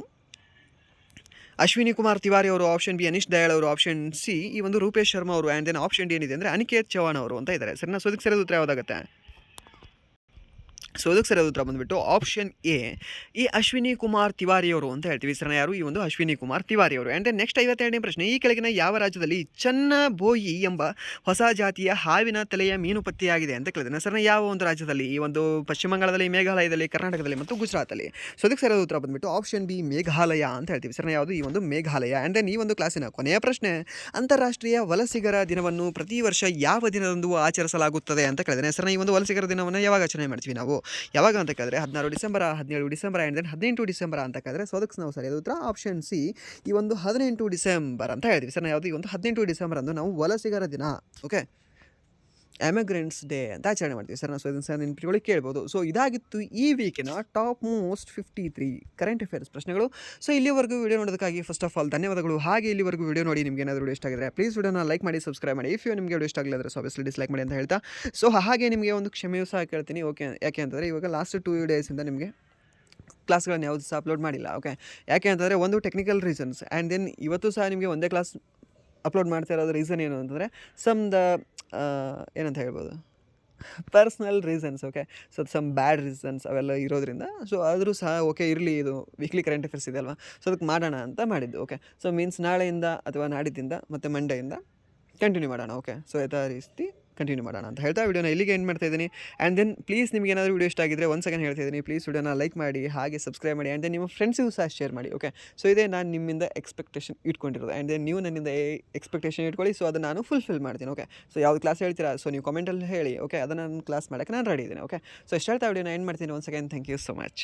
ಅಶ್ವಿನಿ ಕುಮಾರ್ ತಿವಾರಿ ಅವರು, ಆಪ್ಷನ್ ಬಿ ಅನೀಶ್ ದಯಾಳ್ ಅವರು, ಆಪ್ಷನ್ ಸಿ ಈ ಒಂದು ರೂಪೇಶ್ ಶರ್ಮಾ ಅವರು, ಆ್ಯಂಡ್ ದೆನ್ ಆಪ್ಷನ್ ಡಿ ಏನಿದೆ ಅಂದರೆ ಅನಿಕೇತ್ ಚೌಹಾಣ್ ಅವರು ಅಂತ ಇದ್ದಾರೆ. ಸರಿನಾ? ಸೊ ಇದಕ್ಕೆ ಸರಿಯಾದ ಉತ್ತರ ಯಾವುದಾಗುತ್ತೆ? ಸೊ ಅದಕ್ಕೆ ಸರಿಯಾದ ಉತ್ತರ ಬಂದುಬಿಟ್ಟು ಆಪ್ಷನ್ ಎ ಈ ಅಶ್ವಿನಿ ಕುಮಾರ್ ತಿವಾರಿಯವರು ಅಂತ ಹೇಳ್ತೀವಿ. ಸರ್ ಯಾರು? ಈ ಒಂದು ಅಶ್ವಿನಿ ಕುಮಾರ್ ತಿವಾರಿಯವರು. ಆ್ಯಂಡ್ ದೆನ್ ನೆಕ್ಸ್ಟ್ 52ನೇ ಪ್ರಶ್ನೆ, ಈ ಕೆಳಗಿನ ಯಾವ ರಾಜ್ಯದಲ್ಲಿ ಚನ್ನಬೋಯಿ ಎಂಬ ಹೊಸ ಜಾತಿಯ ಹಾವಿನ ತಲೆಯ ಮೀನು ಪತ್ತೆಯಾಗಿದೆ ಅಂತ ಕೇಳಿದ್ರೆ, ಸರ್ ಯಾವ ಒಂದು ರಾಜ್ಯದಲ್ಲಿ? ಈ ಒಂದು ಪಶ್ಚಿಮ ಬಂಗಾಳದಲ್ಲಿ, ಮೇಘಾಲಯದಲ್ಲಿ, ಕರ್ನಾಟಕದಲ್ಲಿ ಮತ್ತು ಗುಜರಾತಲ್ಲಿ. ಸೊ ಅದಕ್ಕೆ ಸರಿಯಾದ ಉತ್ತರ ಬಂದುಬಿಟ್ಟು ಆಪ್ಷನ್ ಬಿ ಮೇಘಾಲಯ ಅಂತ ಹೇಳ್ತೀವಿ. ಸರ್ ಯಾವುದು? ಈ ಒಂದು ಮೇಘಾಲಯ. ಆ್ಯಂಡ್ ದೆನ್ ಈ ಒಂದು ಕ್ಲಾಸಿನ ಕೊನೆಯ ಪ್ರಶ್ನೆ, ಅಂತಾರಾಷ್ಟ್ರೀಯ ವಲಸಿಗರ ದಿನವನ್ನು ಪ್ರತಿ ವರ್ಷ ಯಾವ ದಿನದಂದು ಆಚರಿಸಲಾಗುತ್ತದೆ ಅಂತ ಕೇಳಿದ್ರೆ, ಸರ್ ಈ ಒಂದು ವಲಸಿಗರ ದಿನವನ್ನು ಯಾವಾಗ ಆಚರಣೆ ಮಾಡ್ತೀವಿ ನಾವು? ಯಾವಾಗ ಅಂತ ಕೇಳಿದ್ರೆ 16 December, 17 December, and then 18 December ಅಂತ ಕೇಳಿದ್ರೆ, ಸೊ ಅದಕ್ಕೆ ನಾವು ಸರಿಯಾದ ಉತ್ತರ ಆಪ್ಷನ್ ಸಿ ಈ ಒಂದು 18 ಡಿಸೆಂಬರ್ ಅಂತ ಹೇಳ್ತೀವಿ. ಸರ್ ಯಾವುದು? ಈ ಒಂದು 18 ಡಿಸೆಂಬರ್ ಅಂದು ನಾವು ವಲಸಿಗರ ದಿನ, ಓಕೆ, ಎಮಿಗ್ರೆಂಟ್ಸ್ ಡೇ ಅಂತ ಆಚರಣೆ ಮಾಡ್ತೀವಿ. ಸರ್ ನಾವು ಇದನ್ನು ಸರ್ ನೆನಪಿಟ್ಕೊಳ್ಳಿ ಕೇಳ್ಬೋದು. ಸೊ ಇದಾಗಿತ್ತು ಈ ವೀಕಿನ ಟಾಪ್ ಮೋಸ್ಟ್ 53 ಕರೆಂಟ್ ಅಫೇರ್ಸ್ ಪ್ರಶ್ನೆಗಳು. ಸೊ ಇಲ್ಲಿವರೆಗೂ ವಿಡಿಯೋ ನೋಡೋದಕ್ಕಾಗಿ ಫಸ್ಟ್ ಆಫ್ ಆಲ್ ಧನ್ಯವಾದಗಳು. ಹಾಗೆ ಇಲ್ಲಿವರೆಗೂ ವಿಡಿಯೋ ನೋಡಿ ನಿಮಗೆ ಏನಾದರೂ ವಿಡಿಯೋ ಇಷ್ಟ ಆಗಿದ್ರೆ ಪ್ಲೀಸ್ ವಿಡಿಯೋನ ಲೈಕ್ ಮಾಡಿ, ಸಬ್ಸ್ಕ್ರೈಬ್ ಮಾಡಿ. ಇಫ್ ನಿಮಗೆ ವಿಡಿಯೋ ಇಷ್ಟ ಆಗಿಲ್ಲ ಅಂದರೆ ಸೊ ಆಬ್ವಿಯಸ್ಲಿ ಡಿಸ್ಲೈಕ್ ಮಾಡಿ ಅಂತ ಹೇಳ್ತಾ, ಸೊ ಹಾಗೆ ನಿಮಗೆ ಒಂದು ಕ್ಷಮೆಯೂ ಸಹ ಕೇಳ್ತೀನಿ. ಓಕೆ, ಯಾಕೆ ಅಂತಂದರೆ ಇವಾಗ ಲಾಸ್ಟ್ 2 ಡೇಸಿಂದ ನಿಮಗೆ ಕ್ಲಾಸ್ಗಳನ್ನು ಯಾವುದು ಸಹ ಅಪ್ಲೋಡ್ ಮಾಡಿಲ್ಲ. ಓಕೆ, ಯಾಕೆ ಅಂತಂದರೆ ಒಂದು ಟೆಕ್ನಿಕಲ್ ರೀಸನ್ಸ್, ಆ್ಯಂಡ್ ದೆನ್ ಇವತ್ತು ಸಹ ನಿಮಗೆ ಒಂದೇ ಕ್ಲಾಸ್ ಅಪ್ಲೋಡ್ ಮಾಡ್ತಾ ಇರೋದು ರೀಸನ್ ಏನು ಅಂತಂದರೆ ಏನಂತ ಹೇಳ್ಬೋದು, personal reasons. Okay, so some bad reasons ಅವೆಲ್ಲ ಇರೋದ್ರಿಂದ, ಸೊ ಆದರೂ ಸಹ ಓಕೆ ಇರಲಿ, ಇದು ವೀಕ್ಲಿ ಕರೆಂಟ್ ಅಫೇರ್ಸ್ ಇದೆ ಅಲ್ವಾ, ಸೊ ಅದಕ್ಕೆ ಮಾಡೋಣ ಅಂತ ಮಾಡಿದ್ದು. ಓಕೆ, ಸೊ ಮೀನ್ಸ್ ನಾಳೆಯಿಂದ ಅಥವಾ ನಾಡಿದ್ದಿಂದ ಮತ್ತು ಮಂಡೆಯಿಂದ ಕಂಟಿನ್ಯೂ ಮಾಡೋಣ. ಓಕೆ, ಸೊ ಯಥಾ ರೀತಿ ಕಂಟಿನ್ಯೂ ಮಾಡೋಣ ಅಂತ ಹೇಳ್ತಾ ವಿಡಿಯೋನ ಇಲ್ಲಿಗೆ ಎಂಡ್ ಮಾಡ್ತಾ ಇದ್ದೀನಿ. ಆ್ಯಂಡ್ ದೆನ್ ಪ್ಲೀಸ್ ನಿಮಗೆ ಏನಾದರೂ ವಿಡಿಯೋ ಇಷ್ಟ ಆಗಿದ್ದರೆ ಒನ್ಸ್ ಅಗೇನ್ ಹೇಳ್ತಾ ಇದ್ದೀನಿ, ಪ್ಲೀಸ್ ವಿಡಿಯೋನ ಲೈಕ್ ಮಾಡಿ, ಹಾಗೆ ಸಬ್ಸ್ಕ್ರೈಬ್ ಮಾಡಿ, ಆ್ಯಂಡ್ ದೆನ್ ನಿಮ್ಮ ಫ್ರೆಂಡ್ಸಿಗೂ ಸಹ ಶೇರ್ ಮಾಡಿ. ಓಕೆ, ಸೊ ಇದೇ ನಾನು ನಿಮ್ಮಿಂದ ಎಕ್ಸ್ಪೆಕ್ಟೇಷನ್ ಇಟ್ಕೊಂಡಿರೋದು, ಆ್ಯಂಡ್ ದೆನ್ ನೀವು ನನ್ನಿಂದ ಎಕ್ಸ್ಪೆಕ್ಟೇಷನ್ ಇಟ್ಕೊಳ್ಳಿ. ಸೊ ಅದನ್ನು ನಾನು ಫುಲ್ಫಿಲ್ ಮಾಡ್ತೀನಿ. ಓಕೆ, ಸೊ ಯಾವ್ದು ಕ್ಲಾಸ್ ಹೇಳ್ತೀರಾ, ಸೊ ನೀವು ಕಾಮೆಂಟಲ್ಲಿ ಹೇಳಿ. ಓಕೆ, ಅದನ್ನು ನಾನು ಕ್ಲಾಸ್ ಮಾಡೋಕ್ಕೆ ನಾನು ರೆಡಿ ಇದ್ದೀನಿ. ಓಕೆ, ಸೊ ಇಷ್ಟ ಹೇಳ್ತಾ ವಿಡಿಯೋನ ಎಂಡ್ ಮಾಡ್ತೀನಿ. Once again thank you so much.